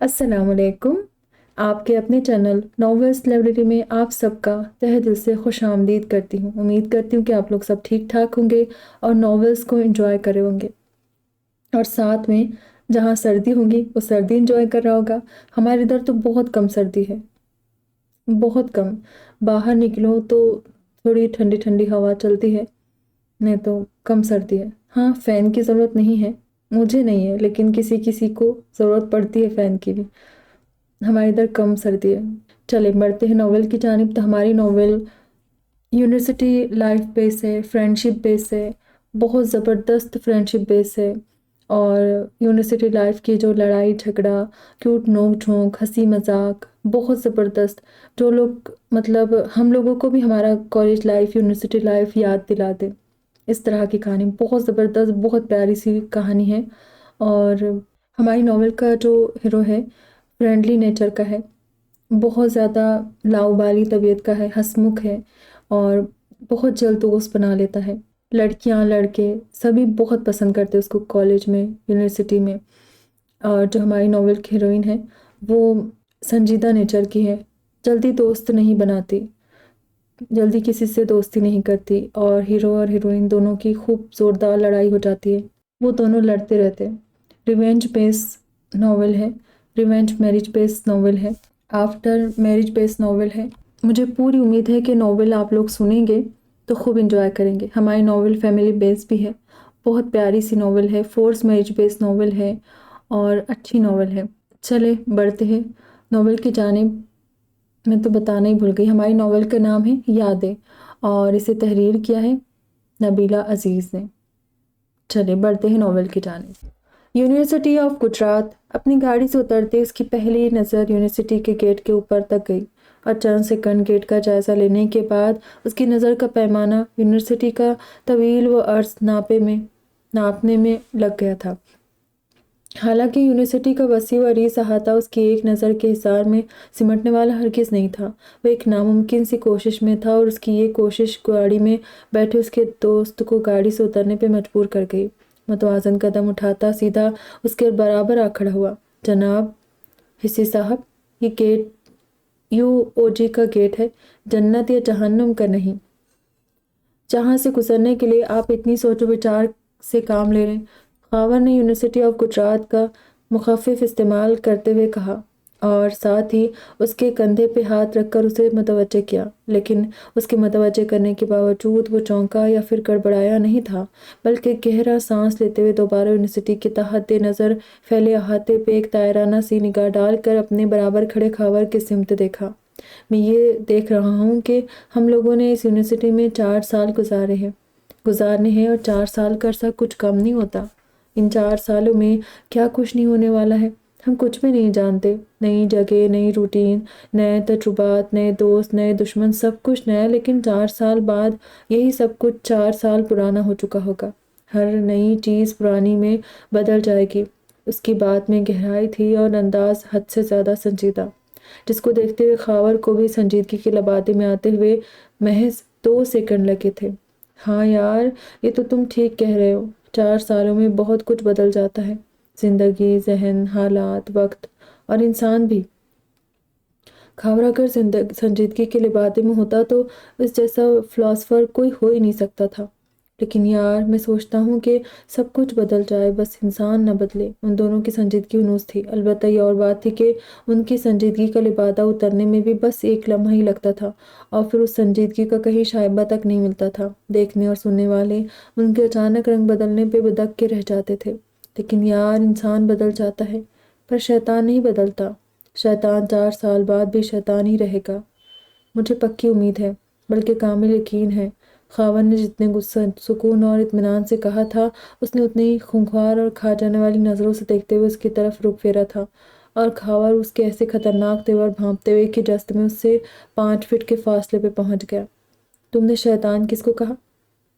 अस्सलाम वालेकुम। आपके अपने चैनल नॉवेल्स लाइब्रेरी में आप सबका तहे दिल से खुश आमदीद करती हूँ। उम्मीद करती हूँ कि आप लोग सब ठीक ठाक होंगे और नॉवेल्स को एंजॉय करे होंगे, और साथ में जहाँ सर्दी होगी वो सर्दी एंजॉय कर रहा होगा। हमारे इधर तो बहुत कम सर्दी है, बहुत कम। बाहर निकलो तो थोड़ी ठंडी ठंडी हवा चलती है, नहीं तो कम सर्दी है। हाँ, फ़ैन की ज़रूरत नहीं है, मुझे नहीं है, लेकिन किसी किसी को ज़रूरत पड़ती है फ़ैन की भी। हमारे इधर कम सर्दी है। चले बढ़ते हैं नॉवेल की जानिब। तो हमारी नॉवेल यूनिवर्सिटी लाइफ बेस है, फ्रेंडशिप बेस है, बहुत ज़बरदस्त फ्रेंडशिप बेस है। और यूनिवर्सिटी लाइफ की जो लड़ाई झगड़ा, क्यूट नोक झोंक, हंसी मजाक, बहुत ज़बरदस्त। जो लोग मतलब हम लोगों को भी हमारा कॉलेज लाइफ, यूनिवर्सिटी लाइफ याद दिला दे, इस तरह की कहानी बहुत ज़बरदस्त, बहुत प्यारी सी कहानी है। और हमारी नॉवेल का जो हीरो है फ्रेंडली नेचर का है, बहुत ज़्यादा लाउबाली तबीयत का है, हंसमुख है और बहुत जल्द दोस्त बना लेता है। लड़कियां लड़के सभी बहुत पसंद करते हैं उसको कॉलेज में, यूनिवर्सिटी में। और जो हमारी नॉवेल की हीरोइन है वो संजीदा नेचर की है, जल्दी दोस्त नहीं बनाती, जल्दी किसी से दोस्ती नहीं करती। और हीरो और हीरोइन दोनों की खूब ज़ोरदार लड़ाई हो जाती है, वो दोनों लड़ते रहते हैं। रिवेंज बेस नॉवल है, रिवेंज मैरिज बेस नॉवल है, आफ्टर मैरिज बेस नॉवल है। मुझे पूरी उम्मीद है कि नॉवल आप लोग सुनेंगे तो खूब इंजॉय करेंगे। हमारी नॉवल फैमिली बेस भी है, बहुत प्यारी सी नॉवल है, फोर्स मैरिज बेस नॉवल है और अच्छी नॉवल है। चले बढ़ते हैं नॉवल की जानिब। मैं तो बताना ही भूल गई, हमारी नॉवल का नाम है यादें और इसे तहरीर किया है नबीला अजीज़ ने। चले बढ़ते हैं नॉवल की जानिब। University of Gujarat. अपनी गाड़ी से उतरते उसकी पहली नज़र यूनिवर्सिटी के गेट के ऊपर तक गई और चंद सेकंड गेट का जायज़ा लेने के बाद उसकी नज़र का पैमाना यूनिवर्सिटी का तवील व अर्ज नापने में लग गया था। हालांकि यूनिवर्सिटी का वसी व अरीज़ अहाता उसकी एक नज़र के हिसार में सिमटने वाला हरगिज़ नहीं था। वह एक नामुमकिन सी कोशिश में था और उसकी ये कोशिश गाड़ी में बैठे उसके दोस्त को गाड़ी से उतरने पर मजबूर कर गई। मुतवाज़न कदम उठाता सीधा उसके बराबर आ खड़ा हुआ। जनाब हिस्सी साहब, ये गेट यूओजी का गेट है, जन्नत या जहन्नुम का नहीं, जहाँ से गुजरने के लिए आप इतनी सोचो विचार से काम ले रहे हैं। खावर ने यूनिवर्सिटी ऑफ गुजरात का मुखफ़िफ इस्तेमाल करते हुए कहा और साथ ही उसके कंधे पे हाथ रखकर उसे मुतवज्जे किया। लेकिन उसके मुतवज्जे करने के बावजूद वो चौंका या फिर गड़बड़ाया नहीं था, बल्कि गहरा सांस लेते हुए दोबारा यूनिवर्सिटी की तहत नज़र फैले अहाते पे एक तायराना सी निगाह डालकर अपने बराबर खड़े खावर की सिमत देखा। मैं ये देख रहा हूँ कि हम लोगों ने इस यूनिवर्सिटी में 4 साल गुजारने हैं और 4 साल का अरसा कुछ कम नहीं होता। इन 4 सालों में क्या कुछ नहीं होने वाला है, हम कुछ भी नहीं जानते। नई जगह, नई रूटीन, नए तजुर्बात, नए दोस्त, नए दुश्मन, सब कुछ नया। लेकिन 4 साल बाद यही सब कुछ 4 साल पुराना हो चुका होगा। हर नई चीज़ पुरानी में बदल जाएगी। उसकी बात में गहराई थी और अंदाज हद से ज़्यादा संजीदा, जिसको देखते हुए खावर को भी संजीदगी के लबादे में आते हुए महज 2 सेकंड लगे थे। हाँ यार, ये तो तुम ठीक कह रहे हो, 4 सालों में बहुत कुछ बदल जाता है, जिंदगी, जहन, हालात, वक्त और इंसान भी। खावर अगर संजीदगी के लिबादे में होता तो इस जैसा फिलोसफर कोई हो ही नहीं सकता था। लेकिन यार, मैं सोचता हूँ कि सब कुछ बदल जाए, बस इंसान न बदले। उन दोनों की संजीदगी उनूस थी। अलबत्ता ये और बात थी कि उनकी संजीदगी का लिबादा उतरने में भी बस एक लम्हा ही लगता था और फिर उस संजीदगी का कहीं शायबा तक नहीं मिलता था। देखने और सुनने वाले उनके अचानक रंग बदलने पे बदक के रह जाते थे। लेकिन यार, इंसान बदल जाता है पर शैतान नहीं बदलता। शैतान 4 साल बाद भी शैतान ही रहेगा, मुझे पक्की उम्मीद है, बल्कि कामिल यकीन है। खावर ने जितने गुस्सा, सुकून और इत्मीनान से कहा था, उसने उतने ही खूंखार और खा जाने वाली नज़रों से देखते हुए उसकी तरफ रुख फेरा था। और खावर उसके ऐसे खतरनाक तेवर भांपते हुए कि जस्त में उससे 5 फीट के फासले पे पहुंच गया। तुमने शैतान किसको कहा?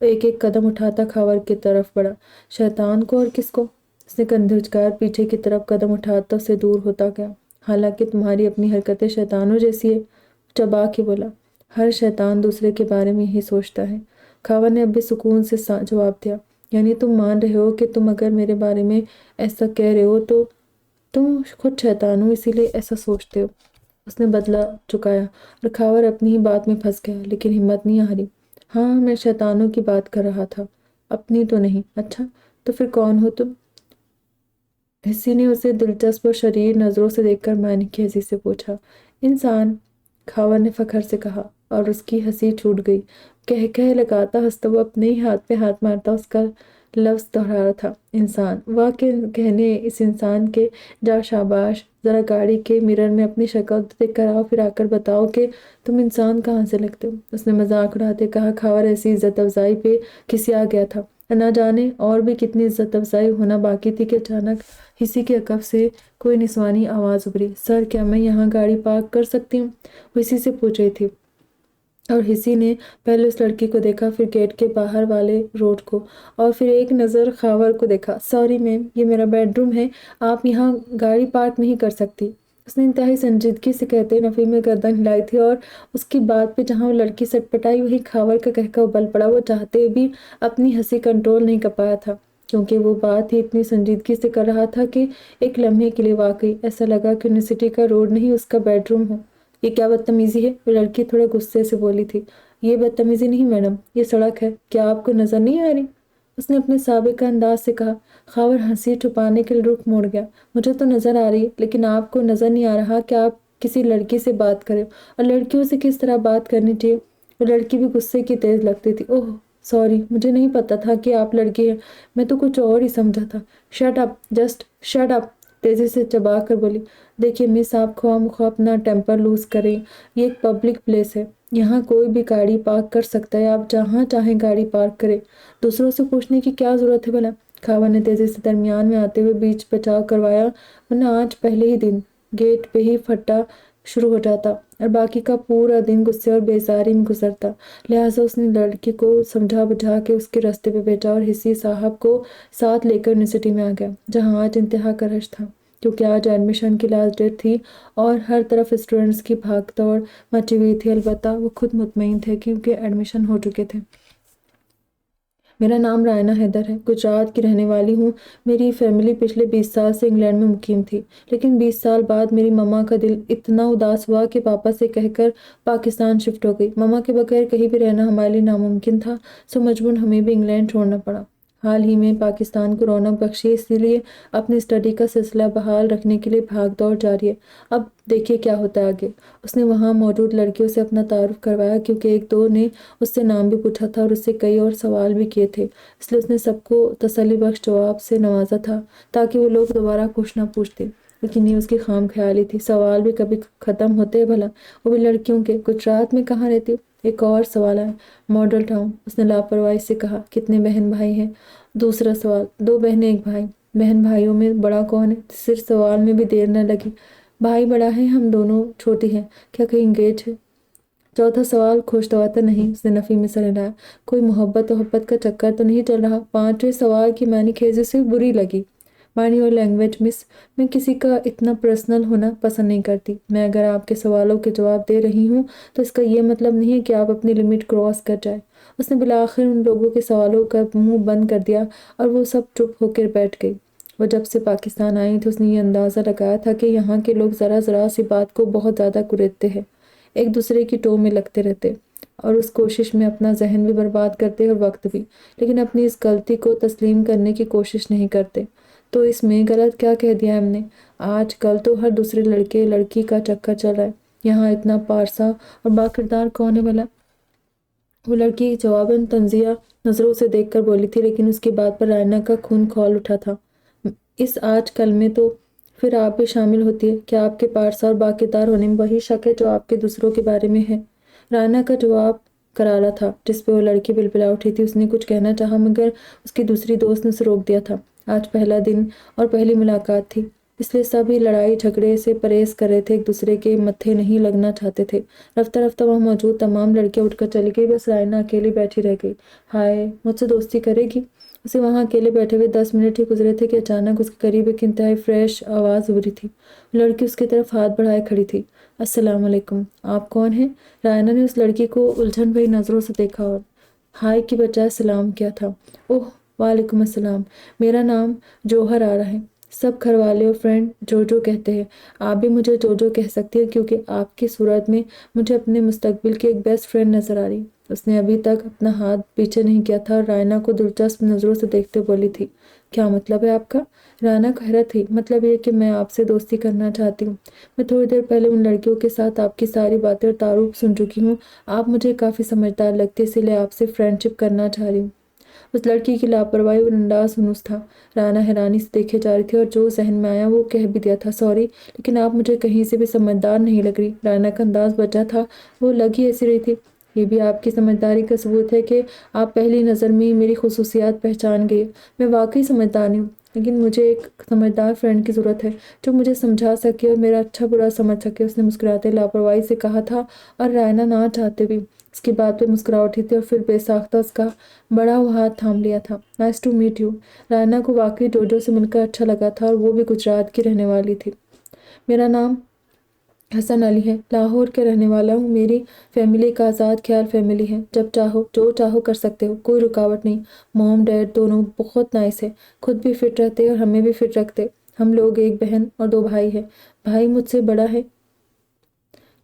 एक एक कदम उठाता खावर की तरफ बढ़ा। शैतान को और किसको? उसने कंधे उचकाकर पीछे की तरफ कदम उठाता उससे दूर होता गया। हालांकि तुम्हारी अपनी हरकतें शैतानों जैसी है, चबा के बोला। हर शैतान दूसरे के बारे में ही सोचता है। खावर ने अब भी सुकून से जवाब दिया। यानी तुम मान रहे हो कि तुम अगर मेरे बारे में ऐसा कह रहे हो तो तुम खुद शैतान हो इसीलिए ऐसा सोचते हो। उसने बदला चुकाया और खावर अपनी ही बात में फंस गया, लेकिन हिम्मत नहीं हारी। हाँ, मैं शैतानों की बात कर रहा था, अपनी तो नहीं। अच्छा, तो फिर कौन हो तुम? हिस्सी ने उसे दिलचस्प और शरीर नजरों से देखकर मानिक की हंसी से पूछा। इंसान, खावर ने फखर से कहा, और उसकी हंसी छूट गई। कह कह लगाता हंसता वो अपने ही हाथ पे हाथ मारता उसका लफ्ज दोहरा रहा था। इंसान, वाह के कहने इस इंसान के। जा शाबाश, जरा गाड़ी के मिरर में अपनी शक्ल तो देख कर आओ, फिर आकर बताओ कि तुम इंसान कहाँ से लगते हो। उसने मजाक उड़ाते कहा। खावर ऐसी इज्जत अफजाई पे खिसिया गया था, न जाने और भी कितनी इज्जत अफजाई होना बाकी थी कि अचानक हिसी के अकब से कोई निस्वानी आवाज़ उभरी। सर, क्या मैं यहाँ गाड़ी पार्क कर सकती हूँ? वो हिसी से पूछ रही थी, और हिसी ने पहले उस लड़की को देखा, फिर गेट के बाहर वाले रोड को, और फिर एक नज़र खावर को देखा। सॉरी मैम, ये मेरा बेडरूम है, आप यहाँ गाड़ी पार्क नहीं कर सकती। उसने इंतहाई संजीदगी से कहते नफ़ी में गर्दन हिलाई थी, और उसकी बात पे जहाँ वो लड़की सटपटाई वहीं खावर का कहका उबल पड़ा। वो चाहते भी अपनी हंसी कंट्रोल नहीं कर पाया था, क्योंकि वो बात ही इतनी संजीदगी से कर रहा था कि एक लम्हे के लिए वाकई ऐसा लगा कि यूनिवर्सिटी का रोड नहीं उसका बेडरूम हो। ये क्या बदतमीजी है? वो लड़की थोड़ा गुस्से से बोली थी। ये बदतमीजी नहीं मैडम, ये सड़क है, क्या आपको नजर नहीं आ रही? उसने अपने साबिक अंदाज से कहा। खावर हंसी छुपाने के लिए रुख मोड़ गया। मुझे तो नजर आ रही है, लेकिन आपको नजर नहीं आ रहा कि आप किसी लड़की से बात करें, और लड़कियों से किस तरह बात करनी चाहिए। वो लड़की भी गुस्से की तेज लगती थी। ओह सॉरी, मुझे नहीं पता था कि आप लड़की हैं, मैं तो कुछ और ही समझा था। Shut up, just shut up, तेजी से चबा कर बोली। देखिए मिस, आप ख्वाह अपना टेम्पर लूज करें, ये एक पब्लिक प्लेस है, यहाँ कोई भी गाड़ी पार्क कर सकता है, आप जहाँ चाहें गाड़ी पार्क करें, दूसरों से पूछने की क्या जरूरत है भला? खावा ने तेजी से दरमियान में आते हुए बीच बचाव करवाया, वरना आज पहले ही दिन गेट पे ही फट्टा शुरू हो जाता और बाकी का पूरा दिन गुस्से और बेजारी में गुजरता। लिहाजा उसने लड़की को समझा बुझा के उसके रास्ते पे भेजा और हिस्सी साहब को साथ लेकर यूनिवर्सिटी में आ गया, जहाँ आज इंतहा का रश था, क्योंकि आज एडमिशन की लास्ट डेट थी और हर तरफ स्टूडेंट्स की भाग दौड़ मची हुई थी। अलबत्ता वो खुद मुतमईन थे क्योंकि एडमिशन हो चुके थे। मेरा नाम रायना हैदर है, गुजरात की रहने वाली हूँ। मेरी फैमिली पिछले 20 साल से इंग्लैंड में मुकीम थी, लेकिन 20 साल बाद मेरी मम्मा का दिल इतना उदास हुआ कि पापा से कहकर पाकिस्तान शिफ्ट हो गई। मम्मा के बगैर कहीं भी रहना हमारे लिए नामुमकिन था, सो मजबूरन हमें भी इंग्लैंड छोड़ना पड़ा। हाल ही में पाकिस्तान को रौनक बख्शी, इसीलिए अपनी स्टडी का सिलसिला बहाल रखने के लिए भाग दौड़ जारी है। अब देखिए क्या होता है आगे। उसने वहाँ मौजूद लड़कियों से अपना तारुफ करवाया, क्योंकि एक दो ने उससे नाम भी पूछा था और उससे कई और सवाल भी किए थे, इसलिए उसने सबको तसल्ली बख्श जवाब से नवाजा था ताकि वो लोग दोबारा कुछ ना पूछते। लेकिन ये उसकी खाम ख्याली थी, सवाल भी कभी ख़त्म होते हैं भला, वो भी लड़कियों के। गुजरात में कहाँ रहती हो? एक और सवाल आया। मॉडल टाउन, उसने लापरवाही से कहा। कितने बहन भाई हैं? दूसरा सवाल। 2 बहनें 1 भाई। बहन भाइयों में बड़ा कौन है? सिर्फ सवाल में भी देर न लगी। भाई बड़ा है, हम दोनों छोटी हैं। क्या कहीं इंगेज है? चौथा सवाल। खुश तो आता नहीं, उसने नफी में सर हिलाया। कोई मोहब्बत का चक्कर तो नहीं चल रहा? 5वें सवाल की मानी खेजे से बुरी लगी। माइंड योर लैंग्वेज मिस, मैं किसी का इतना पर्सनल होना पसंद नहीं करती। मैं अगर आपके सवालों के जवाब दे रही हूँ तो इसका ये मतलब नहीं है कि आप अपनी लिमिट क्रॉस कर जाए। उसने बिलाखिर उन लोगों के सवालों का मुंह बंद कर दिया और वो सब चुप होकर बैठ गई। वो जब से पाकिस्तान आई थी उसने ये अंदाज़ा लगाया था कि यहाँ के लोग ज़रा ज़रा सी बात को बहुत ज़्यादा कुरेदते हैं, एक दूसरे की टो में लगते रहते और उस कोशिश में अपना जहन भी बर्बाद करते और वक्त भी, लेकिन अपनी इस गलती को तस्लीम करने की कोशिश नहीं करते। तो इसमें गलत क्या कह दिया हमने? आज कल तो हर दूसरे लड़के लड़की का चक्कर चल रहा है, यहाँ इतना पारसा और बाकिरदार कौन है भला? वो लड़की जवाबन तंजिया नजरों से देखकर बोली थी, लेकिन उसकी बात पर रायना का खून खौल उठा था। इस आज कल में तो फिर आप भी शामिल होती है? क्या आपके पारसा और बाकिरदार होने में वही शक है जो आपके दूसरों के बारे में है? रायना का जवाब करारा था, जिस पे वो लड़की बिलबिला उठी थी। उसने कुछ कहना चाहा, मगर उसकी दूसरी दोस्त ने उसे रोक दिया था। आज पहला दिन और पहली मुलाकात थी, इसलिए सभी लड़ाई झगड़े से परहेज कर रहे थे, एक दूसरे के मत्थे नहीं लगना चाहते थे। रफ्ता रफ्ता वहाँ मौजूद तमाम लड़कियां उठकर चली गई, बस रायना अकेली बैठी रह गई। हाय, मुझसे दोस्ती करेगी? उसे वहाँ अकेले बैठे हुए 10 मिनट ही गुजरे थे कि अचानक उसके करीब एक इंतहाई फ्रेश आवाज़ उभरी थी। लड़की उसकी तरफ हाथ बढ़ाए खड़ी थी। अस्सलाम वालेकुम, आप कौन हैं? रायना ने उस लड़की को उलझन भरी नज़रों से देखा और हाय की बजाय सलाम किया था। ओह वालेकुम अस्सलाम, मेरा नाम जौहर आ रहा है। सब घर वाले और फ्रेंड जोजो कहते हैं। आप भी मुझे जोजो कह सकती हैं क्योंकि आपकी सूरत में मुझे अपने मुस्तकबिल की एक बेस्ट फ्रेंड नजर आ रही। उसने अभी तक अपना हाथ पीछे नहीं किया था और रायना को दिलचस्प नज़रों से देखते बोली थी, क्या मतलब है आपका? रायना कह रहा थी, मतलब ये कि मैं आपसे दोस्ती करना चाहती हूँ। मैं थोड़ी देर पहले उन लड़कियों के साथ आपकी सारी बातें और तारुफ सुन चुकी हूँ। आप मुझे काफ़ी समझदार लगती है, इसीलिए आपसे फ्रेंडशिप करना चाह रही हूँ। उस लड़की की लापरवाही और अंदाज हुनूस था। राना हैरानी से देखे जा रही थी और जो जहन में आया वो कह भी दिया था, सॉरी लेकिन आप मुझे कहीं से भी समझदार नहीं लग रही। राना का अंदाज बचा था, वो लग ही ऐसी रही थी। ये भी आपकी समझदारी का सबूत है कि आप पहली नज़र में ही मेरी खसूसियात पहचान गई। मैं वाकई समझदार नहीं हूँ, लेकिन मुझे एक समझदार फ्रेंड की ज़रूरत है जो मुझे समझा सके और मेरा अच्छा बुरा समझ सके, उसने मुस्कुराते लापरवाही से कहा था और रायना ना चाहते भी उसकी बात पे मुस्कुरा उठी थी और फिर बेसाख्ता उसका बड़ा हुआ हाथ थाम लिया था। Nice to meet you. Raina को वाकई जोजो से मिलकर अच्छा लगा था और वो भी गुजरात की रहने वाली थी। मेरा नाम हसन अली है, लाहौर के रहने वाला हूँ। मेरी फैमिली एक आज़ाद ख्याल फैमिली है, जब चाहो जो चाहो कर सकते हो, कोई रुकावट नहीं। मॉम डैड दोनों बहुत नाइस है, खुद भी फिट रहते और हमें भी फिट रखते। हम लोग एक बहन और दो भाई हैं। भाई मुझसे बड़ा है,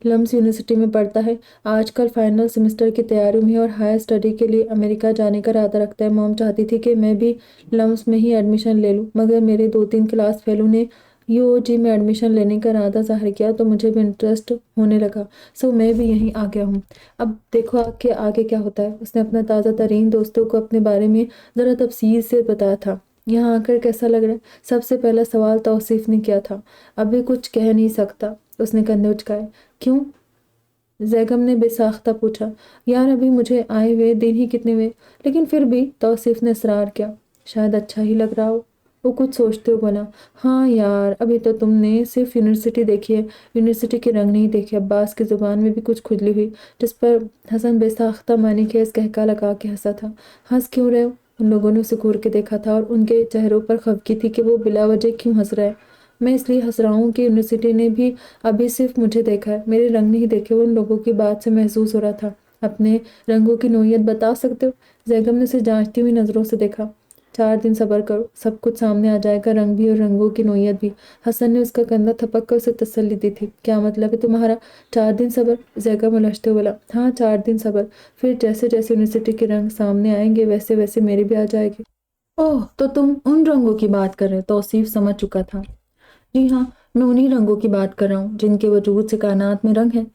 लम्स यूनिवर्सिटी में पढ़ता है, आजकल फाइनल सेमेस्टर की तैयारी में है और हायर स्टडी के लिए अमेरिका जाने का इरादा रखता है। मॉम चाहती थी कि मैं भी लम्स में ही एडमिशन ले लूँ, मगर मेरे 2-3 क्लास फेलो ने यूओजी में एडमिशन लेने का इरादा ज़ाहिर किया तो मुझे भी इंटरेस्ट होने लगा, सो मैं भी यहीं आ गया हूँ। अब देखो कि आगे क्या होता है। उसने अपने ताज़ा तरीन दोस्तों को अपने बारे में ज़रा तफसील से बताया था। यहाँ आकर कैसा लग रहा है? सबसे पहला सवाल तौसीफ ने किया था। अभी कुछ कह नहीं सकता, उसने कंधे उचकाए। क्यों? जैगम ने बेसाख्ता पूछा। यार अभी मुझे आए हुए दिन ही कितने हुए, लेकिन फिर भी, तौसीफ ने इसरार किया। शायद अच्छा ही लग रहा हो, वो कुछ सोचते हुए बोला। हाँ यार, अभी तो तुमने सिर्फ यूनिवर्सिटी देखी है, यूनिवर्सिटी के रंग नहीं देखे। अब्बास की जुबान में भी कुछ खुजली हुई, जिस पर हसन बेसाख्ता मानी खेज कहका लगा के हंसा था। हंस क्यों रहे हो? उन लोगों ने उसे घूर के देखा था और उनके चेहरों पर खफगी थी कि वो बिला वजह क्यों हंस रहा है। मैं इसलिए हंस रहा हूँ कि यूनिवर्सिटी ने भी अभी सिर्फ मुझे देखा है, मेरे रंग नहीं देखे। उन लोगों की बात से महसूस हो रहा था। अपने रंगों की नोयत बता सकते हो? जैगम ने उसे जांचती हुई नजरों से देखा। 4 दिन सब्र करो, सब कुछ सामने आ जाएगा, रंग भी और रंगों की नोयत भी। हसन ने उसका कंधा थपक कर उसे तसल्ली दी थी। क्या मतलब है तुम्हारा? 4 दिन सब्र? जैगम उलझते हुए बोला। हाँ, 4 दिन सब्र, फिर जैसे जैसे यूनिवर्सिटी के रंग सामने आएंगे वैसे वैसे मेरे भी आ जाएंगे। ओह, तो तुम उन रंगों की बात कर रहे हो? तौसीफ समझ चुका था। जी हाँ, मैं उन्हीं रंगों की बात कर रहा हूँ जिनके वजूद से कायनात में रंग है।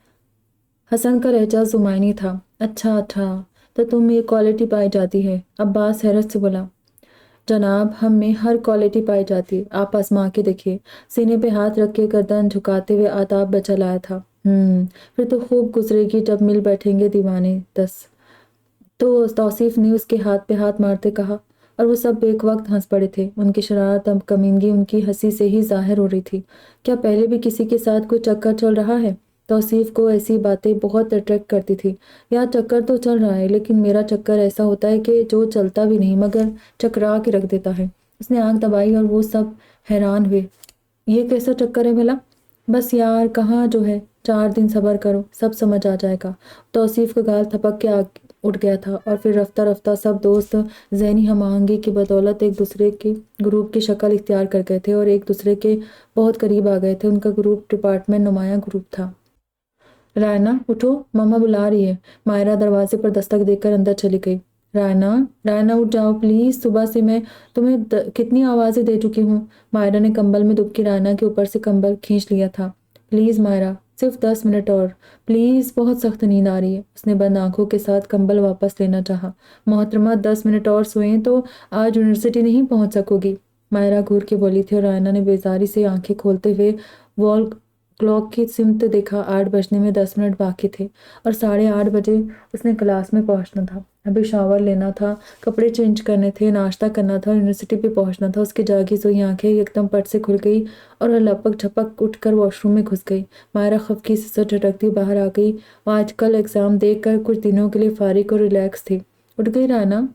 हसन का लहजा जुमानी था। अच्छा अच्छा, तो तुम में ये क्वालिटी पाई जाती है? अब्बास हैरत से बोला। जनाब, हम में हर क्वालिटी पाई जाती है, आप आजमा के देखिए। सीने पे हाथ रख के गर्दन झुकाते हुए आताब बचा लाया था। फिर तो खूब गुजरेगी जब मिल बैठेंगे दीवाने 10। तो तौसीफ ने उसके हाथ पे हाथ मारते कहा और वो सब एक वक्त हंस पड़े थे। उनकी शरारत अब कमीनगी उनकी हंसी से ही जाहिर हो रही थी। क्या पहले भी किसी के साथ कोई चक्कर चल रहा है? तौसीफ को ऐसी बातें बहुत अट्रैक्ट करती थी। यार चक्कर तो चल रहा है, लेकिन मेरा चक्कर ऐसा होता है कि जो चलता भी नहीं मगर चकरा के रख देता है। उसने आंख दबाई और वो सब हैरान हुए। ये कैसा चक्कर है भला? बस यार, कहाँ जो है, 4 दिन सब्र करो, सब समझ आ जाएगा। तौसीफ का गाल थपक के आग उठ गया था और फिर रफ्ता रफ्ता सब दोस्त ज़हनी हम आहंगी की बदौलत एक दूसरे के ग्रुप की शक्ल इख्तियार कर गए थे और एक दूसरे के बहुत करीब आ गए थे। उनका ग्रुप डिपार्टमेंट नुमाया ग्रुप था। रायना उठो, मम्मा बुला रही है। मायरा दरवाजे पर दस्तक देकर अंदर चली गई। रायना, रायना उठ जाओ प्लीज, सुबह से मैं तुम्हें कितनी आवाजें दे चुकी हूँ। मायरा ने कंबल में दुबकी रायना के ऊपर से कंबल खींच लिया था। प्लीज मायरा, सिर्फ 10 मिनट और, प्लीज, बहुत सख्त नींद आ रही है। उसने बंद आंखों के साथ कंबल वापस लेना चाहा। मोहतरमा, 10 मिनट और सोए तो आज यूनिवर्सिटी नहीं पहुंच सकोगी, मायरा घूर के बोली थी और रायना ने बेजारी से आंखें खोलते हुए वॉल क्लॉक की सिमत देखा। 8 बजने में 10 मिनट बाकी थे और 8:30 बजे उसने क्लास में पहुंचना था। अभी शावर लेना था, कपड़े चेंज करने थे, नाश्ता करना था, यूनिवर्सिटी पे पहुंचना था। उसकी जागी सोई आंखें एकदम पट से खुल गई और वह लपक झपक उठकर वॉशरूम में घुस गई। मायरा खफकी से सर झटकती बाहर आ गई। वो आजकल एग्जाम देख कर कुछ दिनों के लिए फारिग और रिलैक्स थी। उठ गई राना?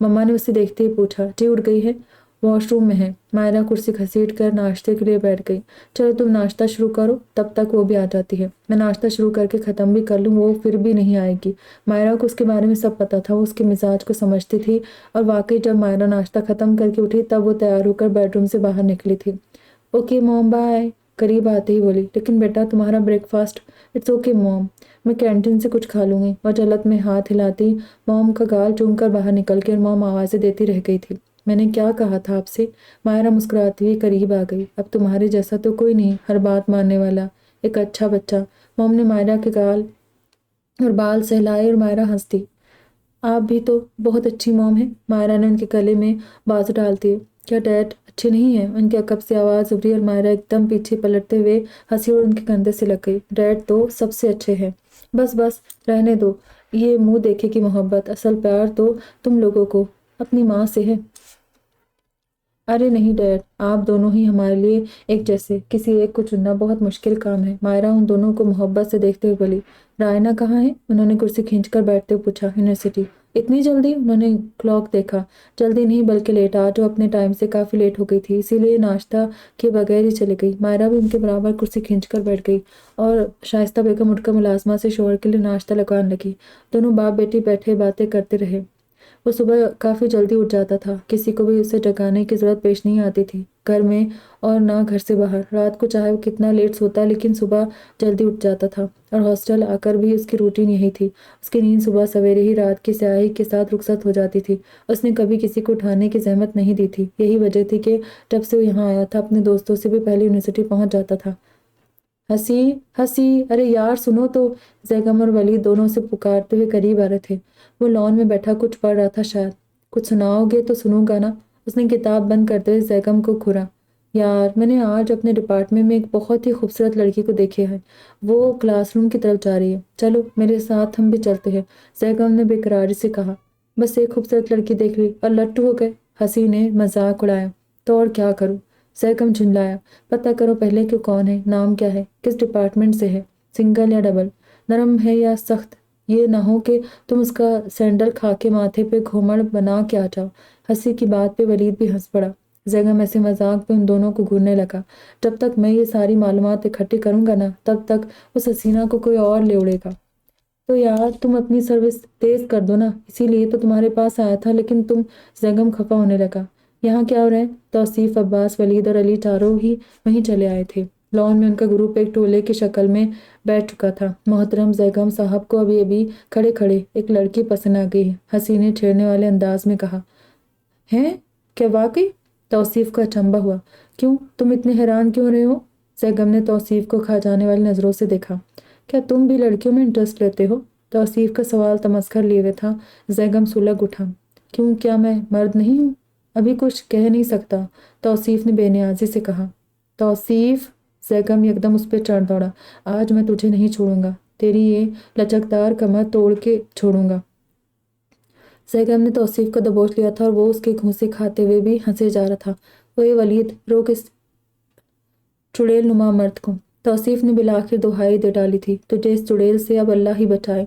मम्मा ने उसे देखते ही पूछा। जी उठ गई है। वॉशरूम में है। मायरा कुर्सी घसीट कर नाश्ते के लिए बैठ गई। चलो तुम नाश्ता शुरू करो, तब तक वो भी आ जाती है। मैं नाश्ता शुरू करके ख़त्म भी कर लूँ, वो फिर भी नहीं आएगी। मायरा को उसके बारे में सब पता था, वो उसके मिजाज को समझती थी। और वाकई जब मायरा नाश्ता ख़त्म करके उठी तब वो तैयार होकर बेडरूम से बाहर निकली थी। ओके मॉम बाय, करीब आते ही बोली। लेकिन बेटा तुम्हारा ब्रेकफास्ट। इट्स ओके मॉम, मैं कैंटीन से कुछ खा लूँगी। और जलत में हाथ हिलाती मॉम का गाल चूम कर बाहर निकल के मॉम आवाज़ें देती रह गई थी। मैंने क्या कहा था आपसे? मायरा मुस्कुराती हुई करीब आ गई। अब तुम्हारे जैसा तो कोई नहीं, हर बात मानने वाला, एक अच्छा बच्चा। मॉम ने मायरा के गाल और बाल सहलाए और मायरा हंस दी। आप भी तो बहुत अच्छी मॉम है। मायरा ने उनके गले में बाजू डालती है। क्या डैड अच्छे नहीं हैं? उनके अकब से आवाज़ उभरी और मायरा एकदम पीछे पलटते हुए हंसी और उनके कंधे से लग गई। डैड तो सबसे अच्छे हैं। बस बस रहने दो, ये मुंह देखे की मोहब्बत, असल प्यार तो तुम लोगों को अपनी माँ से है। अरे नहीं डैड, आप दोनों ही हमारे लिए एक जैसे, किसी एक को चुनना बहुत मुश्किल काम है। मायरा उन दोनों को मोहब्बत से देखते हुए बोली। रायना कहाँ है? उन्होंने कुर्सी खींचकर बैठते हुए पूछा। यूनिवर्सिटी। इतनी जल्दी? उन्होंने क्लॉक देखा। जल्दी नहीं बल्कि लेट, आज वो अपने टाइम से काफ़ी लेट हो गई थी, इसीलिए नाश्ता के बगैर ही चली गई। मायरा भी उनके बराबर कुर्सी खींचकर बैठ गई और शाइस्ता बेगम उठकर मुलाजमा से शोहर के लिए नाश्ता लगाने लगी। दोनों बाप बेटी बैठे बातें करते रहे। वो सुबह काफ़ी जल्दी उठ जाता था, किसी को भी उसे जगाने की ज़रूरत पेश नहीं आती थी, घर में और ना घर से बाहर। रात को चाहे वो कितना लेट सोता लेकिन सुबह जल्दी उठ जाता था। और हॉस्टल आकर भी उसकी रूटीन यही थी। उसकी नींद सुबह सवेरे ही रात की स्याही के साथ रुखसत हो जाती थी। उसने कभी किसी को उठाने की जहमत नहीं दी थी। यही वजह थी कि जब से वो यहाँ आया था अपने दोस्तों से भी पहले यूनिवर्सिटी पहुँच जाता था। हंसी हंसी, अरे यार सुनो तो। जैगम और वली दोनों से पुकारते हुए करीब आ रहे थे। वो लॉन में बैठा कुछ पढ़ रहा था शायद। कुछ सुनाओगे तो सुनूंगा ना। उसने किताब बंद करते हुए जैगम को घूरा। यार मैंने आज अपने डिपार्टमेंट में एक बहुत ही खूबसूरत लड़की को देखा है। वो क्लासरूम की तरफ जा रही है, चलो मेरे साथ हम भी चलते हैं। जैगम ने बेकरारी से कहा। बस एक खूबसूरत लड़की देख ली और लट्टू हो गए? हंसी ने मजाक उड़ाया। तो और क्या करूं? सहकम झुंझलाया। पता करो पहले कि कौन है, नाम क्या है, किस डिपार्टमेंट से है, सिंगल या डबल, नरम है या सख्त। ये ना हो कि तुम उसका सैंडल खा के माथे पे घूमड़ बना के आ जाओ। हंसी की बात पे वलीद भी हंस पड़ा। जैगम ऐसे मजाक पे उन दोनों को घूरने लगा। जब तक मैं ये सारी मालूमात इकट्ठी करूंगा ना, तब तक उस हसीना को कोई और ले उड़ेगा। तो यार तुम अपनी सर्विस तेज कर दो ना, इसीलिए तो तुम्हारे पास आया था। लेकिन तुम। जैगम खफा होने लगा। यहाँ क्या हो रहा है? तौसीफ, अब्बास, वलीद और अली चारों ही वहीं चले आए थे। लॉन में उनका ग्रुप एक टोले की शक्ल में बैठ चुका था। मोहतरम जैगम साहब को अभी अभी खड़े खड़े एक लड़की पसंद आ गई है, हसी ने छेड़ने वाले अंदाज में कहा। हैं? क्या वाकई? तौसीफ का अचंभा हुआ। क्यों, तुम इतने हैरान क्यों रहे हो? जैगम ने तौसीफ को खा जाने वाली नज़रों से देखा। क्या तुम भी लड़कियों में इंटरेस्ट लेते हो? तौसीफ का सवाल तमस्कर लिए हुए था। जैगम सुलग उठा। क्यों, क्या मैं मर्द नहीं हूँ? अभी कुछ कह नहीं सकता, तौसीफ ने बेनियाजी से कहा। तौसीफ, जैगम एकदम उस पर चढ़ दौड़ा। आज मैं तुझे नहीं छोड़ूंगा, तेरी ये लचकदार कमर तोड़ के छोड़ूंगा। जैगम ने तौसीफ को दबोच लिया था और वो उसके घूंसे खाते हुए भी हंसे जा रहा था। ओए वलीद, रोक इस चुड़ैल नुमा मर्द को। तौसीफ ने बिलाखिर दुहाई दे डाली थी। तुझे इस चुड़ैल से अब अल्लाह ही बचाए।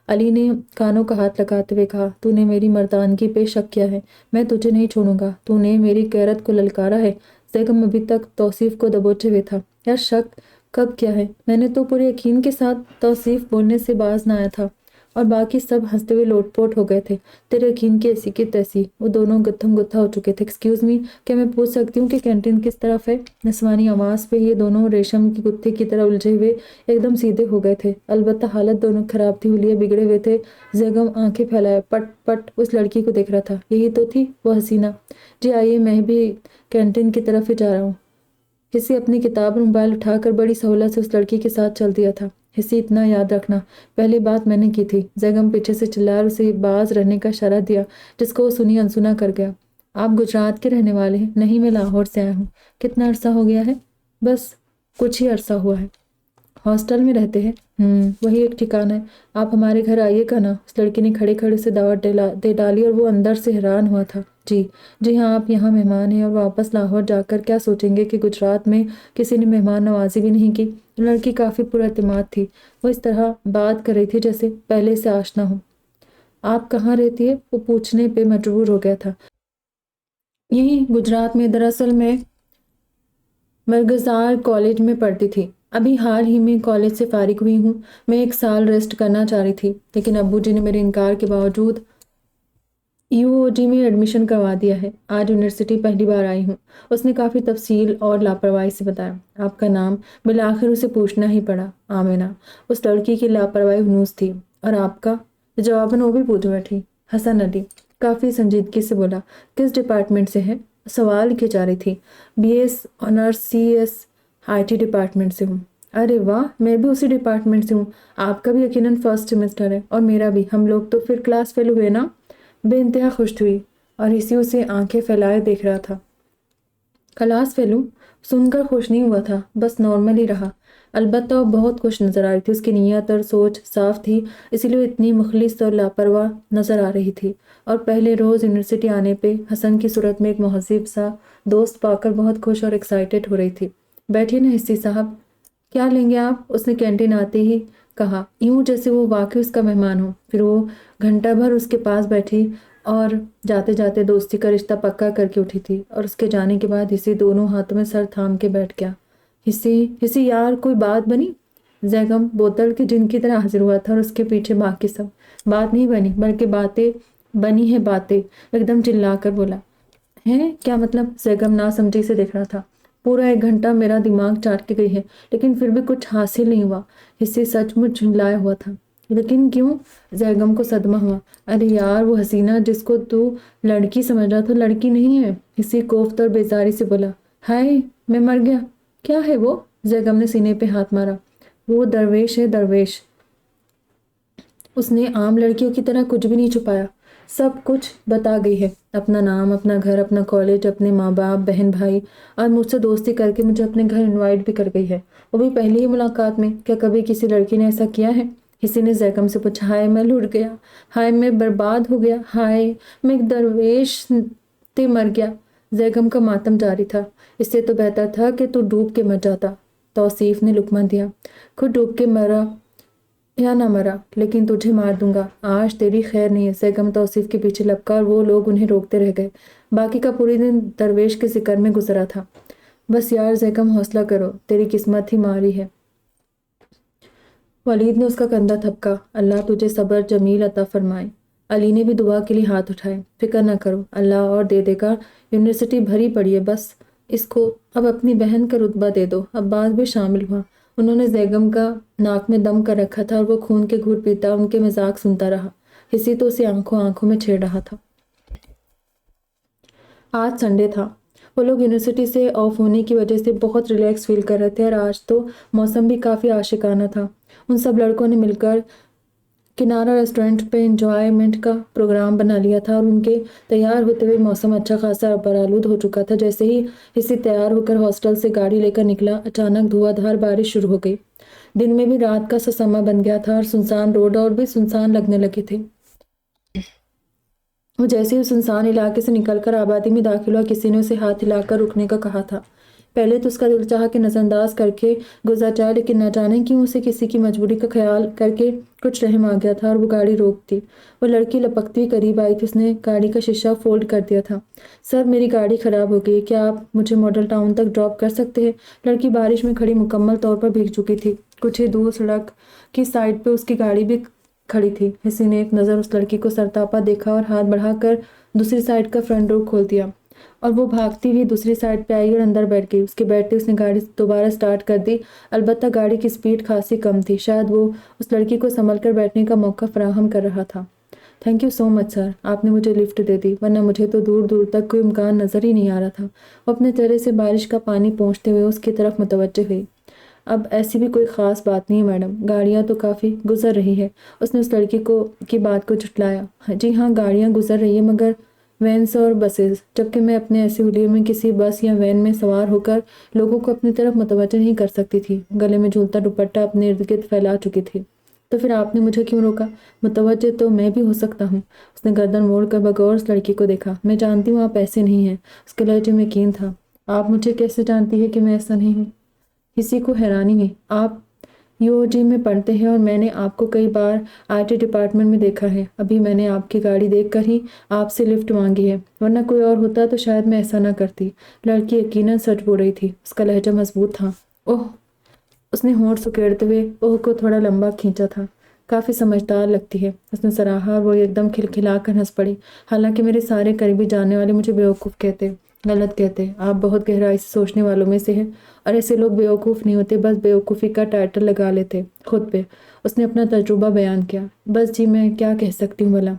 अली ने कानों का हाथ लगाते हुए कहा। तूने मेरी मर्दानगी पे शक किया है, मैं तुझे नहीं छोड़ूंगा। तूने मेरी गैरत को ललकारा है। जैगम अभी तक तौसीफ को दबोचे हुए था। यार शक कब किया है? मैंने तो पूरे यकीन के साथ। तौसीफ बोलने से बाज ना आया था और बाकी सब हंसते हुए लोटपोट हो गए थे। तेरे यकीन की ऐसी की तैसी। वो दोनों गुत्थम गुत्था हो चुके थे। एक्सक्यूज मी, क्या मैं पूछ सकती हूँ कि कैंटीन किस तरफ है? नस्वानी आवाज़ पे ये दोनों रेशम की गुत्थे की तरह उलझे हुए एकदम सीधे हो गए थे। अलबत्ता हालत दोनों खराब थी, हुलिये बिगड़े हुए थे। जैगम आंखें फैलाए पट पट उस लड़की को देख रहा था। यही तो थी वो हसीना। जी आइए, मैं भी कैंटीन की तरफ ही जा रहा हूँ। हिस्सी अपनी किताब और मोबाइल उठाकर बड़ी सहूलत से उस लड़की के साथ चल दिया था। हिस्सी, इतना याद रखना, पहली बात मैंने की थी। जैगम पीछे से चिल्लाकर उसे बाज रहने का इशारा दिया, जिसको वो सुनी अनसुना कर गया। आप गुजरात के रहने वाले हैं? नहीं, मैं लाहौर से आया हूँ। कितना अरसा हो गया है? बस कुछ ही अरसा हुआ है। हॉस्टल में रहते हैं? वही एक ठिकाना है। आप हमारे घर आइएगा ना। उस लड़की ने खड़े खड़े से दावत दे डाली और वो अंदर से हैरान हुआ था। जी जी हाँ, आप यहाँ मेहमान हैं और वापस लाहौर जाकर क्या सोचेंगे कि गुजरात में किसी ने मेहमान नवाजी भी नहीं की। लड़की काफ़ी पुरएतमाद थी। वो इस तरह बात कर रही थी जैसे पहले से आशना हो। आप कहाँ रहती है? वो पूछने पे मजबूर हो गया था। यहीं गुजरात में। दरअसल मैं मरगज़ार कॉलेज में पढ़ती थी। अभी हाल ही में कॉलेज से फारिग हुई हूँ। मैं एक साल रेस्ट करना चाह रही थी, लेकिन अब्बू जी ने मेरे इनकार के बावजूद यूओजी में एडमिशन करवा दिया है। आज यूनिवर्सिटी पहली बार आई हूँ। उसने काफ़ी तफसील और लापरवाही से बताया। आपका नाम? बिलाखिर उसे पूछना ही पड़ा। आमिना। उस लड़की की लापरवाही हुनूस थी। और आपका? जवाबन वो भी पूछ बैठी। हसन अली काफ़ी संजीदगी से बोला। किस डिपार्टमेंट से है? सवाल की जा रही थी। BS honours CS IT department से हूँ। अरे वाह, मैं भी उसी डिपार्टमेंट से हूँ। आपका भी यकीनन फर्स्ट सेमेस्टर है और मेरा भी। हम लोग तो फिर क्लास फेल हुए ना। बेइंतहा खुश हुई और इसी उसे आंखें फैलाए देख रहा था। Class fellow? सुनकर खुश नहीं हुआ था, बस नॉर्मल ही रहा। अलबत्ता वो बहुत खुश नजर आ रही थी। उसकी नीयत और सोच साफ थी, इसीलिए वो इतनी मुखलिस और लापरवाह नजर आ रही थी। और पहले रोज़ यूनिवर्सिटी आने पे हसन की सूरत में एक महज़ब सा दोस्त पाकर बहुत खुश और एक्साइटेड हो रही थी। बैठिए ना हिस्सी साहब, क्या लेंगे आप? उसने कैंटीन आते ही कहा, यूं जैसे वो वाकई उसका मेहमान हो। फिर वो घंटा भर उसके पास बैठी और जाते जाते दोस्ती का रिश्ता पक्का करके उठी थी। और उसके जाने के बाद हिस्सी दोनों हाथों में सर थाम के बैठ गया। हिस्सी हिस्सी यार, कोई बात बनी? जैगम बोतल के जिन की तरह हाजिर हुआ था और उसके पीछे बाकी सब। बात नहीं बनी, बल्कि बातें बनी है बातें, एकदम चिल्लाकर बोला। हैं? क्या मतलब? जैगम ना समझी से देख रहा था। पूरा 1 घंटा मेरा दिमाग चाट के गई है, लेकिन फिर भी कुछ हासिल नहीं हुआ। हिस्से सचमुच झुंझलाया हुआ था। लेकिन क्यों? जैगम को सदमा हुआ। अरे यार, वो हसीना जिसको तू लड़की समझ रहा था, लड़की नहीं है। हिस्से कोफ्त और बेजारी से बोला। हाय, मैं मर गया। क्या है वो? जैगम ने सीने पे हाथ मारा। वो दरवेश है, दरवेश। उसने आम लड़कियों की तरह कुछ भी नहीं छुपाया, सब कुछ बता गई है। अपना नाम, अपना घर, अपना कॉलेज, अपने माँ बाप, बहन भाई, और मुझसे दोस्ती करके मुझे अपने घर इनवाइट भी कर गई है, वो भी पहली ही मुलाकात में। क्या कभी किसी लड़की ने ऐसा किया है? किसी ने जैकम से पूछा। हाय मैं लुट गया, हाय मैं बर्बाद हो गया, हाय मैं एक दरवेश ते मर गया। जैगम का मातम जारी था। इससे तो बेहतर था कि तू डूब के मर जाता। तौसीफ ने लुकमा दिया। खुद डूब के मरा या ना मरा, लेकिन तुझे मार दूंगा। आज तेरी खैर नहीं है। सैगम तौसीफ के पीछे लपका और वो लोग उन्हें रोकते रह गए। बाकी का पूरी दिन दरवेश के जिक्र में गुजरा था। बस यार जैकम, हौसला करो, तेरी किस्मत ही मारी है। वलीद ने उसका कंधा थपका। अल्लाह तुझे सब्र जमील अता फरमाए। अली ने भी दुआ के लिए हाथ उठाए। फिक्र ना करो, अल्लाह और दे देगा। यूनिवर्सिटी भरी पड़ी है, बस इसको अब अपनी बहन का रुतबा दे दो। अब्बास भी शामिल हुआ। उन्होंने जैगम का नाक में दम कर रखा था और वो खून के घूंट पीता उनके मजाक सुनता रहा। हिस्सी तो उसे आंखों आंखों में छेड़ रहा था। आज संडे था। वो लोग यूनिवर्सिटी से ऑफ होने की वजह से बहुत रिलैक्स फील कर रहे थे और आज तो मौसम भी काफ़ी आशिकाना था। उन सब लड़कों ने मिलकर किनारा रेस्टोरेंट पे एंजॉयमेंट का प्रोग्राम बना लिया था और उनके तैयार होते हुए मौसम अच्छा खासा बरालूद हो चुका था। जैसे ही इसी तैयार होकर हॉस्टल से गाड़ी लेकर निकला, अचानक धुआंधार बारिश शुरू हो गई। दिन में भी रात का सा समा बन गया था और सुनसान रोड और भी सुनसान लगने लगे थे। वो जैसे ही सुनसान इलाके से निकलकर आबादी में दाखिल हुआ, किसी ने उसे हाथ हिलाकर रुकने का कहा था। पहले तो उसका दिल चाहा कि नज़रअंदाज करके गुजर जाए, लेकिन न जाने क्यों उसे किसी की मजबूरी का ख्याल करके कुछ रहम आ गया था और वो गाड़ी रोक दी। वो लड़की लपकती हुई करीब आई थी। उसने गाड़ी का शीशा फोल्ड कर दिया था। सर, मेरी गाड़ी ख़राब हो गई है, क्या आप मुझे मॉडल टाउन तक ड्रॉप कर सकते हैं? लड़की बारिश में खड़ी मुकम्मल तौर पर भीग चुकी थी। कुछ ही दूर सड़क की साइड पर उसकी गाड़ी भी खड़ी थी। किसी ने एक नज़र उस लड़की को सरतापा देखा और हाथ बढ़ाकर दूसरी साइड का फ्रंट डोर खोल दिया और वो भागती हुई दूसरी साइड पे आई और अंदर बैठ गई। उसके बैठते उसने गाड़ी दोबारा स्टार्ट कर दी। अलबत्ता गाड़ी की स्पीड खासी कम थी। शायद वो उस लड़की को संभल कर बैठने का मौका फराहम कर रहा था। Thank you so much sir, आपने मुझे लिफ्ट दे दी, वरना मुझे तो दूर दूर तक कोई इम्कान नज़र ही नहीं आ रहा था। वो अपने चेहरे से बारिश का पानी पोंछते हुए उसकी तरफ मुतवज्जह हुई। अब ऐसी भी कोई ख़ास बात नहीं है मैडम, गाड़ियाँ तो काफ़ी गुजर रही है। उसने उस लड़की को की बात को झुठलाया। जी हाँ, गाड़ियाँ गुजर रही है, मगर वैन्स और बसेस, जबकि मैं अपने ऐसे हुलिये में किसी बस या वैन में सवार होकर लोगों को अपनी तरफ मुतवज्जह नहीं कर सकती थी। गले में झूलता दुपट्टा अपने इर्द गिर्द फैला चुकी थी। तो फिर आपने मुझे क्यों रोका? मुतवज्जह तो मैं भी हो सकता हूँ। उसने गर्दन मोड़ कर बगौर उस लड़की को देखा। मैं जानती हूँ आप ऐसे नहीं हैं। उसके लहजे में कीन था। आप मुझे कैसे जानती है कि मैं ऐसा नहीं हूँ? किसी को हैरानी हुई। आप यूओजी में पढ़ते हैं और मैंने आपको कई बार आईटी डिपार्टमेंट में देखा है। अभी मैंने आपकी गाड़ी देखकर ही आपसे लिफ्ट मांगी है, वरना कोई और होता तो शायद मैं ऐसा ना करती। लड़की यकीनन सच बोल रही थी, उसका लहजा मजबूत था। ओह, उसने होंठ सुकेड़ते हुए ओह को थोड़ा लंबा खींचा था। काफ़ी समझदार लगती है, उसने सराहा और वो एकदम खिलखिला कर हंस पड़ी। हालांकि मेरे सारे करीबी जानने वाले मुझे बेवकूफ़ कहते, गलत कहते। आप बहुत गहराई से सोचने वालों में से हैं, और ऐसे लोग बेवकूफ़ नहीं होते, बस बेवकूफ़ी का टाइटल लगा लेते खुद पे। उसने अपना तजुर्बा बयान किया। बस जी, मैं क्या कह सकती हूँ भला।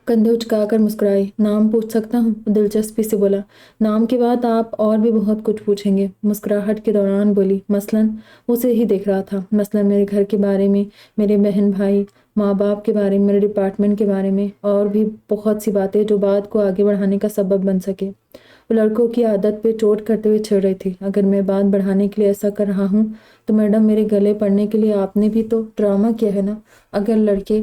कंधे उचकाकर मुस्कुराई। नाम पूछ सकता हूँ? दिलचस्पी से बोला। नाम के बाद आप और भी बहुत कुछ पूछेंगे, मुस्कुराहट के दौरान बोली। मसलन, उसे ही देख रहा था। मसलन मेरे घर के बारे में, मेरे बहन भाई, माँ बाप के बारे में, मेरे डिपार्टमेंट के बारे में, और भी बहुत सी बातें जो बात को आगे बढ़ाने का सबब बन सके। वो लड़कों की आदत पे चोट करते हुए छिड़ रही थी। अगर मैं बात बढ़ाने के लिए ऐसा कर रहा हूँ तो मैडम, मेरे गले पड़ने के लिए आपने भी तो ड्रामा किया है ना। अगर लड़के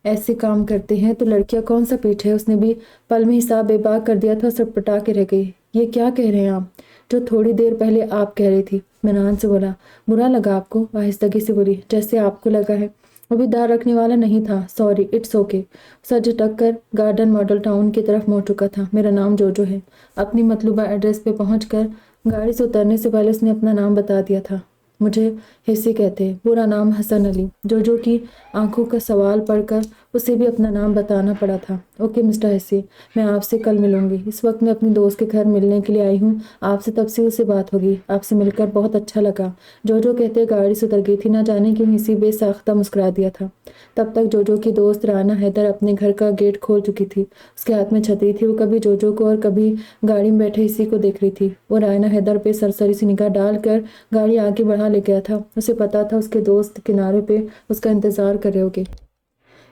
ऐसे काम करते हैं तो लड़कियां कौन सा पीठ है। उसने भी पल में हिसाब बेबाक कर दिया था, सटपटा के रह गई। ये क्या कह रहे हैं आप, जो थोड़ी देर पहले आप कह रही थी। मैनान से बोला। बुरा लगा आपको? आहिस्तगी से बोली। जैसे आपको लगा है। वो भी दार रखने वाला नहीं था। Sorry, it's okay. सर झटक कर गार्डन मॉडल टाउन की तरफ मुड़ चुका था। मेरा नाम जोजो है। अपनी मतलूबा एड्रेस पे पहुंचकर गाड़ी से उतरने से पहले उसने अपना नाम बता दिया था। मुझे हिस्सी कहते हैं। पूरा नाम हसन अली। जोजो की आंखों का सवाल पढ़कर उसे भी अपना नाम बताना पड़ा था। ओके मिस्टर हिस्सी, मैं आपसे कल मिलूंगी। इस वक्त मैं अपनी दोस्त के घर मिलने के लिए आई हूँ। आपसे तफसील से बात होगी। आपसे मिलकर बहुत अच्छा लगा। जोजो कहते गाड़ी से उतर गई थी। ना जाने क्यों हिस्सी बेसाख्ता मुस्कुरा दिया था। तब तक जोजो की दोस्त राना हैदर अपने घर का गेट खोल चुकी थी। उसके हाथ में छतरी थी। वो कभी जोजो को और कभी गाड़ी में बैठे हिस्सी को देख रही थी। वो राना हैदर पे सरसरी सी निगाह डालकर गाड़ी आगे बढ़ा ले गया था। उसे पता था उसके दोस्त किनारे पे उसका इंतजार कर रहे होगे।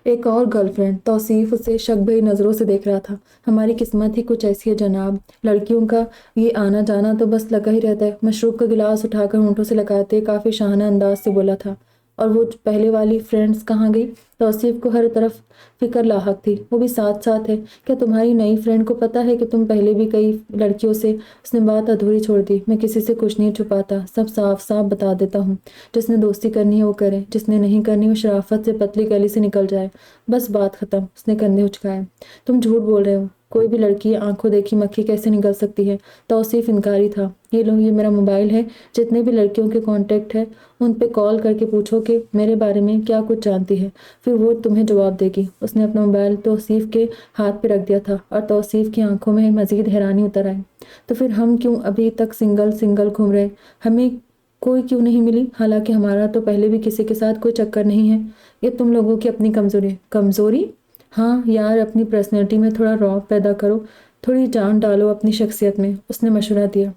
एक और गर्लफ्रेंड। तौसीफ उसे शक भरी नज़रों से देख रहा था। हमारी किस्मत ही कुछ ऐसी है जनाब। लड़कियों का ये आना जाना तो बस लगा ही रहता है। मशरूब का गिलास उठाकर होंठों से लगाते काफ़ी शाहाना अंदाज से बोला था। और वो पहले वाली फ्रेंड्स कहाँ गई? तौसीफ को हर तरफ फिक्र लाहक थी। वो भी साथ साथ है। क्या तुम्हारी नई फ्रेंड को पता है कि तुम पहले भी कई लड़कियों से? उसने बात अधूरी छोड़ दी। मैं किसी से कुछ नहीं छुपाता, सब साफ साफ बता देता हूँ। जिसने दोस्ती करनी है वो करे, जिसने नहीं करनी वो शराफत से पतली गली से निकल जाए। बस बात खत्म। उसने कंधे उचकाए। तुम झूठ बोल रहे हो। कोई भी लड़की आंखों देखी मक्खी कैसे निकल सकती है? तौसीफ इनकारी था। ये लो, ये मेरा मोबाइल है। जितने भी लड़कियों के कांटेक्ट है उन पे कॉल करके पूछो कि मेरे बारे में क्या कुछ जानती है, फिर वो तुम्हें जवाब देगी। उसने अपना मोबाइल तौसीफ के हाथ पे रख दिया था और तौसीफ की आंखों में मजीद हैरानी उतर आई। तो फिर हम क्यों अभी तक सिंगल सिंगल घूम रहे? हमें कोई क्यों नहीं मिली? हालांकि हमारा तो पहले भी किसी के साथ कोई चक्कर नहीं है। ये तुम लोगों की अपनी कमजोरी है। कमजोरी? हाँ यार, अपनी पर्सनैलिटी में थोड़ा रौब पैदा करो, थोड़ी जान डालो अपनी शख्सियत में। उसने मशवरा दिया।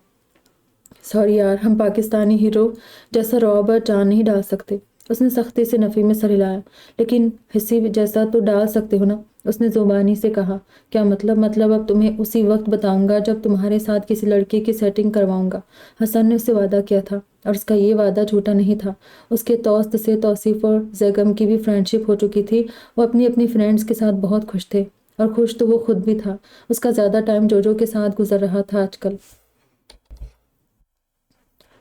सॉरी यार, हम पाकिस्तानी हीरो जैसा रौब और जान नहीं डाल सकते। उसने सख्ती से नफ़ी में सर हिलाया। लेकिन हिस्सी जैसा तो डाल सकते हो ना? उसने ज़ुबानी से कहा। क्या मतलब? मतलब अब तुम्हें उसी वक्त बताऊंगा जब तुम्हारे साथ किसी लड़के की सेटिंग करवाऊंगा। हसन ने उससे वादा किया था और उसका ये वादा झूठा नहीं था। उसके दोस्त से तौसीफ और जैगम की भी फ्रेंडशिप हो चुकी थी। वो अपनी अपनी फ्रेंड्स के साथ बहुत खुश थे, और खुश तो वो खुद भी था। उसका ज़्यादा टाइम जोजो के साथ गुजर रहा था आजकल।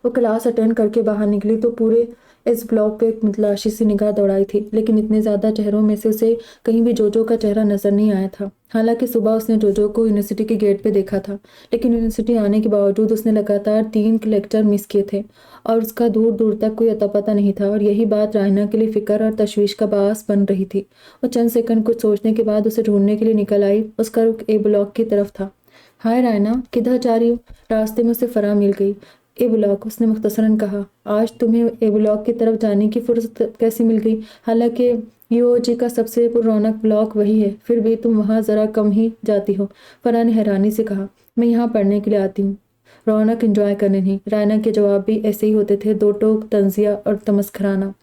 वो क्लास अटेंड करके बाहर निकली तो पूरे इस ब्लॉक पे एक मुतलाशी सी निगाह दौड़ाई थी, लेकिन इतने ज़्यादा चेहरों में से उसे कहीं भी जोजो का चेहरा नजर नहीं आया था। हालांकि सुबह उसने जोजो को यूनिवर्सिटी के गेट पे देखा था, लेकिन यूनिवर्सिटी आने के बावजूद उसने लगातार 3 लेक्चर मिस किए थे और उसका दूर दूर तक कोई अता पता नहीं था। और यही बात रायना के लिए फिक्र और तशवीश का बास बन रही थी। वो चंद सेकंड कुछ सोचने के बाद उसे ढूंढने के लिए निकल आई। उसका रुख ए ब्लॉक की तरफ था। हाय रायना, किधर जा रही हो? रास्ते में उसे फराह मिल गई। ए ब्लॉक, उसने मुख्तसरन कहा। आज तुम्हें ए ब्लॉक की तरफ जाने की फुर्सत कैसे मिल गई? हालांकि यूओजी का सबसे पुरौनक ब्लॉक वही है, फिर भी तुम वहाँ ज़रा कम ही जाती हो। फराह ने हैरानी से कहा। मैं यहाँ पढ़ने के लिए आती हूँ, रौनक एंजॉय करने नहीं। रायना के जवाब भी ऐसे ही होते थे, दो टोक, तंजिया और तमस्खराना।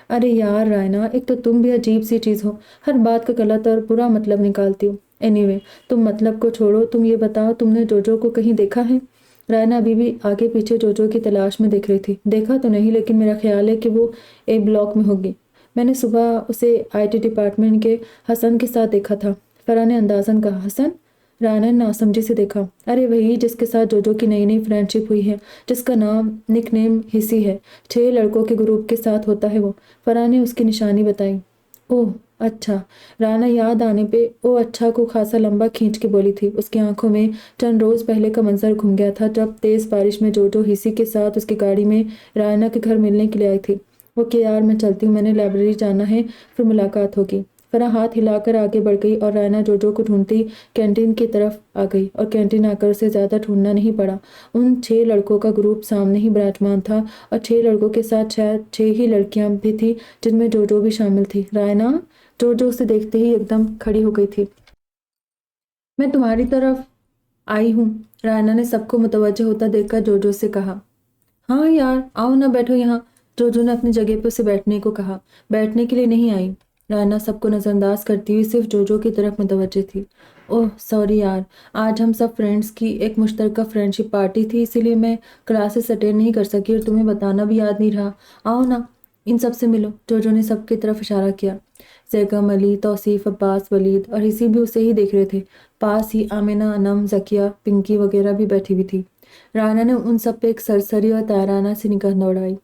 अरे यार रायना, एक तो तुम भी अजीब सी चीज़ हो, हर बात का गलत और बुरा मतलब निकालती हो। एनीवे, तुम मतलब को छोड़ो, तुम ये बताओ तुमने जोजो को कहीं देखा है? रायना अभी भी आगे पीछे जोजो की तलाश में देख रही थी। देखा तो नहीं, लेकिन मेरा ख्याल है कि वो ए ब्लॉक में होगी। मैंने सुबह उसे आईटी डिपार्टमेंट के हसन के साथ देखा था। फराह ने अंदाज़न कहा। हसन? रायना ने नासमझी से देखा। अरे वही जिसके साथ जोजो की नई नई फ्रेंडशिप हुई है, जिसका नाम निकनेम हिसी है, 6 लड़कों के ग्रुप के साथ होता है वो। फरहान ने उसकी निशानी बताई। ओह अच्छा। रायना याद आने पे ओ अच्छा को खासा लंबा खींच के बोली थी। उसकी आंखों में चंद रोज पहले का मंजर घूम गया था, जब तेज बारिश में जोजो हिसी के साथ उसकी गाड़ी में रायना के घर मिलने के लिए आई थी। ओके यार, मैं चलती हूँ, मैंने लाइब्रेरी जाना है, फिर मुलाकात होगी। फराह हाथ हिलाकर आगे बढ़ गई और रायना जोजो को ढूंढती कैंटीन की तरफ आ गई, और कैंटीन आकर उसे ज्यादा ढूंढना नहीं पड़ा। उन 6 लड़कों का ग्रुप सामने ही विराजमान था, और 6 लड़कों के साथ शायद 6 ही लड़कियां भी थी, जिनमें जोजो भी शामिल थी। रायना, जोजो उसे देखते ही एकदम खड़ी हो गई थी। मैं तुम्हारी तरफ आई हूँ, रायना ने सबको मुतवज्जो होता देखकर जोजो से कहा। हाँ यार, आओ ना, बैठो यहाँ। जोजो ने अपनी जगह पर उसे बैठने को कहा। बैठने के लिए नहीं आई। रायना सबको नज़रअंदाज करती हुई सिर्फ जोजो की तरफ मुतवज्जो थी। ओह सॉरी यार, आज हम सब फ्रेंड्स की एक मुश्तरका फ्रेंडशिप पार्टी थी, इसीलिए मैं क्लासेस अटेंड नहीं कर सकी और तुम्हें बताना भी याद नहीं रहा। आओ ना, इन सब से मिलो। जोजो ने सबकी तरफ इशारा किया। जैगम अली, तौसीफ, अब्बास, वलीद और इसी भी उसे ही देख रहे थे। पास ही आमिना, अनम, जकिया, पिंकी वगैरह भी बैठी हुई थी। राना ने उन सब पे एक सरसरी और ताराना सी निगाह दौड़ाई।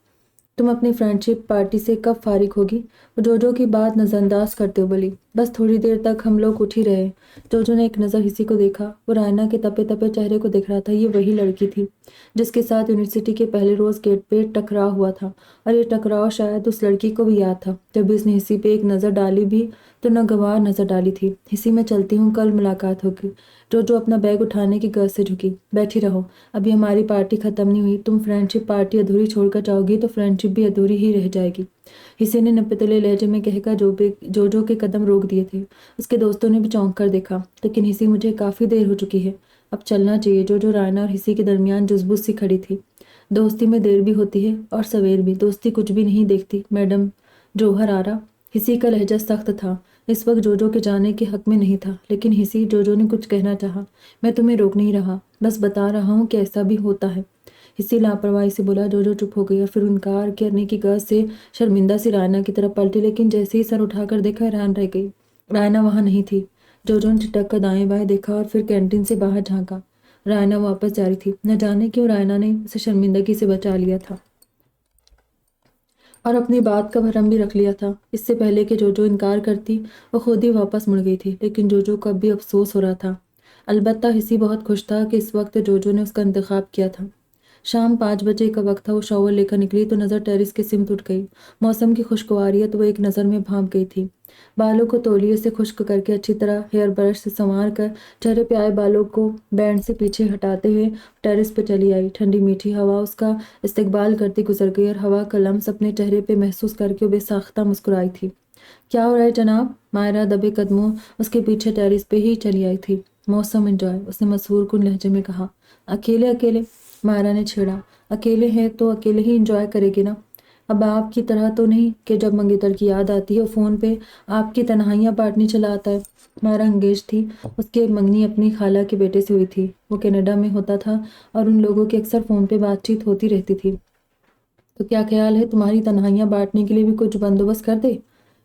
तुम अपनी फ्रेंडशिप पार्टी से कब फारिग होगी? वो जोजो की बात नज़रअंदाज करते हुए बोली। बस थोड़ी देर तक हम लोग उठ ही रहे। जोजो ने एक नज़र हिसी को देखा। वो रायना के तपे तपे चेहरे को देख रहा था। ये वही लड़की थी जिसके साथ यूनिवर्सिटी के पहले रोज़ गेट पे टकराव हुआ था, और ये टकराव शायद उस लड़की को भी याद था। जब भी उसने हिसी पे एक नज़र डाली भी तो नागवार नज़र डाली थी। हिसी, मैं चलती हूँ, कल मुलाकात होगी। जोजो अपना बैग उठाने की गर्ज से झुकी। बैठी रहो, अभी हमारी पार्टी खत्म नहीं हुई। तुम फ्रेंडशिप पार्टी अधूरी छोड़कर जाओगी तो फ्रेंडशिप भी अधूरी ही रह जाएगी। हिसी ने नपतले लहजे में कहकर जोजो के कदम रोक दिए थे। उसके दोस्तों ने भी चौंक कर देखा। लेकिन हिसी, मुझे काफ़ी देर हो चुकी है, अब चलना चाहिए। जोजो रायना और हिसी के दरमियान जुज़बुज़ सी खड़ी थी। दोस्ती में देर भी होती है और सवेर भी। दोस्ती कुछ भी नहीं देखती मैडम जौहर आरा। हिसी का लहजा सख्त था। इस वक्त जोजो के जाने के हक में नहीं था, लेकिन हिसी, जोजो ने कुछ कहना चाहा। मैं तुम्हें रोक नहीं रहा, बस बता रहा हूँ कि ऐसा भी होता है। हिसी लापरवाही से बोला। जोजो चुप हो गई और फिर इनकार करने की गर्ज से शर्मिंदा सी रायना की तरफ पलटी, लेकिन जैसे ही सर उठाकर देखा, हैरान रह गई। रायना वहां नहीं थी। जोजो ने छिटक कर दाएं बाएं देखा और फिर कैंटीन से बाहर झांका। रायना वापस जा रही थी। न जाने क्यों रायना ने उसे शर्मिंदगी से बचा लिया था और अपनी बात का भरम भी रख लिया था। इससे पहले कि जोजो इनकार करती, वो खुद ही वापस मुड़ गई थी। लेकिन जोजो को अब भी अफसोस हो रहा था। अलबत्ता हिसी बहुत खुश था कि इस वक्त जोजो ने उसका इंतखाब किया था। शाम 5 बजे का वक्त था। वो शॉवर लेकर निकली तो नज़र टेरिस के सिमत उठ गई। मौसम की खुशगवारियत वो एक नज़र में भांप गई थी। बालों को तौलिए से खुश्क करके अच्छी तरह हेयर ब्रश से संवार कर चेहरे पे आए बालों को बैंड से पीछे हटाते हुए टेरिस पे चली आई। ठंडी मीठी हवा उसका इस्तकबाल करती गुजर गई और हवा का लम्स अपने चेहरे पे महसूस करके वो बेसाख्ता मुस्कुराई थी। क्या हो रहा है जनाब? मायरा दबे कदमों उसके पीछे टेरिस पे ही चली आई थी। मौसम एंजॉय, उसने मसहूर कुन लहजे में कहा। अकेले अकेले? मायरा ने छेड़ा। अकेले हैं तो अकेले ही इंजॉय करेगी ना। अब आपकी तरह तो नहीं कि जब मंगेतर की याद आती है फ़ोन पे आपकी तन्हाइयाँ बांटनी चला आता है। मायरा अंगेज थी। उसके मंगनी अपनी खाला के बेटे से हुई थी। वो कनाडा में होता था और उन लोगों की अक्सर फ़ोन पे बातचीत होती रहती थी। तो क्या ख्याल है तुम्हारी तन्हाइयाँ बांटने के लिए भी कुछ बंदोबस्त कर दे?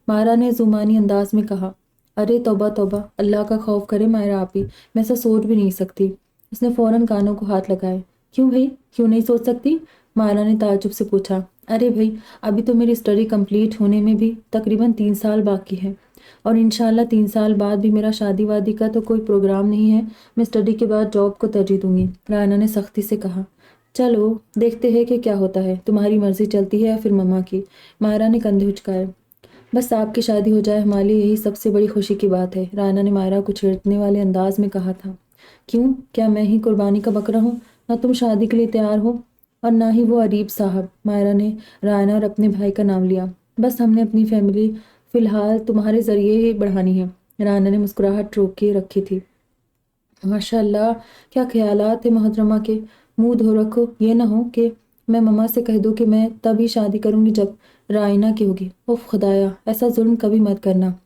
मायरा ने जुमानी अंदाज में कहा। अरे तौबा तौबा, अल्लाह का खौफ करे मायरा आपी, मैं ऐसा सोच भी नहीं सकती। उसने फौरन कानों को हाथ लगाए। क्यों भाई, क्यों नहीं सोच सकती? मायरा ने ताज्जुब से पूछा। अरे भाई, अभी तो मेरी स्टडी कंप्लीट होने में भी तकरीबन 3 साल बाकी है, और इंशाल्लाह 3 साल बाद भी मेरा शादी वादी का तो कोई प्रोग्राम नहीं है। मैं स्टडी के बाद जॉब को तरजीह दूंगी, रायना ने सख्ती से कहा। चलो देखते हैं कि क्या होता है, तुम्हारी मर्जी चलती है या फिर मम्मा की। मायरा ने कंधे उचकाए। बस आपकी शादी हो जाए हमारे लिए यही सबसे बड़ी खुशी की बात है, रायना ने मायरा को छेड़ने वाले अंदाज में कहा था। क्यों, क्या मैं ही कुर्बानी का बकरा हूँ? ना तुम शादी के लिए तैयार हो और ना ही वो अरीब साहब। मायरा ने रायना और अपने भाई का नाम लिया। बस हमने अपनी फैमिली फ़िलहाल तुम्हारे ज़रिए ही बढ़ानी है। रायना ने मुस्कुराहट रोक के रखी थी। माशाल्लाह, क्या ख्यालात है मोहतरमा के। मुंह धो रखो, ये ना हो कि मैं मम्मा से कह दूँ कि मैं तभी शादी करूँगी जब रायना की होगी। उफ खुदाया, ऐसा जुल्म कभी मत करना।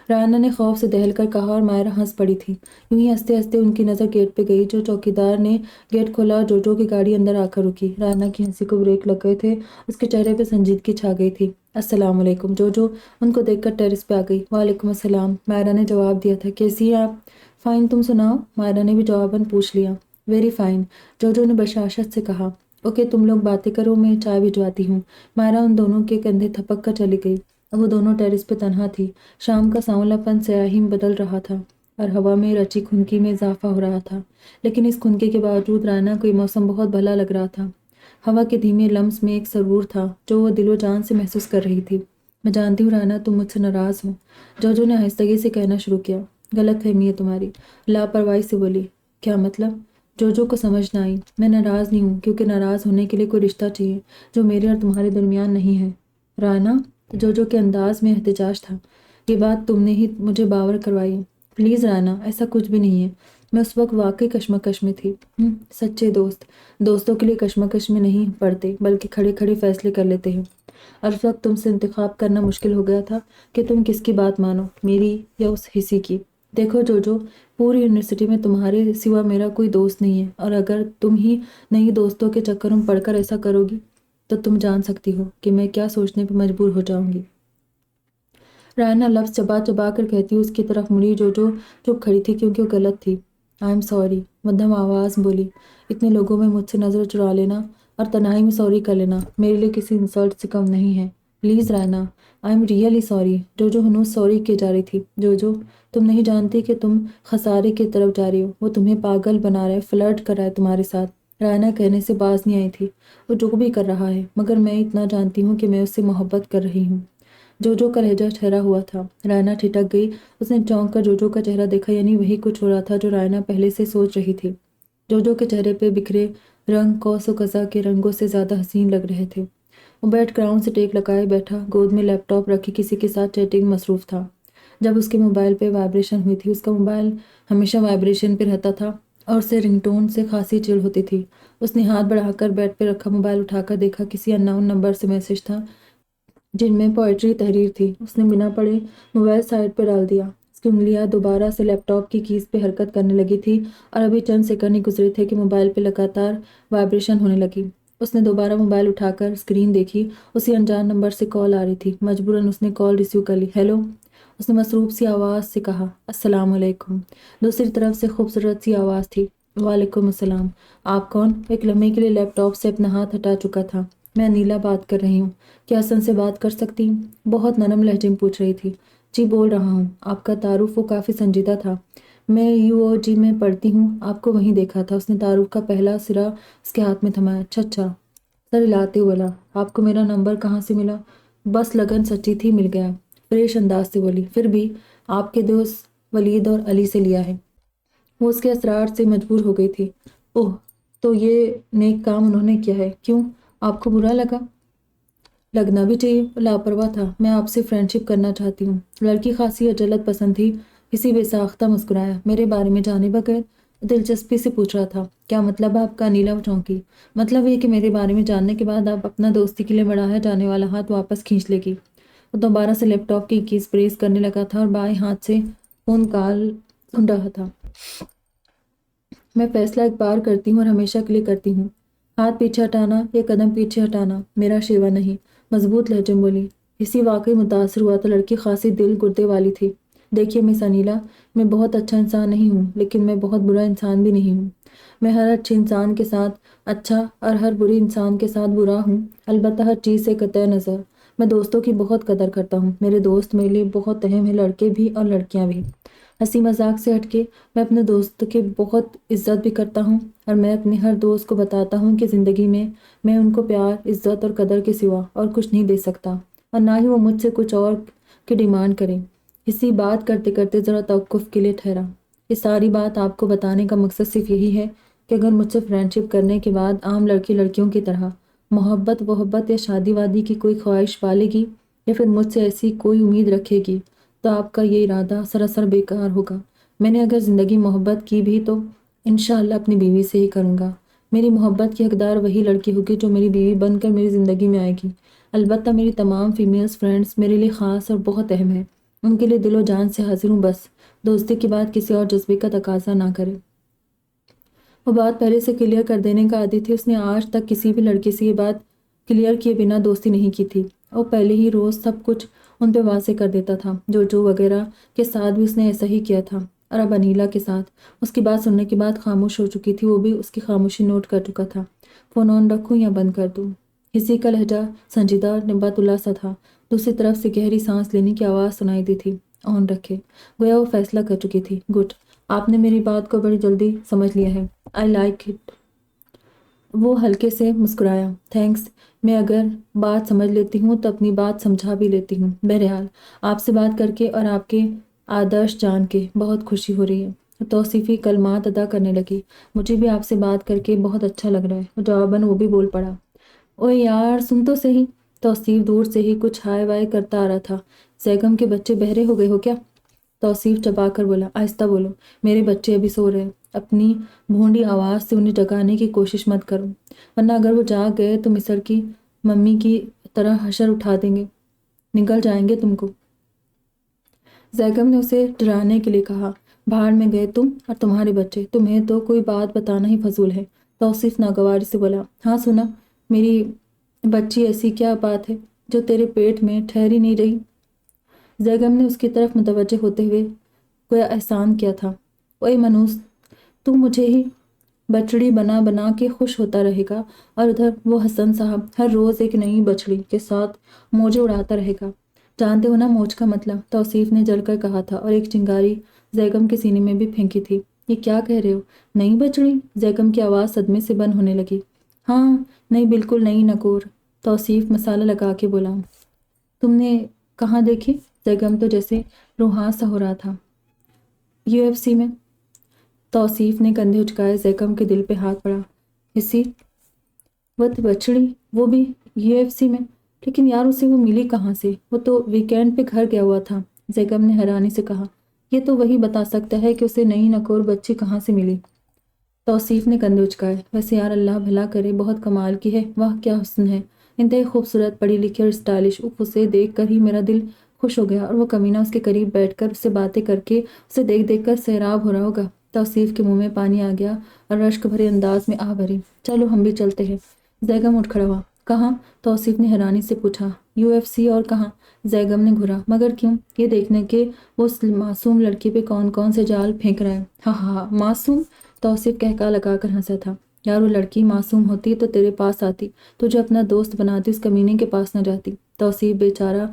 रायना ने खौफ से दहल कर कहा और मायरा हंस पड़ी थी। यूं ही हंसते हंसते उनकी नज़र गेट पे गई। जो चौकीदार ने गेट खोला और जोजो की गाड़ी अंदर आकर रुकी। रायना की हंसी को ब्रेक लग गए थे। उसके चेहरे पे संजीदगी छा गई थी। अस्सलाम वालेकुम। जोजो उनको देखकर टेरिस पे आ गई। वालेकुम अस्सलाम, मायरा ने जवाब दिया था। कैसी हैं आप? फाइन, तुम सुनाओ, मायरा ने भी जवाबन पूछ लिया। वेरी फाइन, जोजो ने बशाशत से कहा। ओके, तुम लोग बातें करो, मैं चाय भिजवाती हूँ। मायरा उन दोनों के कंधे थपक कर चली गई। अब वो दोनों टेरेस पे तन्हा थी। शाम का सांवलापन स्याही में बदल रहा था और हवा में रची खुनकी में इजाफा हो रहा था। लेकिन इस खुनकी के बावजूद राना को ये मौसम बहुत भला लग रहा था। हवा के धीमे लम्स में एक सरूर था जो वो दिलो जान से महसूस कर रही थी। मैं जानती हूँ राना, तुम मुझसे नाराज हो, जोजो ने आहिस्तगी से कहना शुरू किया। गलत फहमी है तुम्हारी, लापरवाही से बोली। क्या मतलब? जोजो को समझ ना आई। मैं नाराज नहीं हूँ, क्योंकि नाराज होने के लिए कोई रिश्ता चाहिए जो मेरे और तुम्हारे दरमियान नहीं है। राना, जोजो के अंदाज में एहतजाज था। ये बात तुमने ही मुझे बावर करवाई है। प्लीज़ राना, ऐसा कुछ भी नहीं है। मैं उस वक्त वाकई कश्मकश में थी। सच्चे दोस्त दोस्तों के लिए कश्मकश में नहीं पड़ते, बल्कि खड़े खड़े फैसले कर लेते हैं। और उस वक्त तुमसे इंतखाब करना मुश्किल हो गया था कि तुम किसकी बात मानो, मेरी या उस हिस्सी की। देखो जोजो, पूरी यूनिवर्सिटी में तुम्हारे सिवा मेरा कोई दोस्त नहीं है, और अगर तुम ही नई दोस्तों के चक्करों में पड़कर ऐसा करोगी तो तुम जान सकती हो कि मैं क्या सोचने पर मजबूर हो जाऊंगी। रायना लफ्ज़ चबा चबा कर कहती उसकी तरफ मुड़ी। जोजो चुप खड़ी थी क्योंकि वो गलत थी। आई एम सॉरी, मध्यम आवाज़ बोली। इतने लोगों में मुझसे नज़र चुरा लेना और तन्हाई में सॉरी कर लेना मेरे लिए किसी इंसल्ट से कम नहीं है। Please Raina, I am really sorry. जोजो हनूज सॉरी किए जा रही थी। जोजो, तुम नहीं जानती कि तुम खसारे की तरफ जा रही हो। वो तुम्हें पागल बना रहा है, फ्लर्ट कर रहा है तुम्हारे साथ। रायना कहने से बाज नहीं आई थी। वो जो भी कर रहा है, मगर मैं इतना जानती हूँ कि मैं उससे मोहब्बत कर रही हूँ। जोजो का लहजा ठहरा हुआ था। रायना ठिठक गई। उसने चौंक कर जोजो का चेहरा देखा, यानी वही कुछ हो रहा था जो रायना पहले से सोच रही थी। जोजो के चेहरे पे बिखरे रंग कौस कज़ा के रंगों से ज़्यादा हसीन लग रहे थे। वो बैठ ग्राउंड से टेक लगाए बैठा, गोद में लैपटॉप रखे किसी के साथ चैटिंग मसरूफ था। जब उसके मोबाइल पे वाइब्रेशन हुई थी, उसका मोबाइल हमेशा वाइब्रेशन पे रहता था और उससे रिंगटोन से खासी चिढ़ होती थी। उसने हाथ बढ़ाकर बेड पे रखा मोबाइल उठाकर देखा, किसी अननोन नंबर से मैसेज था जिनमें पोएट्री तहरीर थी। उसने बिना पढ़े मोबाइल साइड पर डाल दिया। उसकी उंगलियां दोबारा से लैपटॉप की कीज पे हरकत करने लगी थी और अभी चंद सेकंड ही गुजरे थे कि मोबाइल पे लगातार वाइब्रेशन होने लगी। उसने दोबारा मोबाइल उठाकर स्क्रीन देखी। उसी अनजान नंबर से कॉल आ रही थी। मजबूरन उसने कॉल रिसीव कर ली। हेलो, उसने मसरूफ सी आवाज़ से कहा। अस्सलाम वालेकुम। दूसरी तरफ से खूबसूरत सी आवाज़ थी। वालेकुम अस्सलाम। आप कौन? एक लम्हे के लिए लैपटॉप से अपना हाथ हटा चुका था। मैं अनीला बात कर रही हूँ। क्या हसन से बात कर सकती हूँ? बहुत नरम लहजे में पूछ रही थी। जी बोल रहा हूँ। आपका तारुफ वो काफ़ी संजीदा था। मैं यूओजी में पढ़ती हूँ, आपको वहीं देखा था। उसने तारुफ का पहला सिरा उसके हाथ में थमाया। अच्छा अच्छा, सर हिलाते हुए बोला। आपको मेरा नंबर कहाँ से मिला? बस लगन सच्ची थी, मिल गया। फ्रेश अंदाज से बोली। फिर भी आपके दोस्त वलीद और अली से लिया है। वो उसके असरार से मजबूर हो गई थी। ओह, तो ये नेक काम उन्होंने किया है। क्यों, आपको बुरा लगा? लगना भी चाहिए, वो लापरवाह था। मैं आपसे फ्रेंडशिप करना चाहती हूँ। लड़की खासी अजलत पसंद थी। किसी बेसाख्ता मुस्कुराया। मेरे बारे में जाने बगैर दिलचस्पी से पूछ रहा था। क्या मतलब है आपका? नीला चौंकी। मतलब ये कि मेरे बारे में जानने के बाद आप अपना दोस्ती के लिए बढ़ाया जाने वाला हाथ वापस खींच लेगी। वो दोबारा से लैपटॉप की कीज प्रेस करने लगा था और बाएं हाथ से फोन कॉल सुन रहा था। मैं फैसला एक बार करती हूँ और हमेशा के लिए करती हूँ। हाथ पीछे हटाना, एक कदम पीछे हटाना, मेरा शेवा नहीं। मजबूत लहजे में बोली। इसी वाकई मुतासर हुआ तो लड़की खासी दिल गुर्दे वाली थी। देखिए मिस अनीला, मैं बहुत अच्छा इंसान नहीं हूँ, लेकिन मैं बहुत बुरा इंसान भी नहीं हूँ। मैं हर अच्छे इंसान के साथ अच्छा और हर बुरी इंसान के साथ बुरा हूँ। अलबत्ता हर चीज़ से कतई नज़र, मैं दोस्तों की बहुत कदर करता हूँ। मेरे दोस्त मेरे लिए बहुत अहम है, लड़के भी और लड़कियाँ भी। हंसी मजाक से हटके मैं अपने दोस्त की बहुत इज्जत भी करता हूँ और मैं अपने हर दोस्त को बताता हूँ कि ज़िंदगी में मैं उनको प्यार, इज्जत और कदर के सिवा और कुछ नहीं दे सकता, और ना ही वो मुझसे कुछ और की डिमांड करें। इसी बात करते करते ज़रा तवक्कुफ़ के लिए ठहरा। ये सारी बात आपको बताने का मकसद सिर्फ यही है कि अगर मुझसे फ्रेंडशिप करने के बाद आम लड़की लड़कियों की तरह मोहब्बत वहब्बत या शादी वादी की कोई ख्वाहिश पालेगी या फिर मुझसे ऐसी कोई उम्मीद रखेगी, तो आपका ये इरादा सरासर बेकार होगा। मैंने अगर ज़िंदगी मोहब्बत की भी तो इंशाअल्लाह अपनी बीवी से ही करूँगा। मेरी मोहब्बत की हकदार वही लड़की होगी जो मेरी बीवी बनकर मेरी ज़िंदगी में आएगी। अलबत्ता मेरी तमाम फीमेल्स फ्रेंड्स मेरे लिए ख़ास और बहुत अहम है। उनके लिए दिलो जान से हाजिर हूँ, बस दोस्ती की बात किसी और जज्बे का तकाजा ना करे। वो बात पहले से क्लियर कर देने का आदी थी। उसने आज तक किसी भी लड़की से ये बात क्लियर किए बिना दोस्ती नहीं की थी। वो पहले ही रोज़ सब कुछ उन पे वाज़ेह कर देता था। जो वगैरह के साथ भी उसने ऐसा ही किया था। اور اب انیلا کے ساتھ۔ اس کی بات سننے کے بعد خاموش ہو چکی تھی، وہ بھی اس کی خاموشی نوٹ کر چکا تھا۔ فون آن رکھوں یا بند کر دوں؟ کسی کا لہجہ سنجیدہ اور نبات اللہ سا تھا۔ دوسری طرف سے گہری سانس لینے کی آواز سنائی دی تھی۔ آن رکھے۔ گویا وہ فیصلہ کر چکی تھی۔ گڈ، آپ نے میری بات کو بڑی جلدی سمجھ لیا ہے۔ I like it. وہ ہلکے سے مسکرایا۔ تھینکس، میں اگر بات سمجھ لیتی ہوں تو اپنی بات سمجھا بھی لیتی ہوں۔ بہرحال آپ سے بات کر کے اور آپ کے آدرش جان کے بہت خوشی ہو رہی ہے۔ توصیفی کلمات ادا کرنے لگی۔ مجھے بھی آپ سے بات کر کے بہت اچھا لگ رہا ہے۔ جواباً وہ بھی بول پڑا۔ اوے یار سن تو صحیح۔ توصیف دور سے ہی کچھ ہائے وائے کرتا آ رہا تھا۔ زیگم کے بچے بہرے ہو گئے ہو کیا؟ توصیف چبا کر بولا۔ آہستہ بولو، میرے بچے ابھی سو رہے ہیں۔ اپنی بھونڈی آواز سے انہیں جگانے کی کوشش مت کرو، ورنہ اگر وہ جاگ گئے تو مصر کی ممی کی طرح حشر اٹھا دیں گے، نگل جائیں گے تم کو۔ زیگم نے اسے ڈرانے کے لیے کہا۔ بھاڑ میں گئے تم اور تمہارے بچے، تمہیں تو کوئی بات بتانا ہی فضول ہے۔ توصیف ناگواری سے بولا۔ ہاں سنا، میری بچی ایسی کیا بات ہے جو تیرے پیٹ میں ٹھہر ہی نہیں رہی؟ زیگم نے اس کی طرف متوجہ ہوتے ہوئے کوئی احسان کیا تھا۔ اوے منوس، تو مجھے ہی بچڑی بنا بنا کے خوش ہوتا رہے گا اور ادھر وہ حسن صاحب ہر روز ایک نئی بچڑی کے ساتھ موجیں اڑاتا رہے گا۔ جانتے ہو نا موج کا مطلب؟ توصیف نے جل کر کہا تھا اور ایک چنگاری زیگم کے سینے میں بھی پھینکی تھی۔ یہ کیا کہہ رہے ہو؟ نئی بچڑی؟ زیگم کی آواز صدمے سے بند ہونے لگی۔ ہاں، نئی، بالکل نئی نکور، توصیف مسالہ لگا کے بولا۔ تم نے کہاں دیکھی؟ زیگم تو جیسے روحاں سا ہو رہا تھا۔ UFC میں۔ توصیف نے کندھے اچکائے۔ زیگم کے دل پہ ہاتھ پڑا۔ اسی وقت بچڑی، وہ بھی UFC میں؟ لیکن یار اسے وہ ملی کہاں سے؟ وہ تو ویکینڈ پہ گھر گیا ہوا تھا۔ زیگم نے حیرانی سے کہا۔ یہ تو وہی بتا سکتا ہے کہ اسے نئی نکور بچی کہاں سے ملی۔ توصیف نے کندھے اچکائے۔ ویسے یار اللہ بھلا کرے، بہت کمال کی ہے، واہ کیا حسن ہے، انتہائی خوبصورت، پڑھی لکھی اور اسٹائلش۔ اسے دیکھ کر ہی میرا دل خوش ہو گیا، اور وہ کمینہ اس کے قریب بیٹھ کر اس سے باتیں کر کے اسے دیکھ دیکھ کر سیراب ہو رہا ہوگا۔ توصیف کے منہ میں پانی آ گیا اور رشک بھرے انداز میں آہ بھری۔ چلو ہم بھی چلتے ہیں۔ زیگم اٹھ کھڑا ہوا۔ کہاں؟ توصیف نے حیرانی سے پوچھا۔ UFC اور کہاں؟ زیگم نے گھورا۔ مگر کیوں؟ یہ دیکھنے کہ وہ اس معصوم لڑکی پہ کون کون سے جال پھینک رہا ہے۔ ہاں ہاں ہاں، معصوم؟ توصیف کہکا لگا کر ہنسا تھا۔ یار وہ لڑکی معصوم ہوتی تو تیرے پاس آتی، تجھے اپنا دوست بناتی، اس کمینے کے پاس نہ جاتی۔ توصیف بیچارہ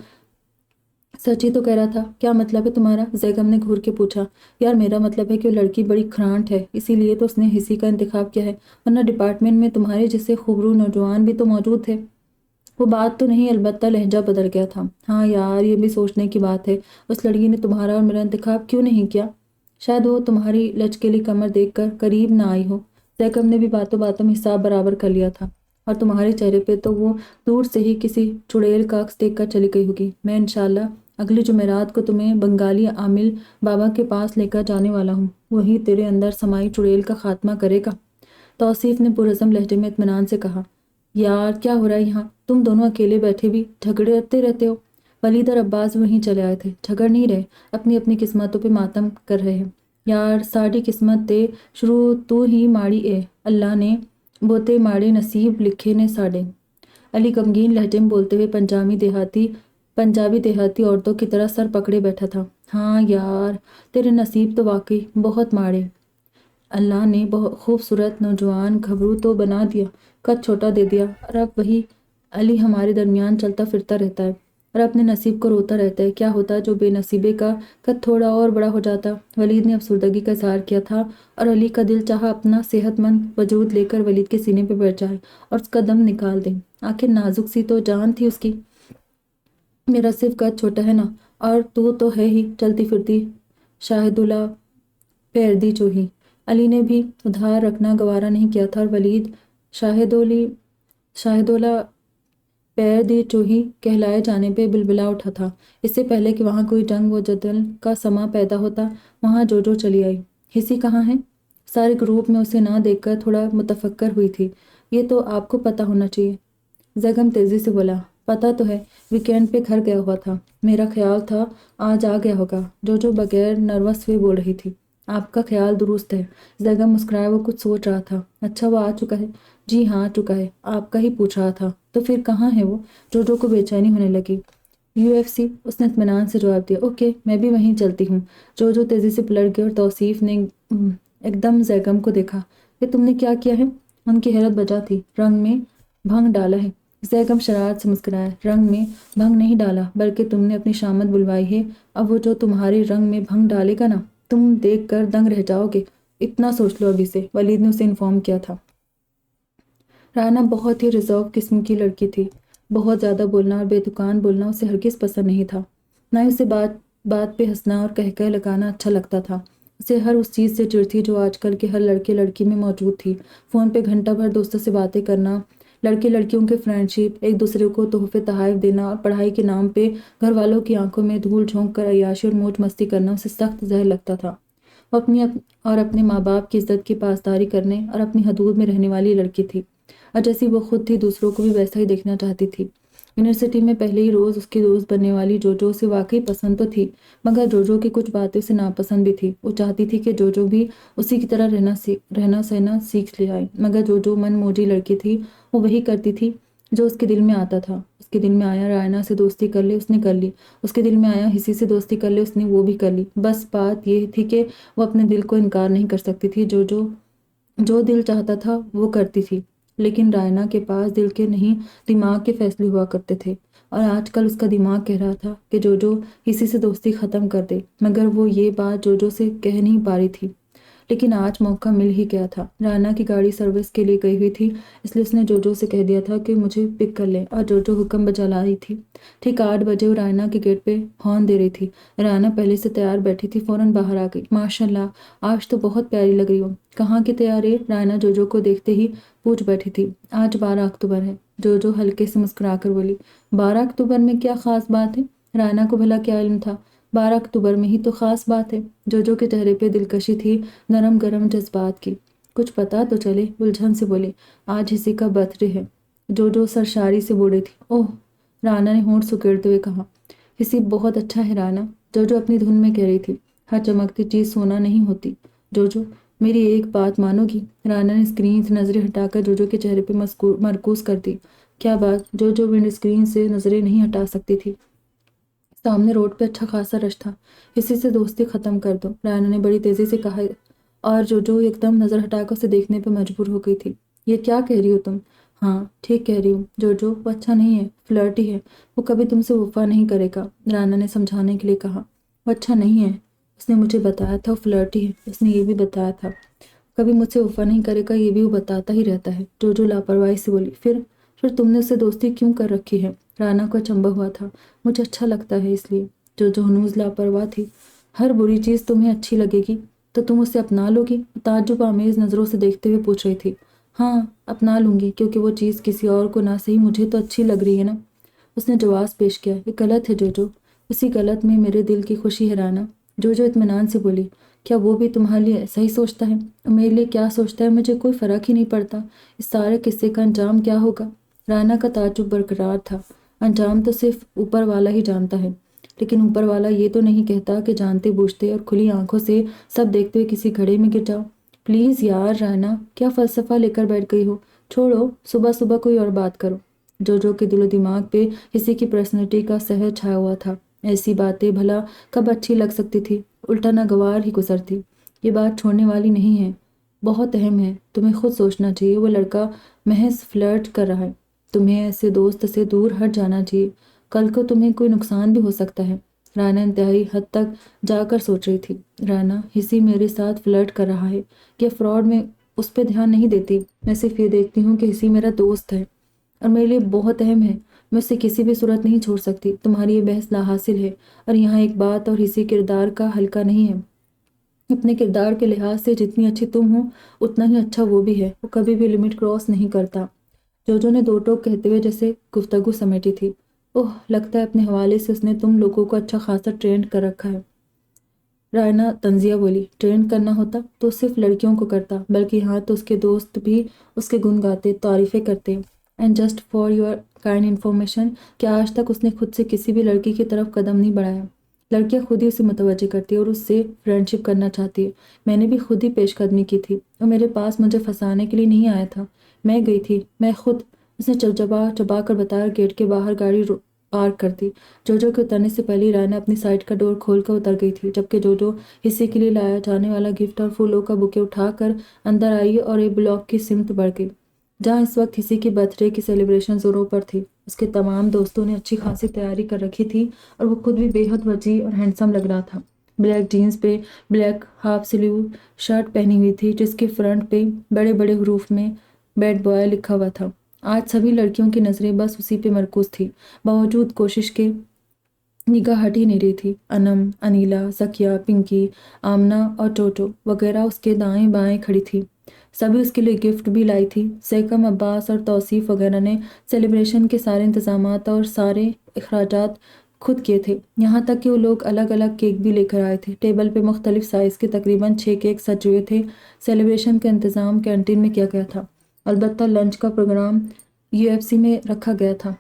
سچ ہی تو کہہ رہا تھا۔ کیا مطلب ہے تمہارا؟ زیگم نے گھور کے پوچھا۔ یار میرا مطلب ہے کہ وہ لڑکی بڑی کھرانٹ ہے، اسی لیے تو اس نے حسی کا انتخاب کیا ہے، ورنہ ڈپارٹمنٹ میں تمہارے جیسے خوبرو نوجوان بھی تو موجود تھے۔ وہ بات تو نہیں، البتہ لہجہ بدل گیا تھا۔ ہاں یار، یہ بھی سوچنے کی بات ہے، اس لڑکی نے تمہارا اور میرا انتخاب کیوں نہیں کیا؟ شاید وہ تمہاری لچکیلی کمر دیکھ کر قریب نہ آئی ہو۔ زیگم نے بھی باتوں باتوں میں حساب برابر کر لیا تھا۔ اور تمہارے چہرے پہ تو وہ دور سے ہی کسی چڑیل کا عکس دیکھ کر چلی گئی ہوگی۔ میں انشاءاللہ اگلی جمعرات کو تمہیں بنگالی عامل بابا کے پاس لے کر جانے والا ہوں، وہی تیرے اندر سمائی چڑیل کا خاتمہ کرے گا۔ توصیف نے پرعزم لہجے میں اطمینان سے کہا۔ یار کیا ہو رہا ہے یہاں؟ تم دونوں اکیلے بیٹھے بھی جھگڑتے رہتے ہو۔ ولید اور عباس وہیں چلے آئے تھے۔ جھگڑ نہیں رہے، اپنی اپنی قسمتوں پہ ماتم کر رہے ہیں۔ یار ساڈی قسمت تے شروع تو ہی ماڑی اے، اللہ نے بہتے ماڑے نصیب لکھے نے ساڈے۔ علی غمگین لہجے میں بولتے ہوئے پنجابی دیہاتی عورتوں کی طرح سر پکڑے بیٹھا تھا۔ ہاں یار، تیرے نصیب تو واقعی بہت ماڑے، اللہ نے بہت خوبصورت نوجوان گھبرو تو بنا دیا، قد چھوٹا دے دیا، اور اب وہی علی ہمارے درمیان چلتا پھرتا رہتا ہے اور اپنے نصیب کو روتا رہتا ہے۔ کیا ہوتا جو بے نصیبے کا قد تھوڑا اور بڑا ہو جاتا؟ ولید نے افسردگی کا اظہار کیا تھا اور علی کا دل چاہا اپنا صحت مند وجود لے کر ولید کے سینے پہ بیٹھ جائے اور اس کا دم نکال دے۔ آخر نازک سی تو جان تھی اس کی۔ میرا صرف قد چھوٹا ہے نا، اور تو ہے ہی چلتی پھرتی شاہدولہ پیردی چوہی۔ علی نے بھی ادھار رکھنا گوارا نہیں کیا تھا اور ولید شاہدولہ پیر دی چوہی کہلائے جانے پہ بلبلا اٹھا تھا۔ اس سے پہلے کہ وہاں کوئی جنگ و جدل کا سما پیدا ہوتا، وہاں جو چلی آئی۔ حسی کہاں ہے؟ سارے گروپ میں اسے نہ دیکھ کر تھوڑا متفکر ہوئی تھی۔ یہ تو آپ کو پتہ ہونا چاہیے۔ زیگم تیزی سے بولا۔ پتہ تو ہے، ویکینڈ پہ گھر گیا ہوا تھا، میرا خیال تھا آج آ گیا ہوگا۔ جو بغیر نروس ہوئے بول رہی تھی۔ آپ کا خیال درست ہے۔ زیگم مسکرایا، وہ کچھ سوچ رہا تھا۔ اچھا وہ آ چکا ہے؟ جی ہاں آ چکا ہے، آپ کا ہی پوچھ رہا تھا۔ تو پھر کہاں ہے وہ؟ جو کو بے چینی ہونے لگی۔ UFC، اس نے اطمینان سے جواب دیا۔ اوکے، میں بھی وہیں چلتی ہوں۔ جو تیزی سے پلٹ گئی اور توصیف نے ایک دم زیگم کو دیکھا کہ تم نے کیا کیا ہے؟ ان کی حیرت بجا تھی۔ رنگ میں بھنگ ڈالا ہے۔ زیگم شرارت سے مسکرایا۔ رنگ میں بھنگ نہیں ڈالا، بلکہ تم نے اپنی شامت بلوائی ہے۔ اب وہ جو تمہارے رنگ میں بھنگ ڈالے گا نا، تم دیکھ کر دنگ رہ جاؤ گے۔ اتنا سوچ لو ابھی سے، ولید نے اسے انفارم کیا تھا۔ رائنا بہت ہی ریزرو قسم کی لڑکی تھی۔ بہت زیادہ بولنا اور بے تکان بولنا اسے ہرگز پسند نہیں تھا۔ نہ ہی اسے بات پہ ہنسنا اور کہہ لگانا اچھا لگتا تھا۔ اسے ہر اس چیز سے چڑ تھی جو آج کل کے ہر لڑکے لڑکی میں موجود تھی۔ فون پہ گھنٹہ بھر دوستوں سے باتیں کرنا، لڑکے لڑکیوں کے فرینڈشپ، ایک دوسرے کو تحفے تحائف دینا اور پڑھائی کے نام پہ گھر والوں کی آنکھوں میں دھول جھونک کر عیاشی اور موج مستی کرنا اسے سخت زہر لگتا تھا۔ وہ اپنے ماں باپ کی عزت کی پاسداری کرنے اور اپنی حدود میں رہنے والی لڑکی تھی، اور جیسی وہ خود تھی دوسروں کو بھی ویسا ہی دیکھنا چاہتی تھی۔ یونیورسٹی میں پہلے ہی روز اس کی دوست بننے والی جوجو اسے واقعی پسند تو تھی، مگر جوجو کی کچھ باتیں اسے ناپسند بھی تھی۔ وہ چاہتی تھی کہ جوجو بھی اسی کی طرح رہنا سہنا سیکھ لے جائے، مگر جوجو من موجی لڑکی تھی۔ وہ وہی کرتی تھی جو اس کے دل میں آتا تھا۔ اس کے دل میں آیا رائنا سے دوستی کر لے، اس نے کر لی۔ اس کے دل میں آیا ہسی سے دوستی کر لے، اس نے وہ بھی کر لی۔ بس بات یہ تھی کہ وہ اپنے دل کو انکار نہیں کر سکتی تھی۔ جو دل چاہتا تھا وہ کرتی تھی، لیکن رائنا کے پاس دل کے نہیں دماغ کے فیصلے ہوا کرتے تھے، اور آج کل اس کا دماغ کہہ رہا تھا کہ جوجو اسی سے دوستی ختم کر دے، مگر وہ یہ بات جوجو سے کہہ نہیں پا رہی تھی۔ لیکن آج موقع مل ہی گیا تھا۔ رائنا کی گاڑی سروس کے لیے گئی ہوئی تھی، اس لیے اس نے جوجو سے کہہ دیا تھا کہ مجھے پک کر لے، اور جوجو حکم بجا لا رہی تھی۔ ٹھیک 8 بجے وہ رائنا کے گیٹ پہ ہارن دے رہی تھی۔ رائنا پہلے سے تیار بیٹھی تھی، فوراً باہر آ گئی۔ ماشاء اللہ، آج تو بہت پیاری لگ رہی ہو۔ کہاں کی تیاری؟ رائنا جوجو کو دیکھتے ہی پوچھ بیٹھی تھی۔ آج 12 اکتوبر ہے، جوجو ہلکے سے مسکرا کر بولی۔ 12 اکتوبر میں کیا خاص بات ہے؟ رائنا کو بھلا کیا علم تھا؟ 12 اکتوبر میں ہی تو خاص بات ہے۔ جوجو کے چہرے پہ دلکشی تھی، نرم گرم جذبات کی۔ کچھ پتا تو چلے، الجھن سے بولے۔ آج ہسی کا برتھ ڈے ہے۔ جوجو سرشاری سے بوڑھی تھی۔ اوہ، رائنا نے ہونٹ سکیڑتے ہوئے کہا۔ ہسی بہت اچھا ہے رائنا، جوجو اپنی دھن میں کہہ رہی تھی۔ ہر چمکتی چیز سونا نہیں ہوتی۔ جوجو، میری ایک بات مانو گی؟ رائنا نے اسکرین سے نظریں ہٹا کر جوجو کے چہرے پہ مرکوز کر دی۔ کیا بات؟ جوجو ونڈ اسکرین سے نظریں نہیں ہٹا سکتی تھی۔ سامنے روڈ پہ اچھا خاصا رش تھا۔ اسی سے دوستی ختم کر دو، رائنا نے بڑی تیزی سے کہا، اور جوجو ایک دم نظر ہٹا کر اسے دیکھنے پہ مجبور ہو گئی تھی۔ یہ کیا کہہ رہی ہو تم؟ ہاں ٹھیک کہہ رہی ہوں جوجو، وہ اچھا نہیں ہے، فلرٹی ہے، وہ کبھی تم سے وفا نہیں کرے گا، رائنا نے سمجھانے کے لیے کہا۔ وہ اچھا نہیں ہے، اس نے مجھے بتایا تھا، وہ فلرٹی ہے، اس نے یہ بھی بتایا تھا، کبھی مجھ سے وفا نہیں کرے گا، یہ بھی وہ بتاتا ہی رہتا ہے، جوجو لاپرواہی سے بولی۔ پھر تم نے اسے دوستی کیوں کر رکھی ہے؟ رائنا کو اچنبھا ہوا تھا۔ مجھے اچھا لگتا ہے اس لیے۔ جوجو ہنوز لاپرواہ تھی۔ ہر بری چیز تمہیں اچھی لگے گی تو تم اسے اپنا لو گی؟ تعجب آمیز نظروں سے دیکھتے ہوئے پوچھ رہی تھی۔ ہاں اپنا لوں گی، کیونکہ وہ چیز کسی اور کو نہ صحیح مجھے تو اچھی لگ رہی ہے نا، اس نے جواز پیش کیا۔ یہ غلط ہے جوجو، اسی غلط میں میرے دل کی خوشی ہے رائنا، جوجو اطمینان سے بولی۔ کیا وہ بھی تمہارے لیے ایسا ہی سوچتا ہے؟ میرے لیے کیا سوچتا ہے مجھے کوئی فرق ہی نہیں پڑتا۔ اس سارے قصے کا انجام کیا ہوگا؟ رائنا کا تعجب برقرار تھا۔ انجام تو صرف اوپر والا ہی جانتا ہے، لیکن اوپر والا یہ تو نہیں کہتا کہ جانتے بوجھتے اور کھلی آنکھوں سے سب دیکھتے ہوئے کسی گھڑے میں گر جاؤ۔ پلیز یار رائنا، کیا فلسفہ لے کر بیٹھ گئی ہو؟ چھوڑو، صبح صبح کوئی اور بات کرو۔ جوجو کے دل و دماغ پہ کسی کی پرسنالٹی کا سحر چھایا ہوا تھا۔ ایسی باتیں بھلا کب اچھی لگ سکتی تھی؟ الٹا ناگوار ہی گزرتی۔ یہ بات چھوڑنے والی نہیں ہے، بہت اہم ہے، تمہیں خود سوچنا چاہیے۔ وہ لڑکا محض فلرٹ کر رہا ہے، تمہیں ایسے دوست سے دور ہٹ جانا چاہیے، کل کو تمہیں کوئی نقصان بھی ہو سکتا ہے۔ رائنا انتہائی حد تک جا کر سوچ رہی تھی۔ رائنا، ہسی میرے ساتھ فلرٹ کر رہا ہے، یہ فراڈ، میں اس پہ دھیان نہیں دیتی، میں صرف یہ دیکھتی ہوں کہ ہسی میرا دوست ہے اور میرے لیے بہت اہم ہے، میں اسے کسی بھی صورت نہیں چھوڑ سکتی۔ تمہاری یہ بحث لا حاصل ہے، اور یہاں ایک بات اور، ہسی کردار کا ہلکا نہیں ہے، اپنے کردار کے لحاظ سے جتنی اچھی تم ہو اتنا ہی اچھا وہ بھی ہے، وہ کبھی بھی لمٹ کراس نہیں کرتا۔ جوجو نے دو ٹوک کہتے ہوئے جیسے گفتگو سمیٹی تھی۔ اوہ، لگتا ہے اپنے حوالے سے اس نے تم لوگوں کو اچھا خاصا ٹرینڈ کر رکھا ہے، رائنا طنزیہ بولی۔ ٹرینڈ کرنا ہوتا تو صرف لڑکیوں کو کرتا، بلکہ یہاں تو اس کے دوست بھی اس کے گن گاتے، تعریفیں کرتے۔ And just for your kind information, کہ آج تک اس نے خود سے کسی بھی لڑکی کی طرف قدم نہیں بڑھایا۔ لڑکیاں خود ہی اسے متوجہ کرتی اور اس سے فرینڈشپ کرنا چاہتی ہے۔ میں نے بھی خود ہی پیش قدمی کی تھی، اور میرے پاس مجھے پھنسانے کے لیے نہیں آیا تھا، میں گئی تھی، میں خود، اس نے چبا کر بتایا، گیٹ کے باہر گاڑی पार कर दी। जोजो के उतरने से पहले रायना अपनी साइड का डोर खोलकर उतर गई थी, जबकि जोजो हिस्से के लिए लाया जाने वाला गिफ्ट और फूलों का बुके उठाकर अंदर आई और एक ब्लॉक की सिमत बढ़ गई, जहाँ इस वक्त हिस्से की बर्थडे की सेलिब्रेशन जोरों पर थी। उसके तमाम दोस्तों ने अच्छी खासी तैयारी कर रखी थी और वो खुद भी बेहद वजी और हैंडसम लग रहा था। ब्लैक जीन्स पे ब्लैक हाफ स्लीव शर्ट पहनी हुई थी, जिसके फ्रंट पे बड़े बड़े हरूफ में बैड बॉय लिखा हुआ था। आज सभी लड़कियों की नज़रें बस उसी पे मरकूज थी। बावजूद कोशिश के निगाह हट ही नहीं रही थी। अनम, अनीला, सकिया, पिंकी, आमना और टोटो वगैरह उसके दाएं बाएं खड़ी थी। सभी उसके लिए गिफ्ट भी लाई थी। सैकम, अब्बास और तौसीफ वगैरह ने सेलिब्रेशन के सारे इंतजामात और सारे अखराजात खुद किए थे। यहाँ तक कि वो लोग अलग अलग केक भी लेकर आए थे। टेबल पे मुख्तलिफ साइज़ के तकरीबन 6 केक सजे हुए थे। सेलिब्रेशन का इंतज़ाम कैंटीन में किया गया था। अलबत्ता लंच का प्रोग्राम यूएफसी में रखा गया था।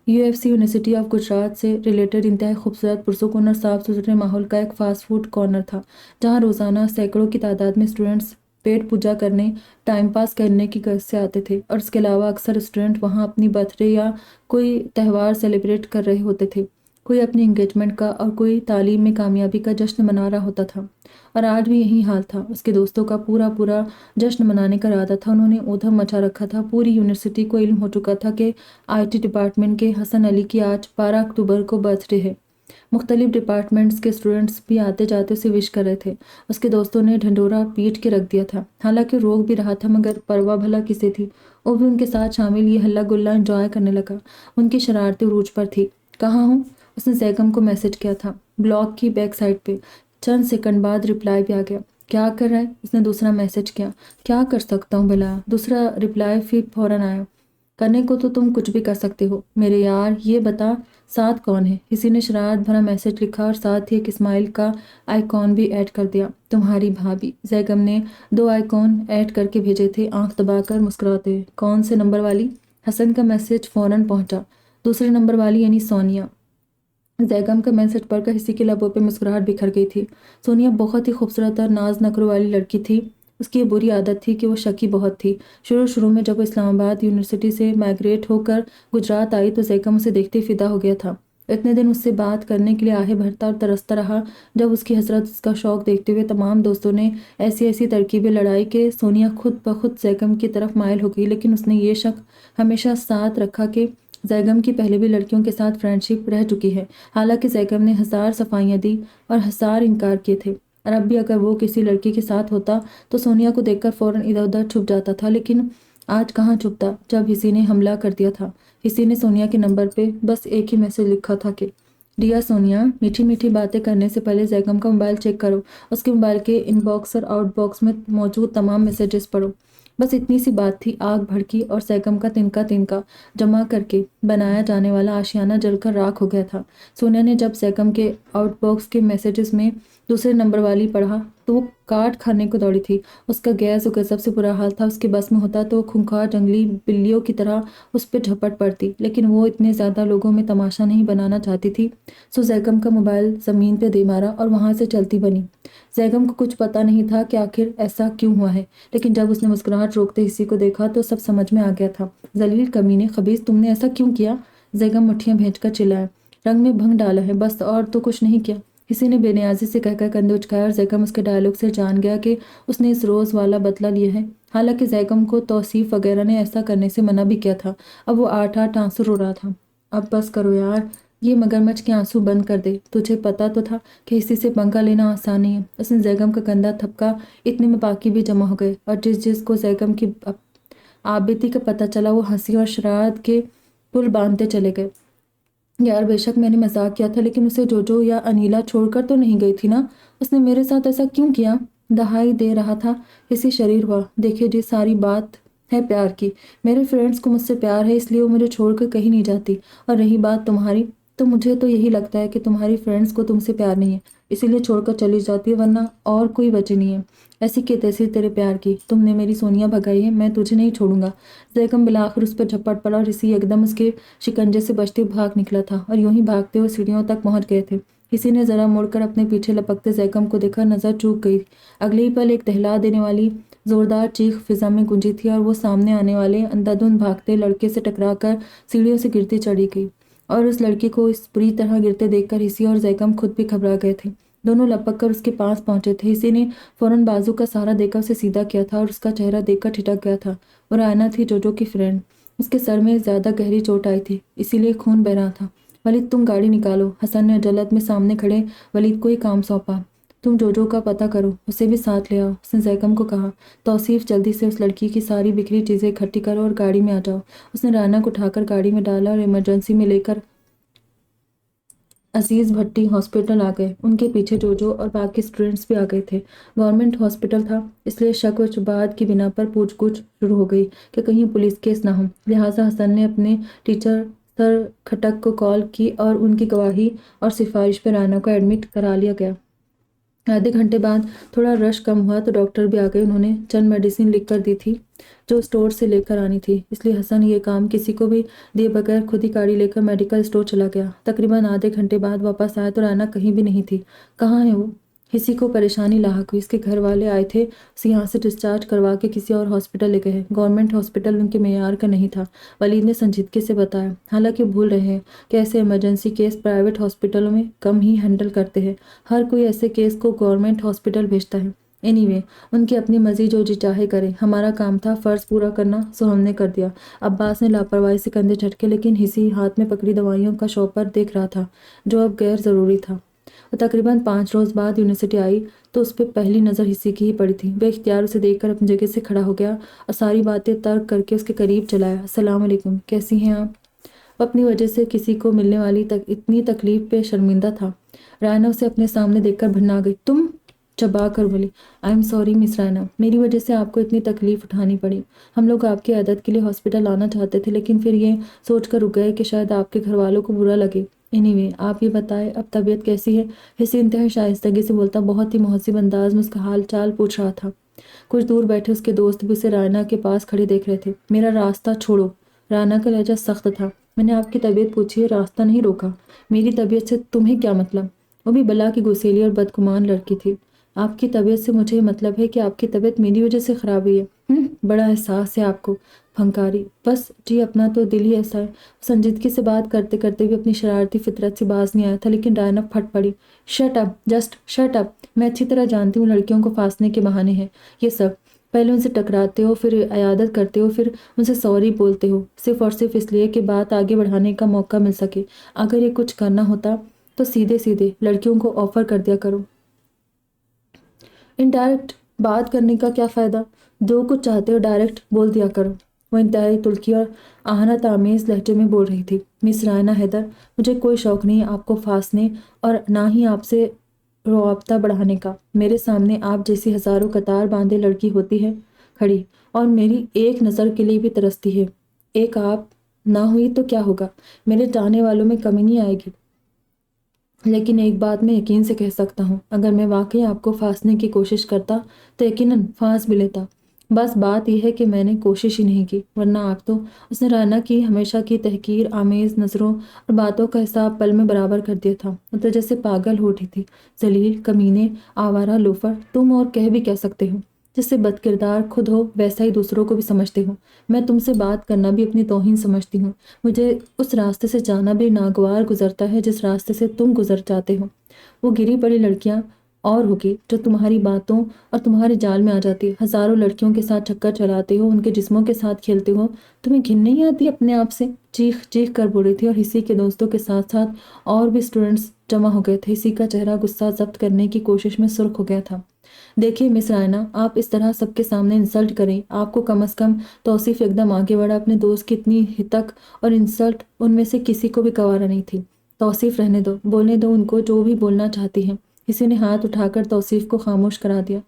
यूएफसी यूनिवर्सिटी ऑफ गुजरात से रिलेटेड इंतहाई खूबसूरत पुरसुकून और साफ सुथरे माहौल का एक फास्ट फूड कॉर्नर था, जहाँ रोज़ाना सैकड़ों की तादाद में स्टूडेंट्स पेट पूजा करने, टाइम पास करने की गर्ज से आते थे। और इसके अलावा अक्सर स्टूडेंट वहाँ अपनी बर्थडे या कोई त्यौहार सेलिब्रेट कर रहे होते थे। कोई अपनी एंगेजमेंट का और कोई तालीम में कामयाबी का जश्न मना रहा होता था। और आज भी यही हाल था। उसके दोस्तों का पूरा पूरा जश्न मनाने का इरादा था। उन्होंने ऊधम मचा रखा था। पूरी यूनिवर्सिटी को इल्म हो चुका था कि आईटी डिपार्टमेंट के हसन अली की आज 12 अक्टूबर को बर्थडे है। मुख्तलिफ डिपार्टमेंट्स के स्टूडेंट्स भी आते जाते उसे विश कर रहे थे। उसके दोस्तों ने ढंढोरा पीट के रख दिया था। हालांकि रोक भी रहा था, मगर परवाह भला किसे थी। वो भी उनके साथ शामिल ये हल्ला गुल्ला एंजॉय करने लगा। उनकी शरारतें उरूज पर थी। कहाँ हूँ? उसने जैकम को मैसेज किया था, ब्लॉग की बैक साइड पे। चंद सेकंड बाद रिप्लाई भी आ गया। क्या कर रहा है? उसने दूसरा मैसेज किया। क्या कर सकता हूँ भला? दूसरा रिप्लाई फिर फौरन आया। करने को तो तुम कुछ भी कर सकते हो मेरे यार, ये बता साथ कौन है? किसी ने शरारत भरा मैसेज लिखा और साथ ही एक स्माइल का आइकॉन भी ऐड कर दिया। तुम्हारी भाभी। जैकम ने 2 आइकॉन ऐड करके भेजे थे, आंख दबाकर मुस्कुराते हुए। कौन से नंबर वाली? हसन का मैसेज फौरन पहुंचा। दूसरे नंबर वाली यानी सोनिया। जैगम का मैसेज पढ़कर किसी के लबों पे मुस्कुराहट बिखर गई थी। सोनिया बहुत ही खूबसूरत और नाज नखरों वाली लड़की थी। उसकी ये बुरी आदत थी कि वो शकी बहुत थी। शुरू शुरू में जब वो इस्लामाबाद यूनिवर्सिटी से माइग्रेट होकर गुजरात आई तो जैगम उसे देखते ही फिदा हो गया था। इतने दिन उससे बात करने के लिए आहे भरता और तरसता रहा। जब उसकी हसरत, उसका शौक देखते हुए तमाम दोस्तों ने ऐसी ऐसी तरकीबें लड़ाई कि सोनिया खुद ब खुद जैगम की तरफ माइल हो गई। लेकिन उसने ये शक हमेशा साथ रखा कि जैगम की पहले भी लड़कियों के साथ फ्रेंडशिप रह चुकी है। हालांकि जैगम ने 1000 सफाइयाँ दी और 1000 इनकार किए थे। और अब भी अगर वो किसी लड़की के साथ होता तो सोनिया को देखकर फौरन इधर उधर छुप जाता था। लेकिन आज कहाँ छुपता, जब हिसी ने हमला कर दिया था। हिसी ने सोनिया के नंबर पे बस एक ही मैसेज लिखा था कि डियर सोनिया, मीठी मीठी बातें करने से पहले जैगम का मोबाइल चेक करो। उसके मोबाइल के इनबॉक्स और आउटबॉक्स में मौजूद तमाम मैसेजेस पढ़ो। बस इतनी सी बात थी। आग भड़की और जैगम का तिनका तिनका जमा करके बनाया जाने वाला आशियाना जलकर राख हो गया था। सोनिया ने जब जैगम के आउटबॉक्स के मैसेजेस में दूसरे नंबर वाली पढ़ा तो वो काट खाने को दौड़ी थी। उसका गैस और गजब से बुरा हाल था। उसके बस में होता तो खूंखार जंगली बिल्लियों की तरह उस पर झपट पड़ती, लेकिन वो इतने ज़्यादा लोगों में तमाशा नहीं बनाना चाहती थी। सो जैगम का मोबाइल ज़मीन पे दे मारा और वहाँ से चलती बनी। जैगम को कुछ पता नहीं था कि आखिर ऐसा क्यों हुआ है, लेकिन जब उसने मुस्कुराहट रोकते हिस्सी को देखा तो सब समझ में आ गया था। जलील कमीने, खबीस, तुमने ऐसा क्यों किया? जैगम मुट्ठियां भेजकर चिल्लाया। रंग में भंग डाला है बस, और तो कुछ नहीं किया। किसी ने बेनियाजी से कहकर कंधे उचकाया और जैगम उसके डायलॉग से जान गया कि उसने इस रोज़ वाला बदला लिया है। हालांकि जैगम को तौसीफ वगैरह ने ऐसा करने से मना भी किया था। अब वो आठ आठ आंसू रो रहा था। अब बस करो यार, ये मगरमच्छ के आंसू बंद कर दे। तुझे पता तो था कि इसी से पंगा लेना आसान नहीं है। उसने जैगम का कंधा थपका। इतने में बाकी भी जमा हो गए और जिस जिस को जैगम की आबिती का पता चला वो हंसी और शरारत के पुल बांधते चले गए। यार बेशक मैंने मजाक किया था, लेकिन उसे जोजो या अनीला छोड़कर तो नहीं गई थी ना। उसने मेरे साथ ऐसा क्यों किया? दहाई दे रहा था। इसी शरीर हुआ। देखिए जी, सारी बात है प्यार की। मेरे फ्रेंड्स को मुझसे प्यार है, इसलिए वो मुझे छोड़कर कहीं नहीं जाती। और रही बात तुम्हारी, तो मुझे तो यही लगता है कि तुम्हारी फ्रेंड्स को तुमसे प्यार नहीं है, इसीलिए छोड़कर चली जाती है, वरना और कोई वजह नहीं है। ऐसी की तैसी तेरे प्यार की। तुमने मेरी सोनिया भगाई है, मैं तुझे नहीं छोड़ूंगा। जैकम बिलाखिर उस पर झपट पड़ा और इसी एकदम उसके शिकंजे से बचते भाग निकला था और यूं ही भागते हुए सीढ़ियों तक पहुंच गए थे। किसी ने जरा मुड़कर अपने पीछे लपकते जैकम को देखा नजर चूक गई। अगले ही पल एक दहला देने वाली जोरदार चीख फिजा में गूंजी थी और वो सामने आने वाले अंधाधुंध भागते लड़के से टकराकर सीढ़ियों से गिरती चढ़ी गई। और उस लड़की को इस बुरी तरह गिरते देखकर हिसी और जैकम खुद भी घबरा गए थे। दोनों लपक कर उसके पास पहुंचे थे। हिसी ने फौरन बाजू का सहारा देकर उसे सीधा किया था और उसका चेहरा देखकर ठिठक गया था। और रायना थी जोजो की फ्रेंड। उसके सर में ज्यादा गहरी चोट आई थी, इसीलिए खून बह रहा था। वलीद, तुम गाड़ी निकालो। हसन ने जल्द में सामने खड़े वलीद को ही काम सौंपा। तुम जोजो का पता करो, उसे भी साथ ले आओ, उसने जैकम को कहा। तौसीफ, जल्दी से उस लड़की की सारी बिखरी चीजें इकट्ठी करो और गाड़ी में आ जाओ। उसने रायना को उठाकर गाड़ी में डाला और इमरजेंसी में लेकर अजीज भट्टी हॉस्पिटल आ गए। उनके पीछे जोजो और बाकी स्टूडेंट्स भी आ गए थे। गवर्नमेंट हॉस्पिटल था, इसलिए शक व शुबहात की बिना पर पूछगछ शुरू हो गई कि कहीं पुलिस केस ना हो। लिहाजा हसन ने अपने टीचर सर खटक को कॉल की और उनकी गवाही और सिफारिश पर राना को एडमिट करा लिया गया। आधे घंटे बाद थोड़ा रश कम हुआ तो डॉक्टर भी आ गए। उन्होंने चंद मेडिसिन लिख कर दी थी जो स्टोर से लेकर आनी थी, इसलिए हसन ये काम किसी को भी दिए बगैर खुद ही गाड़ी लेकर मेडिकल स्टोर चला गया। तकरीबन आधे घंटे बाद वापस आया तो राना कहीं भी नहीं थी। कहाँ है वो? किसी को परेशानी लाहक हुई। इसके घर वाले आए थे, उसे यहाँ से डिस्चार्ज करवा के किसी और हॉस्पिटल ले गए। गवर्नमेंट हॉस्पिटल उनके मेयार का नहीं था, वलीद ने संजीदगी से बताया। हालांकि भूल रहे हैं कि ऐसे इमरजेंसी केस प्राइवेट हॉस्पिटलों में कम ही हैंडल करते हैं। हर कोई ऐसे केस को गवर्नमेंट हॉस्पिटल भेजता है। एनीवे, उनकी अपनी मर्जी, जो जी चाहे करे। हमारा काम था फ़र्ज़ पूरा करना, सो हमने कर दिया। अब्बास ने लापरवाही से कंधे झटके, लेकिन हिसी हाथ में पकड़ी दवाइयों का शॉपर देख रहा था, जो अब गैर ज़रूरी था। और तकरीबन 5 रोज़ बाद यूनिवर्सिटी आई तो उस पर पहली नज़र हिसी की ही पड़ी थी। वह इख्तियार उसे देखकर अपनी जगह से खड़ा हो गया और सारी बातें तर्क करके उसके करीब चलाया। अस्सलाम वालेकुम, कैसी हैं आप? वो अपनी वजह से किसी को मिलने वाली इतनी तकलीफ पे शर्मिंदा था। रायना उसे अपने सामने देखकर भन्ना गई। तुम? चबा कर बोली। आई एम सॉरी मिस रायना, मेरी वजह से आपको इतनी तकलीफ उठानी पड़ी। हम लोग आपकी मदद के लिए हॉस्पिटल आना चाहते थे, लेकिन फिर ये सोच कर रुक गए कि शायद आपके घर वालों को बुरा लगे। एनीवे, आप ये बताएं, अब तबीयत कैसी है? हिस्से इंतहा शाइस्तगी से बोलता, बहुत ही मुहसिब अंदाज में उसका हाल चाल पूछ रहा था। कुछ दूर बैठे उसके दोस्त भी उसे रायना के पास खड़े देख रहे थे। मेरा रास्ता छोड़ो। रायना का लहजा सख्त था। मैंने आपकी तबीयत पूछी है, रास्ता नहीं रोका। मेरी तबीयत से तुम्हें क्या मतलब? वो भी बला की गुस्सेली और बदगुमान लड़की थी। आपकी तबीयत से मुझे मतलब है कि आपकी तबीयत मेरी वजह से ख़राब हुई है। बड़ा एहसास है आपको। फंकारी। बस जी, अपना तो दिल ही ऐसा है। संजीदगी से बात करते करते भी अपनी शरारती फितरत से बाज नहीं आया था, लेकिन रायना फट पड़ी। Shut up, just shut up. मैं अच्छी तरह जानती हूँ लड़कियों को फांसने के बहाने हैं ये सब। पहले उनसे टकराते हो, फिर अयादत करते हो, फिर उनसे सॉरी बोलते हो, सिर्फ और सिर्फ इसलिए कि बात आगे बढ़ाने का मौका मिल सके। अगर ये कुछ करना होता तो सीधे सीधे लड़कियों को ऑफर कर दिया करो। इनडायरेक्ट बात करने का क्या फ़ायदा? जो कुछ चाहते हो डायरेक्ट बोल दिया करो। वो इंतहाई तुल्की और आहनत आमेज़ लहजे में बोल रही थी। मिस रायना हैदर, मुझे कोई शौक़ नहीं आपको फांसने और ना ही आपसे रवाबता बढ़ाने का। मेरे सामने आप जैसी हज़ारों कतार बांधे लड़की होती है खड़ी, और मेरी एक नज़र के लिए भी तरसती है। एक आप ना हुई तो क्या होगा? मेरे चाहने वालों में कमी नहीं आएगी। लेकिन एक बात मैं यकीन से कह सकता हूँ, अगर मैं वाकई आपको फांसने की कोशिश करता तो यकीनन फांस भी लेता। बस बात यह है कि मैंने कोशिश ही नहीं की, वरना आप तो। उसने राना की हमेशा की तहकीर आमेज़ नज़रों और बातों का हिसाब पल में बराबर कर दिया था। वो तो जैसे पागल हो उठी थी। जलील, कमीने, आवारा, लोफर, तुम और कह भी कह सकते हो। जिससे बदकिरदार खुद हो वैसा ही दूसरों को भी समझते हो। मैं तुमसे बात करना भी अपनी तौहीन समझती हूँ। मुझे उस रास्ते से जाना भी नागवार गुजरता है जिस रास्ते से तुम गुजर जाते हो। वो गिरी पड़ी लड़कियाँ और होगी जो तुम्हारी बातों और तुम्हारे जाल में आ जाती है। हज़ारों लड़कियों के साथ चक्कर चलाते हो, उनके जिस्मों के साथ खेलते हो। तुम्हें घिन नहीं आती अपने आप से? चीख चीख कर बोली थी। और हिसी के दोस्तों के साथ साथ और भी स्टूडेंट्स जमा हो गए थे। हिसी का चेहरा गुस्सा जब्त करने की कोशिश में सुर्ख हो गया था। देखिए मिस रायना, आप इस तरह सबके सामने इंसल्ट करें, आपको कम से कम। तौसीफ एकदम आगे बढ़ा। अपने दोस्त की इतनी हितक और इंसल्ट उनमें से किसी को भी गवारा नहीं थी। तौसीफ, रहने दो, बोलने दो उनको जो भी बोलना चाहती हैं। किसी ने हाथ उठाकर तौसीफ को खामोश करा दिया।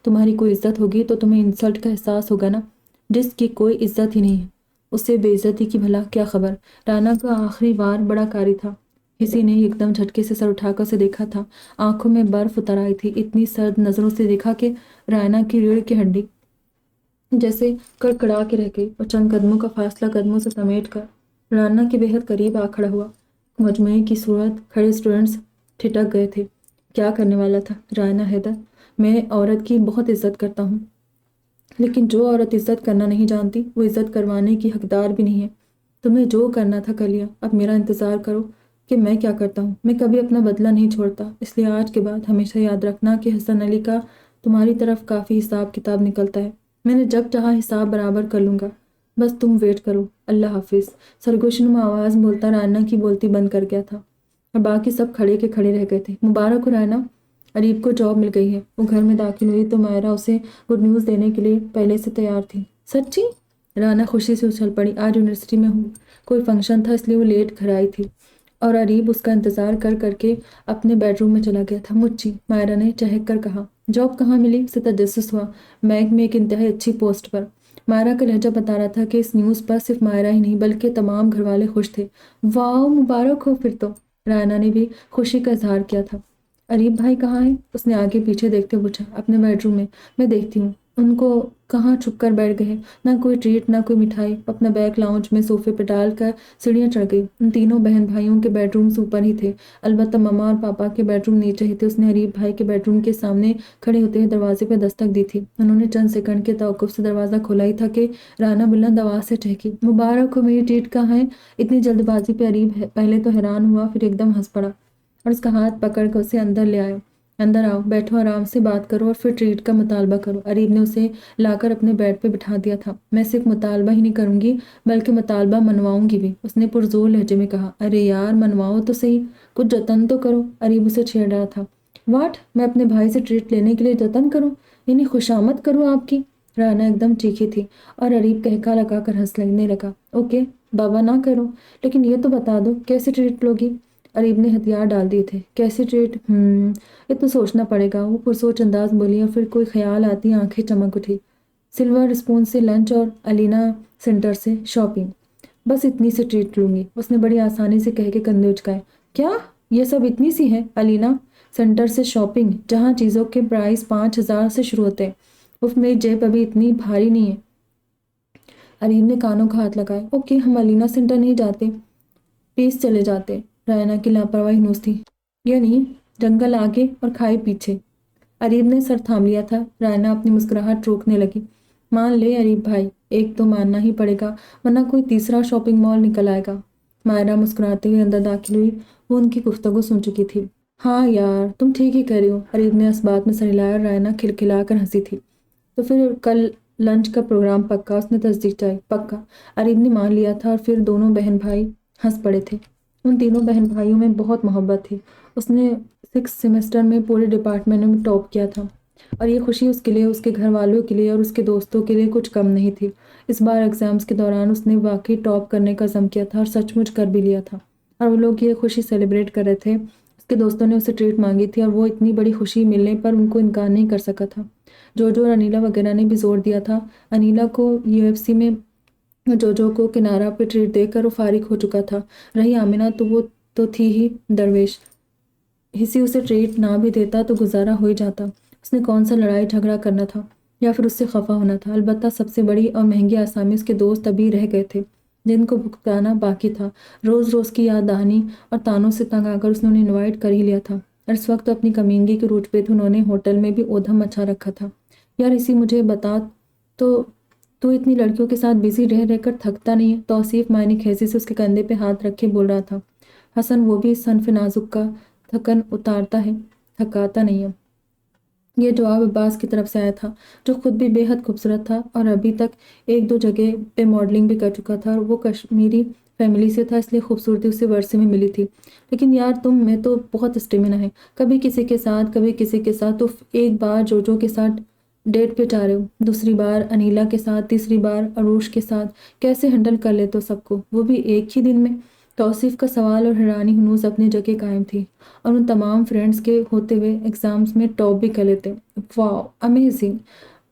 तुम्हारी कोई इज्जत होगी तो तुम्हें इंसल्ट का एहसास होगा ना। जिसकी कोई इज्जत ही नहीं है उससे बेइज्जती की भला क्या खबर। राना का आखिरी वार बड़ा कारी था। किसी ने एकदम झटके से सर उठाकर उसे देखा था। आंखों में बर्फ उतर आई थी। इतनी सर्द नजरों से देखा कि रायना की रीढ़ की हड्डी जैसे कड़कड़ा के रह गई और चंद कदमों का फासला कदमों से समेट कर राना के बेहद करीब आ खड़ा हुआ। मजमुए की सूरत खड़े स्टूडेंट्स ठिठक गए थे। क्या करने वाला था रायना हैदर? मैं औरत की बहुत इज्जत करता हूँ, लेकिन जो औरत इज्जत करना नहीं जानती वो इज्जत करवाने की हकदार भी नहीं है। تم نے جو کرنا تھا کر لیا، اب میرا انتظار کرو کہ میں کیا کرتا ہوں۔ میں کبھی اپنا بدلہ نہیں چھوڑتا، اس لیے آج کے بعد ہمیشہ یاد رکھنا کہ حسن علی کا تمہاری طرف کافی حساب کتاب نکلتا ہے۔ میں نے جب چاہا حساب برابر کر لوں گا، بس تم ویٹ کرو۔ اللہ حافظ۔ سرگوشنما آواز بولتا رائنا کی بولتی بند کر گیا تھا اور باقی سب کھڑے کے کھڑے رہ گئے تھے۔ مبارک ہو رائنا، عریب کو جاب مل گئی ہے۔ وہ گھر میں داخل ہوئی تو مائرہ اسے گڈ نیوز دینے کے لیے پہلے سے تیار تھی۔ سچی؟ رائنا خوشی سے اچھل پڑی۔ آج یونیورسٹی میں کوئی فنکشن تھا، اس لیے وہ لیٹ گھر آئی تھی اور عریب اس کا انتظار کر کر کے اپنے بیڈ روم میں چلا گیا تھا۔ مچی، مائرہ نے چہک کر کہا۔ جاب کہاں ملی؟ اسے تجسس ہوا۔ میک میں ایک انتہائی اچھی پوسٹ پر۔ مائرہ کا لہجہ بتا رہا تھا کہ اس نیوز پر صرف مائرہ ہی نہیں بلکہ تمام گھر والے خوش تھے۔ واؤ، مبارک ہو پھر تو۔ رائنا نے بھی خوشی کا اظہار کیا تھا۔ عریب بھائی کہاں ہیں؟ اس نے آگے پیچھے دیکھتے پوچھا۔ اپنے بیڈ روم میں، میں دیکھتی ہوں۔ ان کو کہاں چھپ کر بیٹھ گئے، نہ کوئی ٹریٹ نہ کوئی مٹھائی۔ اپنا بیگ لاؤنج میں صوفے پہ ڈال کر سیڑھیاں چڑھ گئی۔ ان تینوں بہن بھائیوں کے بیڈ رومز اوپر ہی تھے، البتہ مما اور پاپا کے بیڈ روم نیچے ہی تھے۔ اس نے عریب بھائی کے بیڈ روم کے سامنے کھڑے ہوتے ہوئے دروازے پہ دستک دی تھی۔ انہوں نے چند سیکنڈ کے توقف سے دروازہ کھولا ہی تھا کہ رائنا بلند آواز سے چہکی، مبارک ہو، میری ٹریٹ کہاں ہے؟ اتنی جلد بازی پہ عریب پہلے تو حیران ہوا، پھر ایک دم ہنس پڑا اور اس کا ہاتھ پکڑ کر اسے اندر لے آیا۔ اندر آؤ، بیٹھو، آرام سے بات کرو اور پھر ٹریٹ کا مطالبہ کرو۔ عریب نے اسے لا کر اپنے بیڈ پہ بٹھا دیا تھا۔ میں صرف مطالبہ ہی نہیں کروں گی بلکہ مطالبہ منواؤں گی بھی، اس نے پرزور لہجے میں کہا۔ ارے یار، منواؤ تو صحیح، کچھ جتن تو کرو۔ عریب اسے چھیڑ رہا تھا۔ واٹ؟ میں اپنے بھائی سے ٹریٹ لینے کے لیے جتن کروں، یعنی خوشامد کروں آپ کی؟ رائنا ایک دم چیخی تھی اور عریب کہکا لگا کر ہنس لگنے لگا۔ اوکے بابا، نہ کرو، لیکن یہ تو بتا دو کیسے ٹریٹ لوگی؟ عریب نے ہتھیار ڈال دیے تھے۔ کیسے ٹریٹ؟ یہ تو سوچنا پڑے گا، وہ پرسوچ انداز بولی اور پھر کوئی خیال آتی آنکھیں چمک اٹھی۔ سلور اسپون سے لنچ اور الینا سینٹر سے شاپنگ، بس اتنی سی ٹریٹ لوں گی، اس نے بڑی آسانی سے کہہ کے کندھے اچکائے۔ کیا یہ سب اتنی سی ہے؟ الینا سینٹر سے شاپنگ، جہاں چیزوں کے پرائز 5,000 سے شروع ہوتے ہیں؟ اف، میری جیب ابھی اتنی بھاری نہیں ہے۔ عریب نے کانوں کا ہاتھ لگایا۔ اوکے، ہم الینا سینٹر نہیں جاتے، پیس چلے جاتے۔ رائنا کی لاپرواہی نوز تھی۔ یعنی جنگل آگے اور کھائی پیچھے؟ عریب نے سر تھام لیا تھا۔ رائنا اپنی مسکراہٹ روکنے لگی۔ مان لے عریب بھائی، ایک تو ماننا ہی پڑے گا ورنہ کوئی تیسرا شاپنگ مال نکل آئے گا۔ مائرہ مسکراتے ہوئے اندر داخل ہوئی، وہ ان کی گفتگو سن چکی تھی۔ ہاں یار، تم ٹھیک ہی کہہ رہی ہو، عریب نے اس بات میں سر ہلایا اور رائنا کھلکھلا کر ہنسی تھی۔ تو پھر کل لنچ کا پروگرام پکا؟ اس نے تصدیق چاہی۔ پکا، عریب نے مان لیا تھا اور پھر دونوں بہن بھائی ہنس پڑے تھے۔ ان تینوں بہن بھائیوں میں بہت محبت تھی۔ اس نے 6 سیمسٹر میں پورے ڈپارٹمنٹ میں ٹاپ کیا تھا اور یہ خوشی اس کے لیے، اس کے گھر والوں کے لیے اور اس کے دوستوں کے لیے کچھ کم نہیں تھی۔ اس بار ایگزامز کے دوران اس نے واقعی ٹاپ کرنے کا عزم کیا تھا اور سچ مچ کر بھی لیا تھا، اور وہ لوگ یہ خوشی سیلیبریٹ کر رہے تھے۔ اس کے دوستوں نے اسے ٹریٹ مانگی تھی اور وہ اتنی بڑی خوشی ملنے پر ان کو انکار نہیں کر سکا تھا۔ جوجو اور انیلا وغیرہ نے بھی زور دیا تھا۔ انیلا کو UFC میں، جوجو کو کنارہ پہ ٹریٹ دے کر وہ فارغ ہو چکا تھا۔ رہی آمنہ تو وہ تو تھی ہی درویش، ہسی اسے ٹریٹ نہ بھی دیتا تو گزارا ہو ہی جاتا۔ اس نے کون سا لڑائی جھگڑا کرنا تھا یا پھر اس سے خفا ہونا تھا؟ البتہ سب سے بڑی اور مہنگی آسامی اس کے دوست ابھی رہ گئے تھے جن کو بھگتانا باقی تھا۔ روز روز کی یاد دہانی اور تانوں سے تنگ آ کر اس نے انہیں انوائٹ کر ہی لیا تھا، اور اس وقت اپنی کمینگی کے عروج پہ تھے۔ انہوں نے ہوٹل میں بھی اودھم مچا رکھا تھا۔ یار اسی مجھے بتا، تو اتنی لڑکیوں کے ساتھ بزی رہ رہ کر تھکتا نہیں ہے؟ توصیف معنی خیزی سے اس کے کندھے پہ ہاتھ رکھے بول رہا تھا۔ حسن، وہ بھی صنف نازک کا تھکن اتارتا ہے، تھکاتا نہیں ہے۔ یہ جواب عباس کی طرف سے آیا تھا، جو خود بھی بے حد خوبصورت تھا اور ابھی تک 1-2 جگہ پہ ماڈلنگ بھی کر چکا تھا، اور وہ کشمیری فیملی سے تھا، اس لیے خوبصورتی اسے ورثے میں ملی تھی۔ لیکن یار تم میں تو بہت اسٹیمنا ہے، کبھی کسی کے ساتھ کبھی کسی کے ساتھ۔ تو ایک بار جوجو کے ساتھ ڈیٹ پہ جا رہے ہو، دوسری بار انیلا کے ساتھ، تیسری بار عروش کے ساتھ، کیسے ہینڈل کر لیتے ہو سب کو، وہ بھی ایک ہی دن میں؟ توصیف کا سوال اور حیرانی ہنوز اپنی جگہ قائم تھی۔ اور ان تمام فرینڈز کے ہوتے ہوئے ایگزامز میں ٹاپ بھی کر لیتے۔ واو، امیزنگ،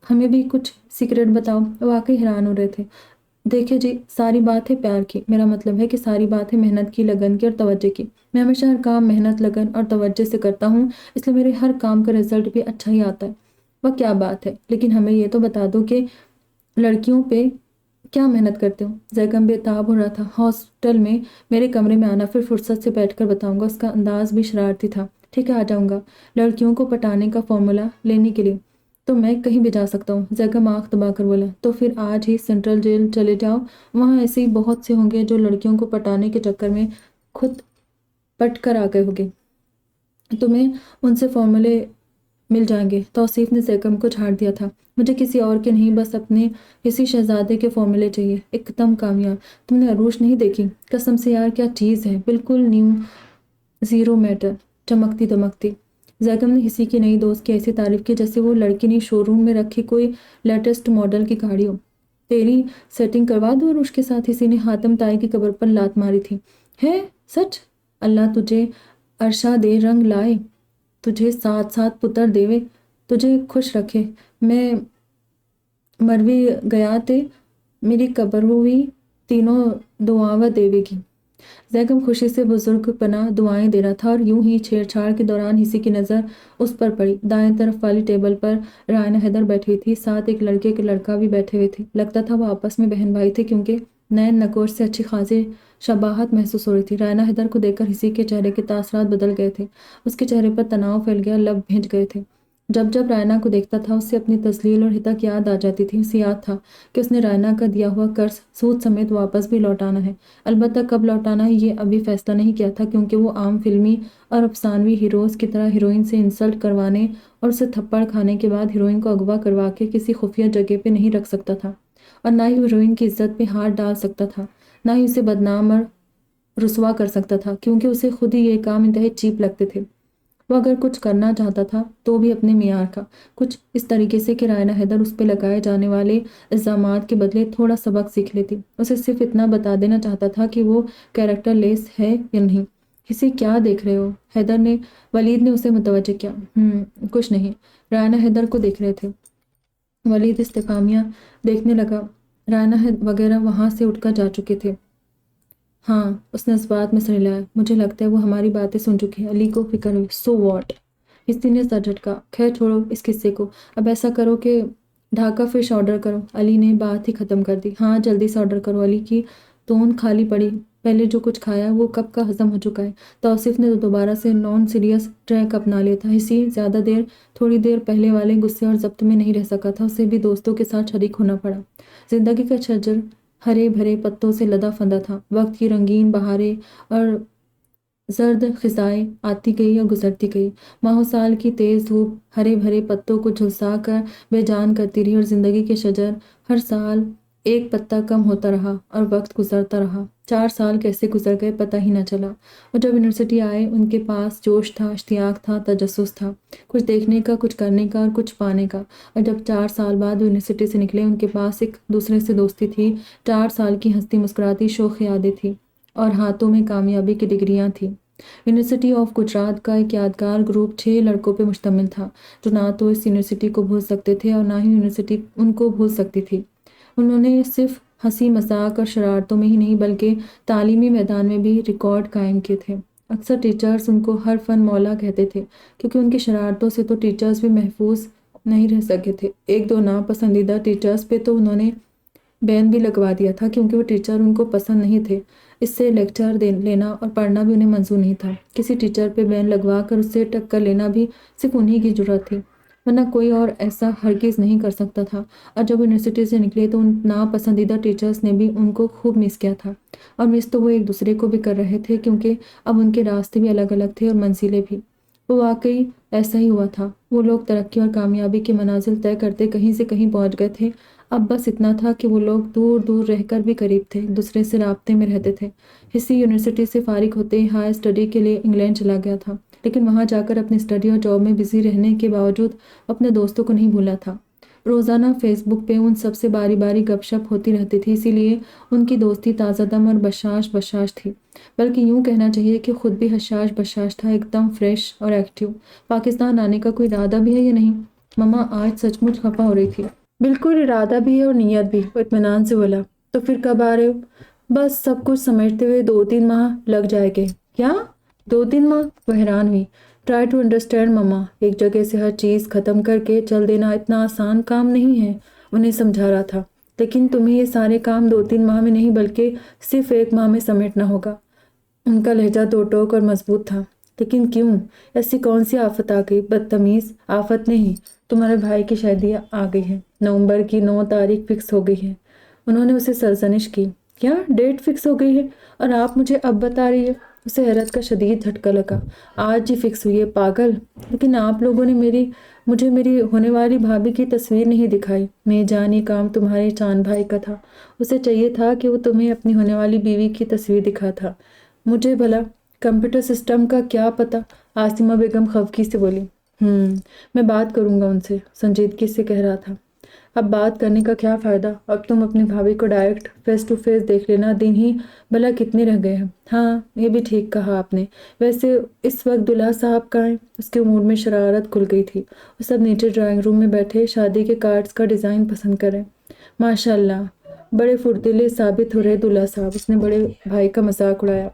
ہمیں بھی کچھ سیکرٹ بتاؤ۔ واقعی حیران ہو رہے تھے۔ دیکھیں جی، ساری بات ہے پیار کی، میرا مطلب ہے کہ ساری بات ہے محنت کی، لگن کی اور توجہ کی۔ میں ہمیشہ ہر کام محنت، لگن اور توجہ سے کرتا ہوں، اس لیے میرے ہر کام کا رزلٹ بھی اچھا ہی آتا ہے۔ وہ کیا بات ہے، لیکن ہمیں یہ تو بتا دو کہ لڑکیوں پہ کیا محنت کرتے ہو؟ زیگم بے تاب ہو رہا تھا۔ ہاسٹل میں میرے کمرے میں آنا، پھر فرصت سے بیٹھ کر بتاؤں گا۔ اس کا انداز بھی شرارتی تھا۔ ٹھیک ہے، آ جاؤں گا، لڑکیوں کو پٹانے کا فارمولا لینے کے لیے۔ تو میں کہیں بھی جا سکتا ہوں۔ زیگم آنکھ دبا کر بولا، تو پھر آج ہی سینٹرل جیل چلے جاؤ، وہاں ایسے ہی بہت سے ہوں گے جو لڑکیوں کو پٹانے کے چکر میں خود پٹ کر آ گئے ہوں گے، تمہیں ان سے فارمولے مل جائیں گے۔ توصیف نے زیگم کو جھاڑ دیا تھا، مجھے کسی اور کے نہیں، بس اپنے کسی شہزادے کے فارمولے چاہیے، ایک دم کامیاب۔ تم نے عروج نہیں دیکھی؟ قسم سے یار کیا چیز ہے، بالکل نیو، زیرو میٹر، چمکتی دمکتی۔ زیگم نے کسی کی نئی دوست کی ایسی تعریف کی جیسے وہ لڑکی نے شو روم میں رکھی کوئی لیٹسٹ ماڈل کی گاڑی ہو۔ تیری سیٹنگ کروا دو عروج کے ساتھ، کسی نے حاتم تائی کی قبر پر لات ماری تھی۔ ہے سچ؟ اللہ تجھے عرشہ دے، رنگ لائے، تجھے 7 پتر دیوے، تجھے خوش رکھے۔ میں مروی گیا تے میری قبر ہوئی، تینوں دعاواں دیوے گی۔ زیگم خوشی سے بزرگ پناہ دعائیں دے رہا تھا اور یوں ہی چھیڑ چھاڑ کے دوران کسی کی نظر اس پر پڑی۔ دائیں طرف والی ٹیبل پر رائنا حیدر بیٹھی ہوئی تھی، ساتھ ایک لڑکے کے لڑکا بھی بیٹھے ہوئے تھے۔ لگتا تھا وہ آپس میں بہن بھائی تھے کیونکہ نین نکوش سے اچھی خاصی شباہت محسوس ہو رہی تھی۔ رائنا حیدر کو دیکھ کر کسی کے چہرے کے تاثرات بدل گئے تھے، اس کے چہرے پر تناؤ پھیل گیا، لب بھیج گئے تھے۔ جب جب رائنا کو دیکھتا تھا اسے اپنی تذلیل اور ہتک یاد آ جاتی تھی۔ اسے یاد تھا کہ اس نے رائنا کا دیا ہوا قرض سود سمیت واپس بھی لوٹانا ہے، البتہ کب لوٹانا ہے یہ ابھی فیصلہ نہیں کیا تھا، کیونکہ وہ عام فلمی اور افسانوی ہیروز کی طرح ہیروئن سے انسلٹ کروانے اور اسے تھپڑ کھانے کے بعد ہیروئن کو اغوا کروا کے کسی خفیہ جگہ پہ نہیں رکھ سکتا تھا، اور نہ ہی ہیروئن کی عزت پہ ہاتھ ڈال سکتا تھا، نہ ہی اسے بدنام اور رسوا کر سکتا تھا، کیونکہ اسے خود ہی یہ کام انتہائی چیپ لگتے تھے۔ وہ اگر کچھ کرنا چاہتا تھا تو بھی اپنے معیار کا، کچھ اس طریقے سے کہ رائنا حیدر اس پہ لگائے جانے والے الزامات کے بدلے تھوڑا سبق سیکھ لیتی۔ اسے صرف اتنا بتا دینا چاہتا تھا کہ وہ کیریکٹر لیس ہے یا نہیں۔ اسے کیا دیکھ رہے ہو؟ ولید نے اسے متوجہ کیا۔ کچھ نہیں، رائنا حیدر کو دیکھ رہے تھے۔ ولید استفہامیہ دیکھنے لگا۔ رائنا وغیرہ وہاں سے اٹھ کر جا چکے تھے۔ ہاں، اس نے اس بات میں سر ہلایا، مجھے لگتا ہے وہ ہماری باتیں سن چکی ہے۔ علی کو فکر ہوئی۔ So what? کسی نے سر جھٹکا۔ خیر چھوڑو اس قصے کو، اب ایسا کرو کہ ڈھاکا فش آرڈر کرو۔ علی نے بات ہی ختم کر دی۔ ہاں جلدی سے آرڈر کرو۔ علی کی توند خالی پڑی، پہلے جو کچھ کھایا وہ کب کا ہضم ہو چکا ہے۔ توصیف نے دوبارہ سے نان سیریس ٹریک اپنا لیا تھا۔ اسی زیادہ دیر، تھوڑی دیر پہلے والے غصے اور ضبط میں نہیں رہ سکا تھا، اسے بھی دوستوں کے ساتھ شریک ہونا پڑا۔ زندگی کا شجر ہرے بھرے پتوں سے لدا پھندا تھا، وقت کی رنگین بہاریں اور زرد خزائیں آتی گئی اور گزرتی گئی، ماہ و سال کی تیز دھوپ ہرے بھرے پتوں کو جھلسا کر بے جان کرتی رہی، اور زندگی کے شجر ہر سال ایک پتا کم ہوتا رہا اور وقت گزرتا رہا۔ 4 سال کیسے گزر گئے پتہ ہی نہ چلا۔ اور جب یونیورسٹی آئے ان کے پاس جوش تھا، اشتیاق تھا، تجسس تھا، کچھ دیکھنے کا، کچھ کرنے کا اور کچھ پانے کا۔ اور جب 4 سال بعد یونیورسٹی سے نکلے ان کے پاس ایک دوسرے سے دوستی تھی، 4 سال کی ہنستی مسکراتی شوخ یادیں تھیں اور ہاتھوں میں کامیابی کی ڈگریاں تھیں۔ یونیورسٹی آف گجرات کا ایک یادگار گروپ 6 لڑکوں پہ مشتمل تھا، جو نہ تو اس یونیورسٹی کو بھول سکتے تھے اور نہ ہی یونیورسٹی ان کو بھول سکتی تھی۔ انہوں نے صرف ہنسی مذاق اور شرارتوں میں ہی نہیں بلکہ تعلیمی میدان میں بھی ریکارڈ قائم کیے تھے۔ اکثر ٹیچرز ان کو ہر فن مولا کہتے تھے، کیونکہ ان کی شرارتوں سے تو ٹیچرز بھی محفوظ نہیں رہ سکے تھے۔ 1-2 ناپسندیدہ ٹیچرز پہ تو انہوں نے بین بھی لگوا دیا تھا، کیونکہ وہ ٹیچر ان کو پسند نہیں تھے۔ اس سے لیکچر لینا اور پڑھنا بھی انہیں منظور نہیں تھا۔ کسی ٹیچر پہ بین لگوا کر اس سے ٹکر لینا بھی صرف انہی کی جرأت تھی، ورنہ کوئی اور ایسا ہرگز نہیں کر سکتا تھا۔ اور جب یونیورسٹی سے نکلے تو ان ناپسندیدہ ٹیچرز نے بھی ان کو خوب مس کیا تھا، اور مس تو وہ ایک دوسرے کو بھی کر رہے تھے، کیونکہ اب ان کے راستے بھی الگ الگ تھے اور منزلیں بھی۔ وہ واقعی ایسا ہی ہوا تھا، وہ لوگ ترقی اور کامیابی کی منازل طے کرتے کہیں سے کہیں پہنچ گئے تھے۔ اب بس اتنا تھا کہ وہ لوگ دور دور رہ کر بھی قریب تھے، ایک دوسرے سے رابطے میں رہتے تھے۔ حصی یونیورسٹی سے فارغ ہوتے ہی ہائی اسٹڈی کے لیے انگلینڈ چلا گیا تھا، لیکن وہاں جا کر اپنی اسٹڈی اور جاب میں بزی رہنے کے باوجود اپنے دوستوں کو نہیں بھولا تھا۔ روزانہ فیس بک پہ ان سب سے باری باری گپ شپ ہوتی رہتی تھی، اسی لیے ان کی دوستی تازہ دم اور بشاش تھی، بلکہ یوں کہنا چاہیے کہ خود بھی حشاش بشاش تھا، ایک دم فریش اور ایکٹیو۔ پاکستان آنے کا کوئی ارادہ بھی ہے یا نہیں؟ مما آج سچ مچ خفا ہو رہی تھی۔ بالکل ارادہ بھی ہے اور نیت بھی، وہ اطمینان سے بولا۔ تو پھر کب آ رہے ہو؟ بس سب کچھ سمجھتے ہوئے 2-3 ماہ لگ جائے گے۔ کیا 2-3 ماہ؟ وہ حیران ہوئی۔ ٹرائی ٹو انڈرسٹینڈ مما، ایک جگہ سے ہر چیز ختم کر کے چل دینا اتنا آسان کام نہیں ہے، انہیں سمجھا رہا تھا۔ لیکن تمہیں یہ سارے کام 2-3 ماہ میں نہیں بلکہ صرف 1 ماہ میں سمیٹنا ہوگا۔ ان کا لہجہ دو ٹوک اور مضبوط تھا۔ لیکن کیوں؟ ایسی کون سی آفت آ گئی؟ بدتمیز، آفت نہیں، تمہارے بھائی کی شادی آ گئی ہے، نومبر کی 9 تاریخ فکس ہو گئی ہے۔ انہوں نے اسے سرزنش کی۔ کیا ڈیٹ فکس ہو گئی ہے اور آپ مجھے اب بتا رہی ہے؟ اسے حیرت کا شدید جھٹکا لگا۔ آج ہی فکس ہوئی ہے پاگل! لیکن آپ لوگوں نے مجھے میری ہونے والی بھابھی کی تصویر نہیں دکھائی۔ میں جان یہ کام تمہارے چاند بھائی کا تھا، اسے چاہیے تھا کہ وہ تمہیں اپنی ہونے والی بیوی کی تصویر دکھاتا، مجھے بھلا کمپیوٹر سسٹم کا کیا پتہ؟ عاصمہ بیگم خفگی سے بولی۔ میں بات کروں گا ان سے، سنجیدگی سے کہہ رہا تھا۔ اب بات کرنے کا کیا فائدہ؟ اب تم اپنی بھابھی کو ڈائریکٹ فیس ٹو فیس دیکھ لینا، دن ہی بھلا کتنے رہ گئے ہیں۔ ہاں یہ بھی ٹھیک کہا آپ نے۔ ویسے اس وقت دلہا صاحب کہاں ہیں؟ اس کے موڈ میں شرارت کھل گئی تھی۔ وہ سب نیچے ڈرائنگ روم میں بیٹھے شادی کے کارڈز کا ڈیزائن پسند کریں۔ ماشاء اللہ بڑے پھرتیلے ثابت ہو رہے دلہا صاحب، اس نے بڑے بھائی کا مذاق اڑایا۔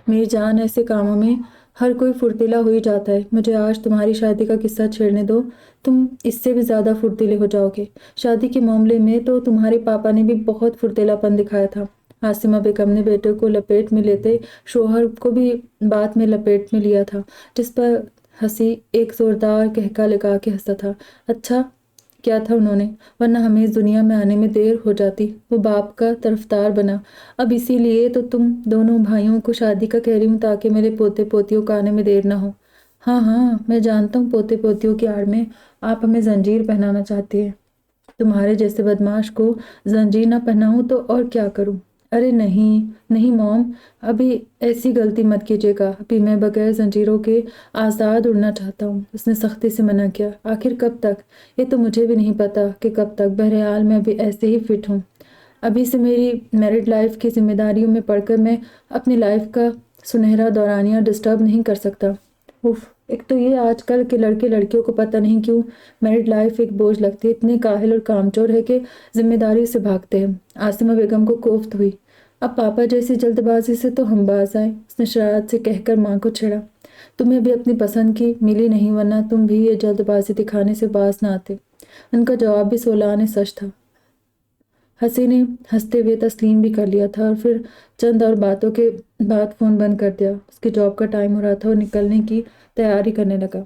میری جان ایسے کاموں میں ہر کوئی پھرتیلا ہو ہی جاتا ہے۔ مجھے آج تمہاری شادی کا قصہ چھیڑنے دو، تم اس سے بھی زیادہ پھرتیلے ہو جاؤ گے۔ شادی کے معاملے میں تو تمہارے پاپا نے بھی بہت پھرتیلا پن دکھایا تھا۔ عاصمہ بیگم نے بیٹے کو لپیٹ میں لیتے شوہر کو بھی بات میں لپیٹ میں لیا تھا، جس پر ہنسی ایک زوردار قہقہ لگا کے ہنسا تھا۔ اچھا کیا تھا انہوں نے، ورنہ ہمیں اس دنیا میں آنے میں دیر ہو جاتی۔ وہ باپ کا طرفدار بنا، اب اسی لیے تو تم دونوں بھائیوں کو شادی کا کہہ رہی ہوں تاکہ میرے پوتے پوتیوں کو آنے میں دیر نہ ہو۔ ہاں میں جانتا ہوں پوتے پوتیوں کی آڑ میں آپ ہمیں زنجیر پہنانا چاہتے ہیں۔ تمہارے جیسے بدماش کو زنجیر نہ پہناؤں تو اور کیا کروں؟ ارے نہیں موم، ابھی ایسی غلطی مت کیجیے گا، ابھی میں بغیر زنجیروں کے آزاد اڑنا چاہتا ہوں۔ اس نے سختی سے منع کیا۔ آخر کب تک؟ یہ تو مجھے بھی نہیں پتا کہ کب تک، بہرحال میں ابھی ایسے ہی فٹ ہوں۔ ابھی سے میری میرڈ لائف کی ذمہ داریوں میں پڑھ کر میں اپنی لائف کا سنہرا دورانیہ ڈسٹرب نہیں کر سکتا۔ ایک تو یہ آج کل کے لڑکے لڑکیوں کو پتہ نہیں کیوں میرڈ لائف ایک بوجھ لگتی ہے، اتنے کاہل اور کامچور ہے کہ ذمہ داری سے بھاگتے ہیں۔ عاصمہ بیگم کو کوفت ہوئی۔ اب پاپا جیسی جلد بازی سے تو ہم باز آئے، اس نے شرارت سے کہہ کر ماں کو چھیڑا۔ تمہیں بھی اپنی پسند کی ملی نہیں، ورنہ تم بھی یہ جلد بازی دکھانے سے باز نہ آتے۔ ان کا جواب بھی سولانے سچ تھا۔ ہنسی نے ہنستے ہوئے تسلیم بھی کر لیا تھا اور پھر چند اور باتوں کے بعد فون بند کر دیا۔ اس کی جاب کا ٹائم ہو رہا تھا اور نکلنے کی تیاری کرنے لگا۔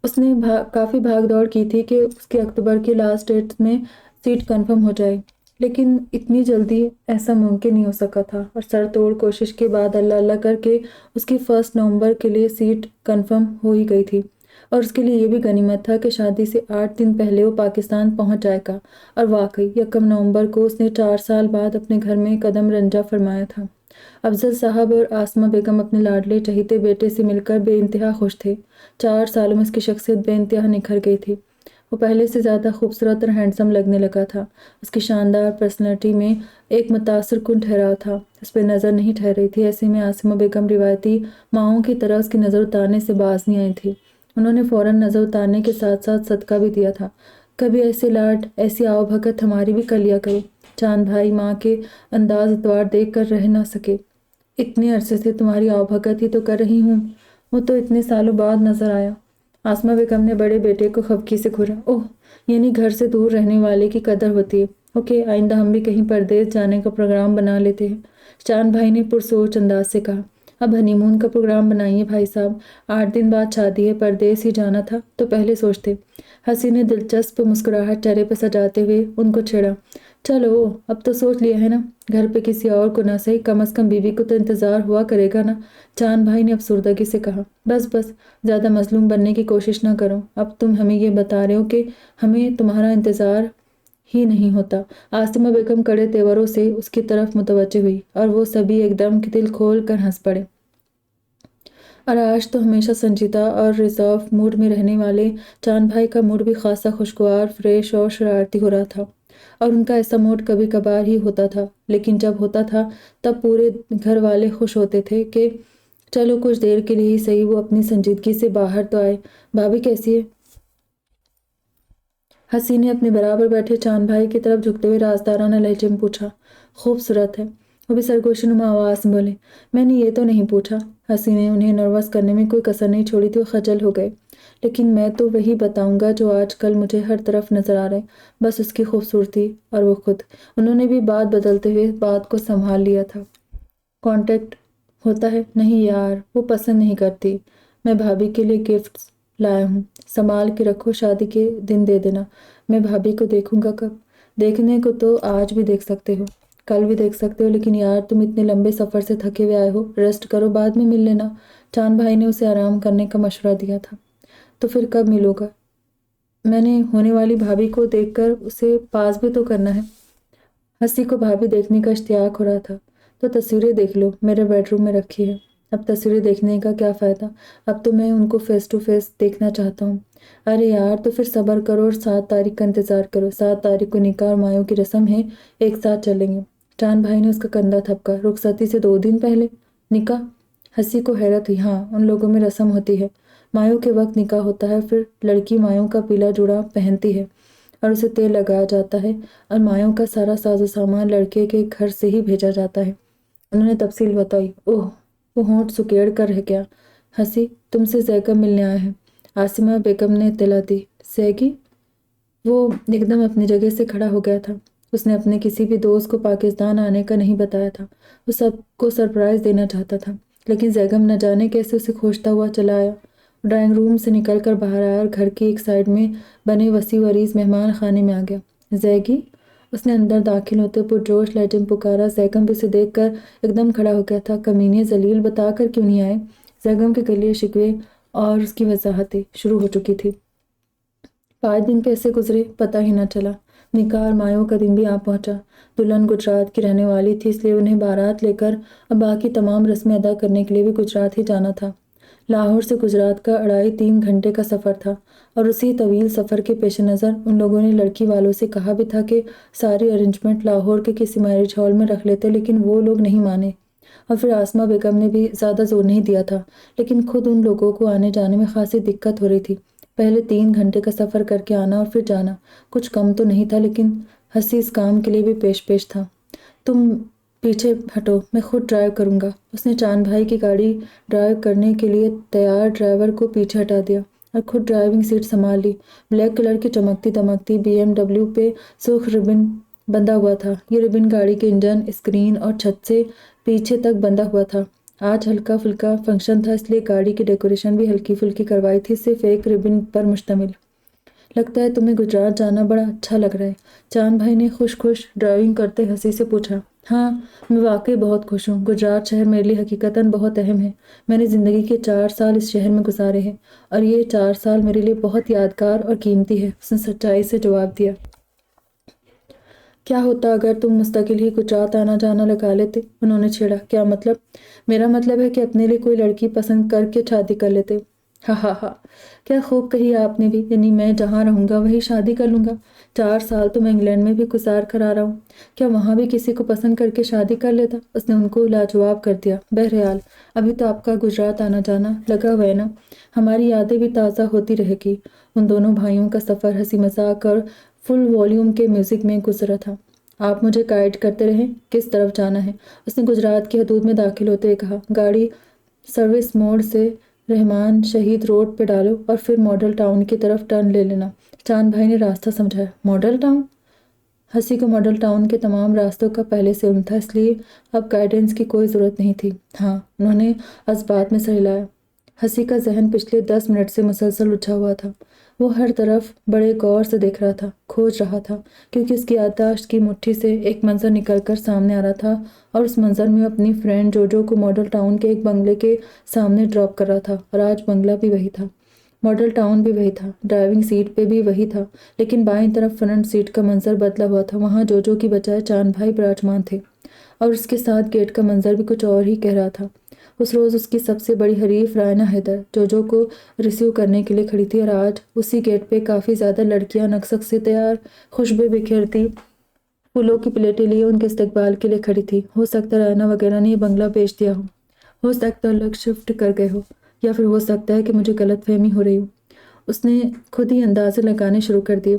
اس نے کافی بھاگ دوڑ کی تھی کہ اس کے اکتوبر کی لاسٹ ڈیٹ میں سیٹ کنفرم ہو جائے، لیکن اتنی جلدی ایسا ممکن نہیں ہو سکا تھا، اور سر توڑ کوشش کے بعد اللہ اللہ کر کے اس کی 1 نومبر کے لیے سیٹ کنفرم ہو ہی گئی تھی۔ اور اس کے لیے یہ بھی غنیمت تھا کہ شادی سے 8 دن پہلے وہ پاکستان پہنچ جائے گا، اور واقعی 1 نومبر کو اس نے 4 سال بعد اپنے گھر میں قدم رنجہ فرمایا تھا۔ افضل صاحب اور عاصمہ بیگم اپنے لاڈلے چہیتے بیٹے سے مل کر بے انتہا خوش تھے۔ 4 سالوں میں اس کی شخصیت بے انتہا نکھر گئی تھی۔ وہ پہلے سے زیادہ خوبصورت اور ہینڈسم لگنے لگا تھا۔ اس کی شاندار پرسنالٹی میں ایک متاثر کن ٹھہراؤ تھا، اس پہ نظر نہیں ٹھہر رہی تھی۔ ایسے میں عاصمہ بیگم روایتی ماؤں کی طرح اس کی نظر اتارنے سے باز نہیں آئی تھی۔ انہوں نے فوراً نظر اتارنے کے ساتھ ساتھ صدقہ بھی دیا تھا۔ کبھی ایسے لاڈ، ایسی آؤ بھگت ہماری بھی کر لیا کرو۔ چاند بھائی ماں کے انداز اتوار دیکھ کر رہ نہ سکے۔ اتنے عرصے سے تمہاری آؤ بھگت ہی تو کر رہی ہوں، وہ تو اتنے سالوں بعد نظر آیا۔ عاصمہ بیگم نے بڑے بیٹے کو خفگی سے گھورا۔ اوہ، یعنی گھر سے دور رہنے والے کی قدر ہوتی ہے۔ اوکے، آئندہ ہم بھی کہیں پردیس جانے کا پروگرام بنا لیتے ہیں، چاند بھائی نے پرسوچ انداز سے کہا۔ اب ہنی مون کا پروگرام بنائیے بھائی صاحب، 8 دن بعد شادی ہے، پردیس ہی جانا تھا تو پہلے سوچتے۔ ہنسی نے دلچسپ مسکراہٹ چہرے پہ سجاتے ہوئے ان کو چھیڑا۔ چلو اب تو سوچ لیا ہے نا، گھر پہ کسی اور کو نہ صحیح، کم از کم بیوی کو تو انتظار ہوا کرے گا نا، چاند بھائی نے افسردگی سے کہا۔ بس زیادہ مظلوم بننے کی کوشش نہ کرو، اب تم ہمیں یہ بتا رہے ہو کہ ہمیں تمہارا انتظار ہی نہیں ہوتا۔ عاصمہ بیگم کڑے تیوروں سے اس کی طرف متوجہ ہوئی اور وہ سبھی ایک دم دل کھول کر ہنس پڑے۔ اور آج تو ہمیشہ سنجیدہ اور ریزرو موڈ میں رہنے والے چاند بھائی کا موڈ بھی خاصا خوشگوار، فریش اور شرارتی ہو رہا تھا۔ اور ان کا ایسا موڈ کبھی کبھار ہی ہوتا تھا، لیکن جب ہوتا تھا تب پورے گھر والے خوش ہوتے تھے کہ چلو کچھ دیر کے لیے ہی صحیح وہ اپنی سنجیدگی سے باہر تو آئے۔ بھابھی کیسی ہے؟ ہنسی نے اپنے برابر بیٹھے چاند بھائی کی طرف جھکتے ہوئے رازدارانہ لہجے میں پوچھا۔ خوبصورت ہے، وہ بھی سرگوشی نما آواز میں بولے۔ میں نے یہ تو نہیں پوچھا۔ ہنسی نے انہیں نروس کرنے میں کوئی کسر نہیں چھوڑی تھی، وہ خجل ہو گئے۔ لیکن میں تو وہی بتاؤں گا جو آج کل مجھے ہر طرف نظر آ رہا ہے، بس اس کی خوبصورتی اور وہ خود۔ انہوں نے بھی بات بدلتے ہوئے بات کو سنبھال لیا تھا۔ کانٹیکٹ ہوتا ہے؟ نہیں یار، وہ پسند نہیں کرتی۔ میں بھابھی کے لیے گفٹس لایا ہوں، سنبھال کے رکھو، شادی کے دن دے دینا۔ میں بھابھی کو دیکھوں گا کب؟ دیکھنے کو تو آج بھی دیکھ سکتے ہو، کل بھی دیکھ سکتے ہو، لیکن یار تم اتنے لمبے سفر سے تھکے ہوئے آئے ہو، ریسٹ کرو، بعد میں مل لینا۔ چاند بھائی نے اسے آرام کرنے کا مشورہ دیا تھا۔ تو پھر کب ملو گا؟ میں نے ہونے والی بھابھی کو دیکھ کر اسے پاس بھی تو کرنا ہے۔ ہنسی کو بھابھی دیکھنے کا اشتیاق ہو رہا تھا۔ تو تصویریں دیکھ لو، میرے بیڈ روم میں رکھی ہے۔ اب تصویریں دیکھنے کا کیا فائدہ، اب تو میں ان کو فیس ٹو فیس دیکھنا چاہتا ہوں۔ ارے یار تو پھر صبر کرو اور 7 تاریخ کا انتظار کرو۔ 7 تاریخ کو نکاح اور مایوں کی رسم ہے، ایک ساتھ چلیں گے۔ چاند بھائی نے اس کا کندھا تھپکا۔ رخصتی سے 2 دن پہلے نکاح؟ ہنسی کو حیرت ہوئی۔ ہاں، ان لوگوں میں رسم ہوتی ہے، مایوں کے وقت نکاح ہوتا ہے، پھر لڑکی مایوں کا پیلا جوڑا پہنتی ہے اور اسے تیل لگایا جاتا ہے، اور مایوں کا سارا ساز و سامان لڑکے کے گھر سے ہی بھیجا جاتا ہے۔ انہوں نے تفصیل بتائی۔ اوہ، وہ ہونٹ سکیڑ کر رہ گیا۔ ہنسی، تم سے زیگم ملنے آیا ہے، عاصمہ بیگم نے اطلاع دی۔ زیگی؟ وہ ایک دم اپنی جگہ سے کھڑا ہو گیا تھا۔ اس نے اپنے کسی بھی دوست کو پاکستان آنے کا نہیں بتایا تھا، وہ سب کو سرپرائز دینا چاہتا تھا، لیکن زیگم نہ جانے کیسے اسے کھوجتا ہوا چلا آیا۔ ڈرائنگ روم سے نکل کر باہر آیا اور گھر کی ایک سائڈ میں بنے وسیع و عریض مہمان خانے میں آ گیا۔ زیگی؟ اس نے اندر داخل ہوتے پرجوش لہجے میں پکارا۔ زیگم اسے دیکھ کر ایک دم کھڑا ہو گیا تھا۔ کمینے ذلیل، بتا کر کیوں نہیں آئے؟ زیگم کے گلیے شکوے اور اس کی وضاحتیں شروع ہو چکی تھی۔ 5 دن کیسے گزرے پتہ ہی نہ چلا۔ نکاح اور مایوں کا دن بھی آ پہنچا۔ دلہن گجرات کی رہنے والی تھی، اس لیے انہیں بارات لے کر اب باقی تمام رسمیں ادا کرنے کے لیے بھی گجرات ہی جانا تھا۔ لاہور سے گجرات کا 2.5-3 گھنٹے کا سفر تھا، اور اسی طویل سفر کے پیش نظر ان لوگوں نے لڑکی والوں سے کہا بھی تھا کہ ساری ارینجمنٹ لاہور کے کسی میرج ہال میں رکھ لیتے، لیکن وہ لوگ نہیں مانے۔ اور پھر عاصمہ بیگم نے بھی زیادہ زور نہیں دیا تھا، لیکن خود ان لوگوں کو آنے جانے میں خاصی دقت ہو رہی تھی۔ پہلے 3 گھنٹے کا سفر کر کے آنا اور پھر جانا کچھ کم تو نہیں تھا، لیکن ہنسی اس کام کے لیے بھی پیش تھا۔ تم پیچھے ہٹو، میں خود ڈرائیو کروں گا۔ اس نے چاند بھائی کی گاڑی ڈرائیو کرنے کے لیے تیار ڈرائیور کو پیچھے ہٹا دیا اور خود ڈرائیونگ سیٹ سنبھال لی۔ بلیک کلر کی چمکتی دمکتی BMW پہ سرخ ربن بندھا ہوا تھا۔ یہ ربن گاڑی کے انجن، اسکرین اور چھت سے پیچھے تک بندھا ہوا تھا۔ آج ہلکا پھلکا فنکشن تھا، اس لیے گاڑی کی ڈیکوریشن بھی ہلکی پھلکی کروائی تھی، صرف ایک ربن پر مشتمل۔ لگتا ہے تمہیں گجرات جانا بڑا اچھا لگ رہا ہے، چاند بھائی نے خوش ڈرائیونگ کرتے ہنسی سے پوچھا۔ ہاں، میں واقعی بہت خوش ہوں۔ گجرات شہر میرے لیے حقیقتاً بہت اہم ہے۔ میں نے زندگی کے 4 سال اس شہر میں گزارے ہیں، اور یہ 4 سال میرے لیے بہت یادگار اور قیمتی ہے، اس نے سچائی سے جواب دیا۔ کیا ہوتا اگر تم مستقل ہی گجرات آنا جانا لگا لیتے؟ انہوں نے چھیڑا۔ کیا مطلب؟ میرا مطلب ہے کہ اپنے لیے کوئی لڑکی پسند کر کے شادی کر لیتے۔ ہاں ہاں ہاں، کیا خوب کہی آپ نے بھی، یعنی میں جہاں رہوں گا وہی شادی کر لوں گا۔ 4 سال تو میں انگلینڈ میں بھی گزار کر آ رہا ہوں، کیا وہاں بھی کسی کو پسند کر کے شادی کر لیتا؟ اس نے ان کو لاجواب کر دیا۔ بہرحال ابھی تو آپ کا گجرات آنا جانا لگا ہوا ہے نا، ہماری یادیں بھی تازہ ہوتی رہے گی۔ ان دونوں بھائیوں کا سفر ہنسی مذاق اور فل والیوم کے میوزک میں گزرا تھا۔ آپ مجھے گائیڈ کرتے رہیں، کس طرف جانا ہے؟ اس نے گجرات کی حدود میں داخل ہوتے ہوئے کہا۔ گاڑی سروس موڑ سے رحمان شہید روڈ پہ ڈالو اور پھر ماڈل ٹاؤن کی طرف ٹرن لے لینا۔ چاند بھائی نے راستہ سمجھایا۔ Model town? ہنسی کو ماڈل ٹاؤن کے تمام راستوں کا پہلے سے علم تھا، اس لیے اب گائیڈنس کی کوئی ضرورت نہیں تھی۔ ہاں، انہوں نے اسبات میں سر ہلایا۔ ہنسی کا ذہن پچھلے 10 منٹ سے مسلسل الجھا ہوا تھا۔ وہ ہر طرف بڑے غور سے دیکھ رہا تھا، کھوج رہا تھا، کیونکہ اس کی یادداشت کی مٹھی سے ایک منظر نکل کر سامنے آ رہا تھا، اور اس منظر میں اپنی فرینڈ جوجو کو ماڈل ٹاؤن کے ایک بنگلے کے سامنے ڈراپ کر رہا تھا، اور آج بنگلہ بھی وہی تھا، ماڈل ٹاؤن بھی وہی تھا، ڈرائیونگ سیٹ پہ بھی وہی تھا، لیکن بائیں طرف فرنٹ سیٹ کا منظر بدلا ہوا تھا۔ وہاں جوجو کی بجائے چاند بھائی براجمان تھے، اور اس کے ساتھ گیٹ کا منظر بھی کچھ اور ہی کہہ رہا تھا۔ اس روز اس کی سب سے بڑی حریف رائنا حیدر جوجو کو ریسیو کرنے کے لیے کھڑی تھی، اور آج اسی گیٹ پہ کافی زیادہ لڑکیاں نقشق سے تیار خوشبوئیں بکھیرتی پھولوں کی پلیٹیں لیے ان کے استقبال کے لیے کھڑی تھی۔ ہو سکتا ہے رائنا وغیرہ نے یہ بنگلہ بیچ دیا ہو سکتا ہے لوگ شفٹ کر گئے ہو، یا پھر ہو سکتا ہے کہ مجھے غلط فہمی ہو رہی ہو۔ اس نے خود ہی اندازے لگانے شروع کر دیے۔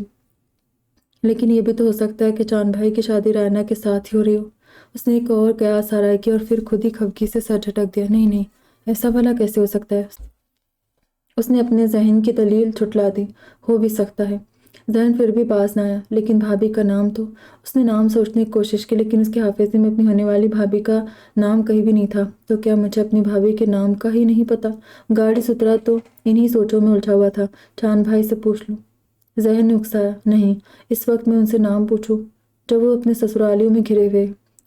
لیکن یہ بھی تو ہو سکتا ہے کہ چاند بھائی کی شادی رائنا کے ساتھ ہی ہو رہی ہو۔ اس نے ایک اور قیاس آرائی کی اور پھر خود ہی خفگی سے سر جھٹک دیا۔ نہیں، ایسا بھلا کیسے ہو سکتا ہے؟ اس نے اپنے ذہن کی دلیل جھٹلا دی۔ ہو بھی سکتا ہے، ज़हन फिर भी पास ना आया, लेकिन भाभी का नाम तो। उसने नाम सोचने की कोशिश की, लेकिन उसके हाफिज़े में अपनी होने वाली भाभी का नाम कहीं भी नहीं था। तो क्या मुझे अपनी भाभी के नाम का ही नहीं पता? गाड़ी से उतरा तो इन्हीं सोचों में उलझा हुआ था। चांद भाई से पूछ लूँ? ज़हन ने उकसाया, नहीं, इस वक्त मैं उनसे नाम पूछूं जब वो अपने ससुरालियों में घिरे हुए।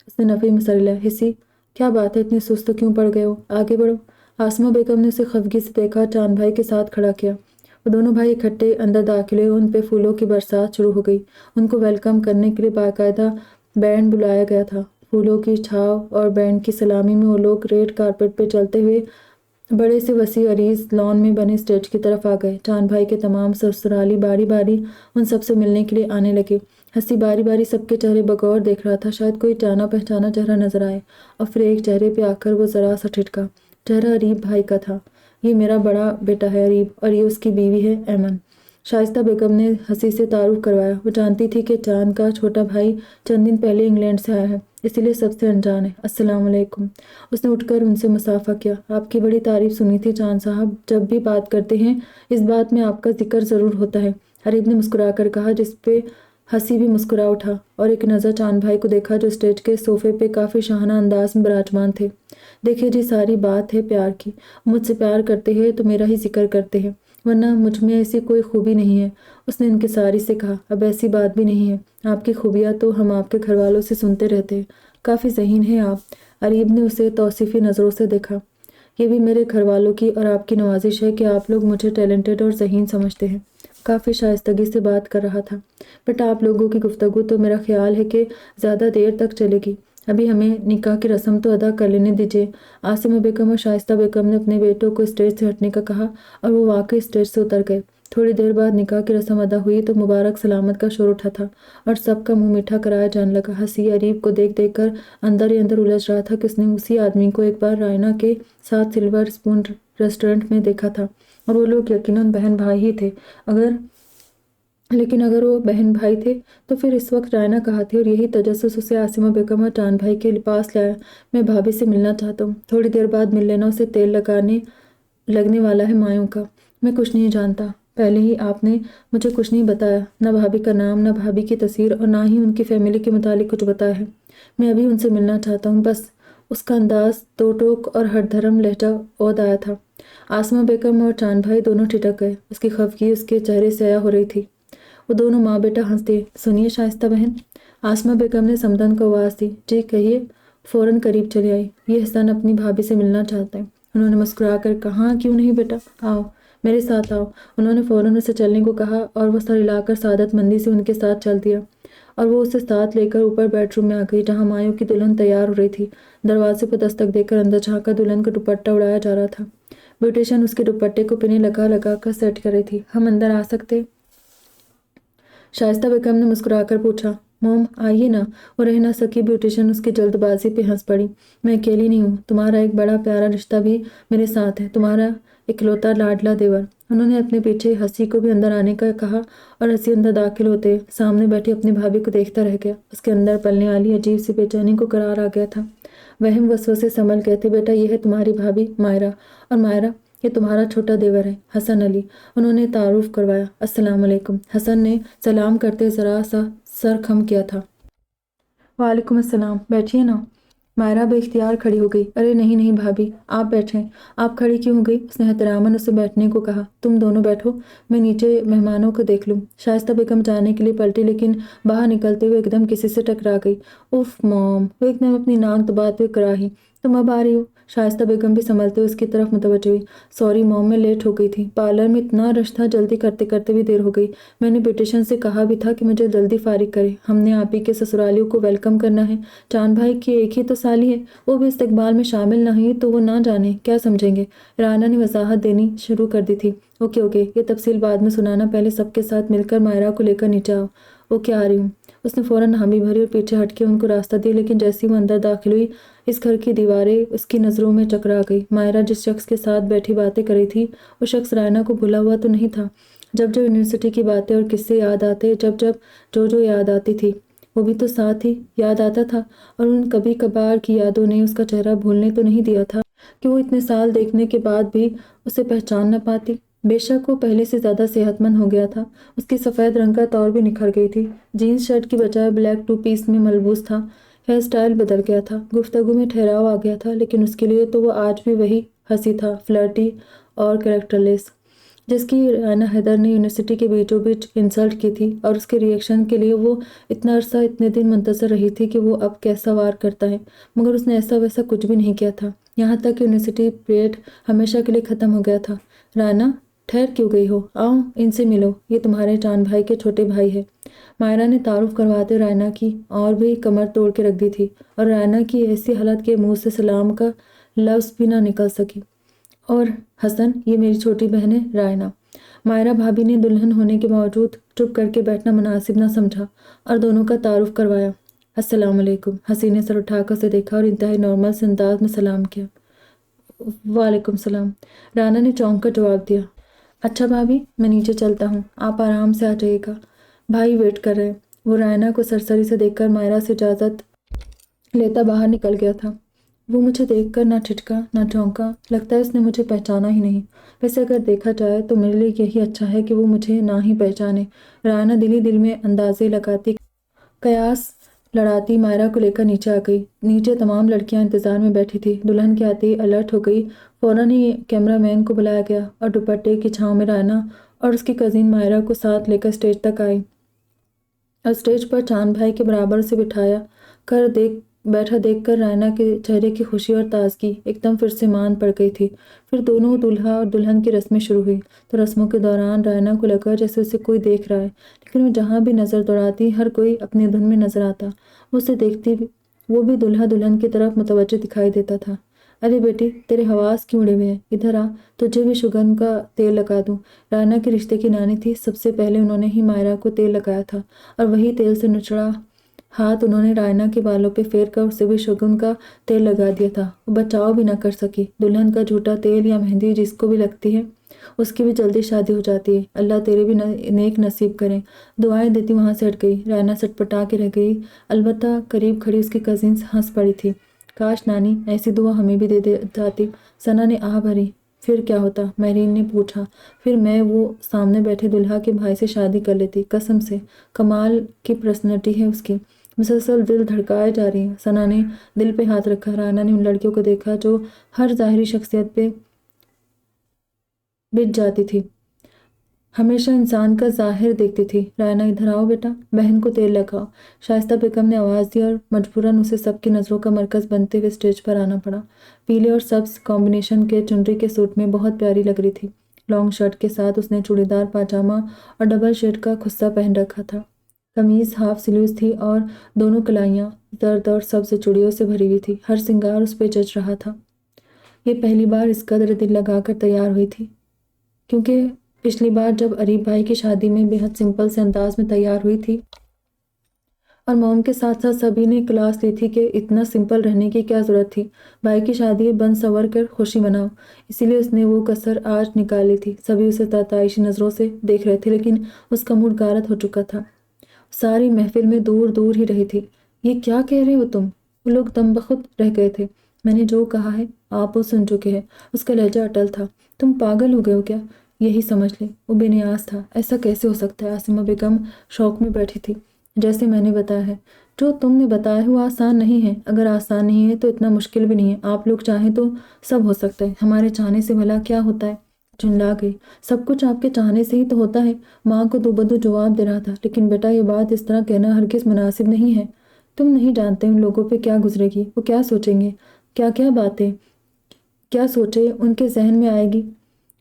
उसने नफ़ी में सर लिया। हिसी, क्या बात है, इतने सुस्त क्यों पड़ गए हो? आगे बढ़ो। आसमा बेगम ने उसे खफगी से देखा, चांद भाई के साथ खड़ा किया। वो दोनों भाई इकट्ठे अंदर दाखिल हुए। उन पे फूलों की बरसात शुरू हो गई। उनको वेलकम करने के लिए बाकायदा बैंड बुलाया गया था। फूलों की छाव और बैंड की सलामी में वो लोग रेड कारपेट पे चलते हुए बड़े से वसी अरीज लॉन में बने स्टेज की तरफ आ गए। चांद भाई के तमाम ससुराली बारी बारी उन सबसे मिलने के लिए आने लगे। हंसी बारी बारी सबके चेहरे बगौर देख रहा था, शायद कोई जाना पहचाना चेहरा नजर आए। और फिर एक चेहरे पे आकर वो जरा सा ठिठका। चेहरा अरीब भाई का था। ये मेरा बड़ा बेटा है अरीब, और ये उसकी बीवी है ऐमन। शाइस्ता बेगम ने हंसी से तारुफ करवाया। वो जानती थी कि चांद का छोटा भाई चंद दिन पहले इंग्लैंड से आया है, इसीलिए सबसे अनजान है। अस्सलाम वालेकुम। उसने उठकर उनसे मुसाफा किया। आपकी बड़ी तारीफ सुनी थी चांद साहब, जब भी बात करते हैं इस बात में आपका जिक्र ज़रूर होता है। अरीब ने मुस्कुराकर कहा, जिस पे हंसी भी मुस्कुरा उठा और एक नज़र चांद भाई को देखा जो स्टेज के सोफे पे काफ़ी शाहाना अंदाज में विराजमान थे। देखिए जी, सारी बात है प्यार की। मुझसे प्यार करते हैं तो मेरा ही जिक्र करते हैं, वरना मुझ में ऐसी कोई खूबी नहीं है। उसने इनकिसारी से कहा, अब ऐसी बात भी नहीं है। आपकी खूबियाँ तो हम आपके घर वालों से सुनते रहते हैं। काफ़ी ज़हीन हैं आप। अरीब ने उसे तौसीफ़ी नज़रों से देखा। ये भी मेरे घर वालों की और आपकी नवाजिश है कि आप लोग मुझे टैलेंटेड और ज़हीन समझते हैं। काफ़ी शाइस्तगी से बात कर रहा था। बट आप लोगों की गुफ्तगू तो मेरा ख्याल है कि ज़्यादा देर तक चलेगी। अभी हमें निकाह की रस्म तो अदा कर लेने दीजिए। आसिमा बेगम और शाइस्ता बेगम ने अपने बेटों को स्टेज से हटने का कहा और वो वाकई स्टेज से उतर गए। थोड़ी देर बाद निकाह की रस्म अदा हुई तो मुबारक सलामत का शोर उठा था और सबका मुंह मीठा कराया जाने लगा। हंसी अरीब को देख देख कर अंदर ही अंदर उलझ रहा था कि उसने उसी आदमी को एक बार रायना के साथ सिल्वर स्पून रेस्टोरेंट में देखा था और वो लोग यकीनन बहन भाई ही थे। लेकिन अगर वो बहन भाई थे तो फिर इस वक्त रायना कहाँ थी? और यही तजस्सुस उसे आसिमा बेगम और चांद भाई के पास लाया। मैं भाभी से मिलना चाहता हूँ। थोड़ी देर बाद मिल लेना, उसे तेल लगने वाला है मायों का। मैं कुछ नहीं जानता, पहले ही आपने मुझे कुछ नहीं बताया, ना भाभी का नाम, ना भाभी की तस्वीर, और ना ही उनकी फैमिली के मुतालिक कुछ बताया है। मैं अभी उनसे मिलना चाहता हूँ बस। उसका अंदाज दो टोक और हर धर्म लहजा ओद आया था। आसमा बेगम और चांद भाई दोनों ठिठक गए। उसकी खफगी उसके चेहरे से आया हो रही थी। वो दोनों माँ बेटा हंस दिए। सुनिए शाइस्ता बहन, आसमा बेगम ने समदन को आवाज़ दी। जी कहिए। फौरन करीब चले आई। ये हसन अपनी भाभी से मिलना चाहते हैं। उन्होंने मुस्कुरा कर कहा, क्यों नहीं बेटा, आओ मेरे साथ आओ। उन्होंने फौरन उसे चलने को कहा और वो सर हिलाकर सादतमंदी से उनके साथ चल दिया और वो उसे साथ लेकर ऊपर बेडरूम में आ गई जहाँ मायों की दुल्हन तैयार हो रही थी। दरवाजे पर दस्तक देकर अंदर झाँका। दुल्हन का दुपट्टा उड़ाया जा रहा था। ब्यूटिशियन उसके दुपट्टे को पिने लगा लगा कर सेट कर रही थी। हम अंदर आ सकते? शाइस्ता बेगम ने मुस्कुराकर पूछा। मोम आइए ना। वो रह ना सकी ब्यूटिशियन उसकी जल्दबाजी पे हंस पड़ी। मैं अकेली नहीं हूँ, तुम्हारा एक बड़ा प्यारा रिश्ता भी मेरे साथ है, तुम्हारा इकलौता लाडला देवर। उन्होंने अपने पीछे हंसी को भी अंदर आने का कहा और हंसी अंदर दाखिल होते सामने बैठी अपनी भाभी को देखता रह गया। उसके अंदर पलने वाली अजीब सी बेचैनी को करार आ गया था। वहम वसवसे संभल गए थे। बेटा, यह है तुम्हारी भाभी मायरा, और मायरा ये तुम्हारा छोटा देवर है हसन अली। उन्होंने तारुफ करवाया। अस्सलाम वालेकुम। हसन ने सलाम करते ज़रा सा सर खम किया था। वालेकुम अस्सलाम, बैठिए ना। मायरा बेख्तियार खड़ी हो गई। अरे नहीं नहीं भाभी, आप बैठें। आप खड़ी क्यों हो गई? उसने एहतरामन उसे बैठने को कहा। तुम दोनों बैठो, मैं नीचे मेहमानों को देख लूँ। शाइस्ता बेगम जाने के लिए पलटी, लेकिन बाहर निकलते हुए एकदम किसी से टकरा गई। उफ मॉम, वो एकदम अपनी नाक दबाते हुए कराही। तुम अब आ रही हो? शाइस्ता बेगम भी संभलते हुए उसकी तरफ मुतवज्जो हुई। सॉरी मॉम, मैं लेट हो गई थी। पार्लर में इतना रश था, जल्दी करते करते भी देर हो गई। मैंने ब्यूटिशियन से कहा भी था कि मुझे जल्दी फारिग करे। हमने आप ही के ससुरालियों को वेलकम करना है। चांद भाई की एक ही तो साली है, वो भी इस्तकबाल में शामिल ना हुई तो वो ना जाने क्या समझेंगे। राना ने वजाहत देनी शुरू कर दी थी। ओके ओके, ये तफसील बाद में सुनाना, पहले सबके साथ मिलकर मायरा को लेकर नीचे आओ। ओके, आ रही हूँ। उसने फ़ौरन हामी भरी और पीछे हटके उनको रास्ता दिया, लेकिन जैसे ही वो अंदर दाखिल हुई इस घर की दीवारें उसकी नज़रों में चकरा गई। मायरा जिस शख्स के साथ बैठी बातें कर रही थी वो शख्स रायना को भूला हुआ तो नहीं था। जब जब यूनिवर्सिटी की बातें और किस्से याद आते, जब जब जो याद आती थी, वो भी तो साथ ही याद आता था। और उन कभी कभार की यादों ने उसका चेहरा भूलने तो नहीं दिया था कि वो इतने साल देखने के बाद भी उसे पहचान न पाती। بے شک وہ پہلے سے زیادہ صحت مند ہو گیا تھا۔ اس کی سفید رنگ کا طور بھی نکھر گئی تھی۔ جینز شرٹ کی بجائے بلیک ٹو پیس میں ملبوس تھا۔ ہیئر سٹائل بدل گیا تھا، گفتگو میں ٹھہراؤ آ گیا تھا، لیکن اس کے لیے تو وہ آج بھی وہی ہنسی تھا، فلرٹی اور کریکٹر لیس، جس کی رائنا حیدر نے یونیورسٹی کے بیچوں بیچ انسلٹ کی تھی، اور اس کے ریئیکشن کے لیے وہ اتنا عرصہ اتنے دن منتظر رہی تھی کہ وہ اب کیسا وار کرتا ہے، مگر اس نے ایسا ویسا کچھ بھی نہیں کیا تھا، یہاں تک کہ یونیورسٹی پیریڈ ہمیشہ کے لیے ختم ہو گیا تھا۔ رائنا، ٹھہر کیوں گئی ہو؟ آؤ ان سے ملو، یہ تمہارے چاند بھائی کے چھوٹے بھائی ہے۔ مائرہ نے تعارف کرواتے رائنا کی اور بھی کمر توڑ کے رکھ دی تھی، اور رائنا کی ایسی حالت کے منہ سے سلام کا لفظ بھی نہ نکل سکی۔ اور حسن، یہ میری چھوٹی بہن ہے رائنا۔ مائرہ بھابھی نے دلہن ہونے کے باوجود چپ کر کے بیٹھنا مناسب نہ سمجھا اور دونوں کا تعارف کروایا۔ السلام علیکم۔ حسین نے سر اٹھا کر اسے دیکھا اور انتہائی نارمل سے انداز میں سلام کیا۔ وعلیکم السلام، رائنا نے چونک کر جواب دیا۔ اچھا بھابھی، میں نیچے چلتا ہوں، آپ آرام سے آ جائیے گا، بھائی ویٹ کر رہے ہیں۔ وہ رائنا کو سرسری سے دیکھ کر مائرہ سے اجازت لیتا باہر نکل گیا تھا۔ وہ مجھے دیکھ کر نہ ٹھٹکا نہ چونکا، لگتا ہے اس نے مجھے پہچانا ہی نہیں۔ ویسے اگر دیکھا جائے تو میرے لیے یہی اچھا ہے کہ وہ مجھے نہ ہی پہچانے۔ رائنا دل ہی دل میں اندازے لگاتی، قیاس لڑاتی مائرہ کو لے کر نیچے آ گئی۔ نیچے تمام لڑکیاں انتظار میں بیٹھی تھی۔ دلہن کے آتے ہی الرٹ ہو گئی، فوراً ہی کیمرہ مین کو بلایا گیا اور دوپٹے کی چھاؤں میں رائنا اور اس کی کزن مائرہ کو ساتھ لے کر اسٹیج تک آئی اور اسٹیج پر چاند بھائی کے برابر سے بٹھایا کر بیٹھا دیکھ کر رائنا کے چہرے کی خوشی اور تازگی ایک دم پھر سے مان پڑ گئی تھی۔ پھر دونوں دولہا اور دلہن کی رسمیں شروع ہوئی تو رسموں کے دوران رائنا کو لگا جیسے اسے کوئی دیکھ رہا ہے، لیکن وہ جہاں بھی نظر دوڑاتی ہر کوئی اپنی دھن میں نظر آتا، وہ اسے دیکھتی وہ بھی دولہا دلہن کی طرف متوجہ دکھائی دیتا تھا۔ ارے بیٹی، تیرے حواس کیوں اڑے ہوئے ہیں؟ ادھر آ، تجھے بھی شگن کا تیل لگا دوں۔ رائنا کے رشتے کی نانی تھی، سب سے پہلے انہوں نے ہی مائرہ کو تیل لگایا تھا اور وہی تیل سے نچڑا ہاتھ انہوں نے رائنا کے بالوں پہ پھیر کر اسے بھی شگن کا تیل لگا دیا تھا۔ وہ بچاؤ بھی نہ کر سکی۔ دلہن کا جھوٹا تیل یا مہندی جس کو بھی لگتی ہے اس کی بھی جلدی شادی ہو جاتی ہے، اللہ تیرے بھی نیک نصیب کریں، دعائیں دیتی وہاں سے ہٹ گئی۔ رائنا سٹ پٹا کے رہ گئی، البتہ قریب کھڑی اس کی کزنس ہنس پڑی تھی۔ کاش نانی ایسی دعا ہمیں بھی دے جاتی۔ ثنا نے آہ بھری۔ پھر کیا ہوتا؟ مہرین نے پوچھا۔ پھر میں وہ سامنے بیٹھے دلہا کے بھائی سے شادی کر لیتی، قسم سے، کمال کی پرسنالٹی ہے اس کی، مسلسل دل دھڑکائے جا رہی ہیں۔ ثنا نے دل پہ ہاتھ رکھا۔ رائنا نے ان لڑکیوں کو دیکھا جو ہر ظاہری شخصیت پہ بچ جاتی تھی، ہمیشہ انسان کا ظاہر دیکھتی تھی۔ رائنا ادھر آؤ بیٹا، بہن کو تیل لگاؤ، شائستہ بیگم نے آواز دی اور مجبوراً اسے سب کی نظروں کا مرکز بنتے ہوئے اسٹیج پر آنا پڑا۔ پیلے اور سبز کمبینیشن کے چنری کے سوٹ میں بہت پیاری لگ رہی تھی۔ لانگ شرٹ کے ساتھ اس نے چوڑی دار پاجامہ اور ڈبل شیڈ کا خصہ پہن رکھا تھا۔ قمیض ہاف سلیوز تھی اور دونوں کلائیاں زرد اور سبز چوڑیوں سے بھری ہوئی تھی، ہر سنگار اس پہ جچ رہا تھا۔ یہ پہلی بار اس قدر دل لگا کر تیار ہوئی تھی، کیونکہ پچھلی بار جب اریب بھائی کی شادی میں بے حد سمپل سے انداز میں تیار ہوئی تھی اور موم کے ساتھ ساتھ سبھی نے کلاس لی تھی کہ اتنا سمپل رہنے کی کیا ضرورت تھی، بھائی کی شادی ہے، بن سنور کر خوشی مناؤ، اسی لیے اس نے وہ کسر آج نکال لی تھی۔ سبھی اسے تاتائشی نظروں سے دیکھ رہے تھے، لیکن اس کا موڈ غارت ہو چکا تھا۔ ساری محفل میں دور دور ہی رہی تھی۔ یہ کیا کہہ رہے ہو تم؟ وہ لوگ دم بخود رہ گئے تھے۔ میں نے جو کہا ہے آپ وہ سن چکے ہیں۔ اس کا لہجہ اٹل تھا۔ تم پاگل ہو گئے ہو کیا؟ یہی سمجھ لیں۔ وہ بے نیاز تھا۔ ایسا کیسے ہو سکتا ہے؟ عاصمہ بیگم شوق میں بیٹھی تھی۔ جیسے میں نے بتایا ہے، جو تم نے بتایا ہے وہ آسان نہیں ہے، اگر آسان نہیں ہے تو اتنا مشکل بھی نہیں ہے۔ آپ لوگ چاہیں تو سب ہو سکتا ہے، ہمارے چاہنے سے بھلا کیا ہوتا ہے؟ جھنڈا گئی۔ سب کچھ آپ کے چاہنے سے ہی تو ہوتا ہے، ماں کو دو بدو جواب دے رہا تھا۔ لیکن بیٹا یہ بات اس طرح کہنا ہرگز مناسب نہیں ہے۔ تم نہیں جانتے ان لوگوں پہ کیا گزرے گی، وہ کیا سوچیں گے، کیا کیا باتیں، کیا سوچے ان کے ذہن میں آئے گی۔